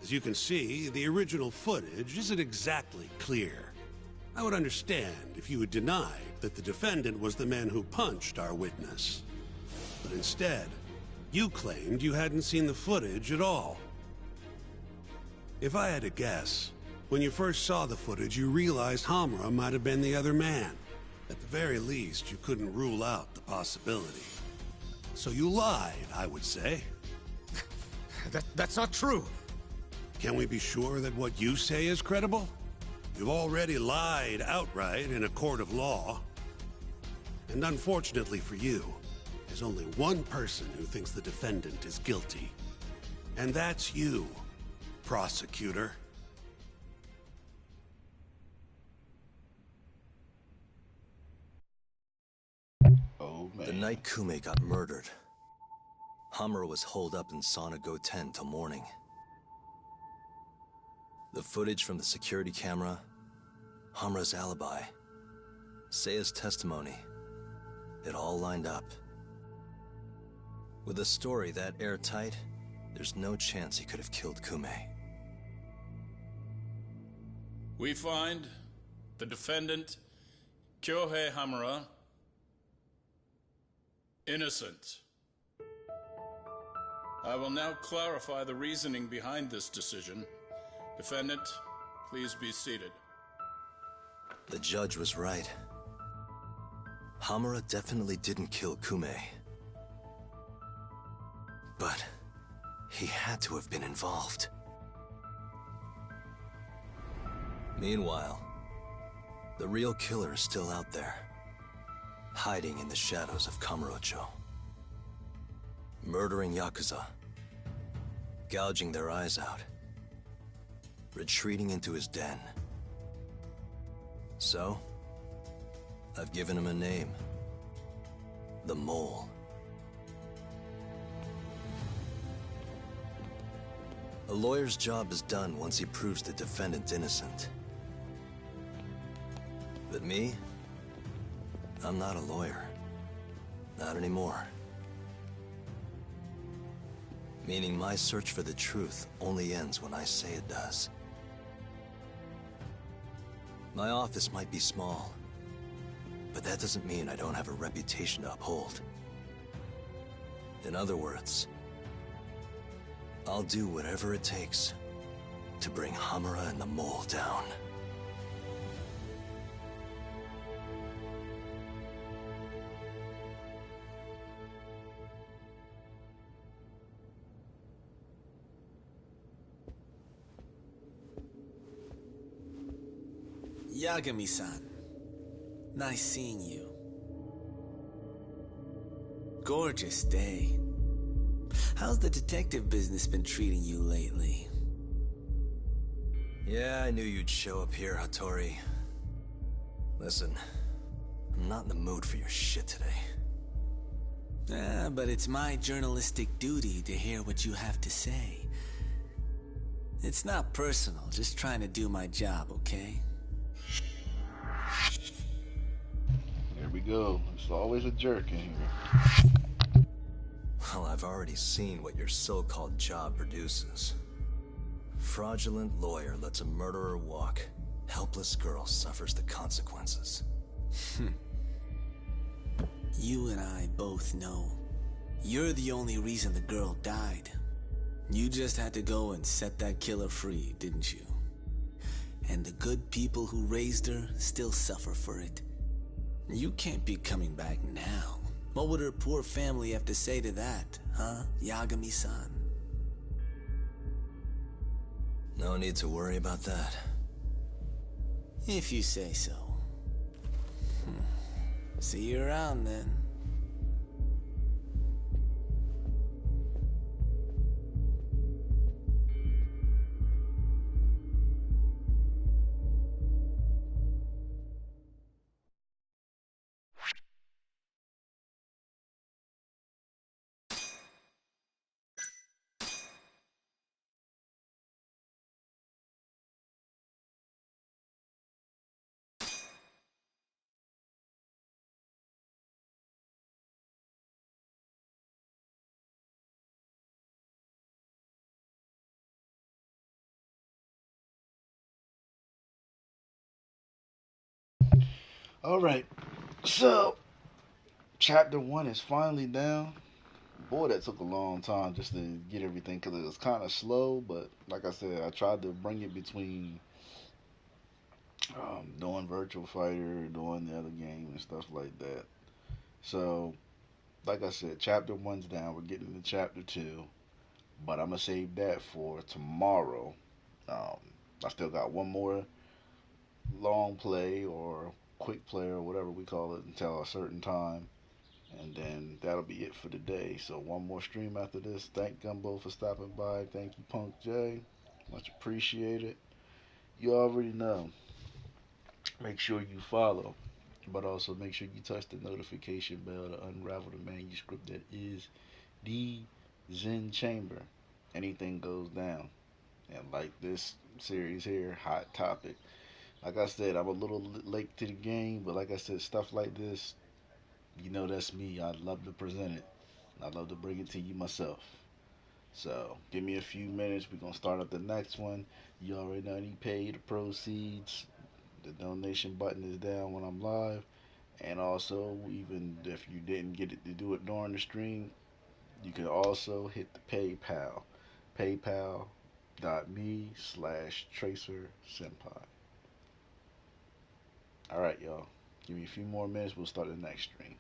As you can see, the original footage isn't exactly clear. I would understand if you had denied that the defendant was the man who punched our witness. But instead, you claimed you hadn't seen the footage at all. If I had to guess, when you first saw the footage, you realized Hamura might have been the other man. At the very least, you couldn't rule out the possibility. So you lied, I would say. That's not true. Can we be sure that what you say is credible? You've already lied outright in a court of law. And unfortunately for you, there's only one person who thinks the defendant is guilty. And that's you, prosecutor. Oh, man. The night Kume got murdered, Hamura was holed up in Sauna Go 10 till morning. The footage from the security camera, Hamura's alibi, Seiya's testimony, it all lined up. With a story that airtight, there's no chance he could have killed Kume. We find the defendant, Kyohei Hamura, innocent. I will now clarify the reasoning behind this decision. Defendant, please be seated. The judge was right. Hamura definitely didn't kill Kume. But he had to have been involved. Meanwhile, the real killer is still out there. hiding in the shadows of Kamurocho, murdering Yakuza, gouging their eyes out, retreating into his den. So, I've given him a name. The Mole. A lawyer's job is done once he proves the defendant innocent. But me? I'm not a lawyer. Not anymore. Meaning my search for the truth only ends when I say it does. My office might be small, but that doesn't mean I don't have a reputation to uphold. In other words, I'll do whatever it takes to bring Hamura and the Mole down. Yagami-san, nice seeing you. Gorgeous day. How's the detective business been treating you lately? Yeah, I knew you'd show up here, Hattori. Listen, I'm not in the mood for your shit today. But it's my journalistic duty to hear what you have to say. It's not personal, just trying to do my job, okay? There we go. There's always a jerk in here. Well, I've already seen what your so-called job produces. Fraudulent lawyer lets a murderer walk. Helpless girl suffers the consequences. You and I both know. You're the only reason the girl died. You just had to go and set that killer free, didn't you? And the good people who raised her still suffer for it. You can't be coming back now. What would her poor family have to say to that, huh, Yagami-san? No need to worry about that. If you say so. See you around then. Alright, so chapter 1 is finally down. Boy, that took a long time just to get everything because it was kind of slow, but like I said, I tried to bring it between doing Virtual Fighter, doing the other game, and stuff like that. So, like I said, chapter 1's down. We're getting into chapter 2, but I'm going to save that for tomorrow. I still got one more long play or quick play or whatever we call it until a certain time. And then that'll be it for the day. So one more stream after this. Thank Gumbo for stopping by. Thank you, Punk J. Much appreciated. You already know. Make sure you follow. But also make sure you touch the notification bell to unravel the manuscript that is the Zen Chamber. Anything goes down. And like this series here, hot topic. Like I said, I'm a little late to the game, but like I said, stuff like this, you know that's me. I love to present it. I love to bring it to you myself. So give me a few minutes. We're gonna start up the next one. You already know any pay the proceeds. The donation button is down when I'm live. And also, even if you didn't get it to do it during the stream, you can also hit the PayPal. PayPal.me/Tracer Senpai. Alright, y'all. Give me a few more minutes. We'll start the next stream.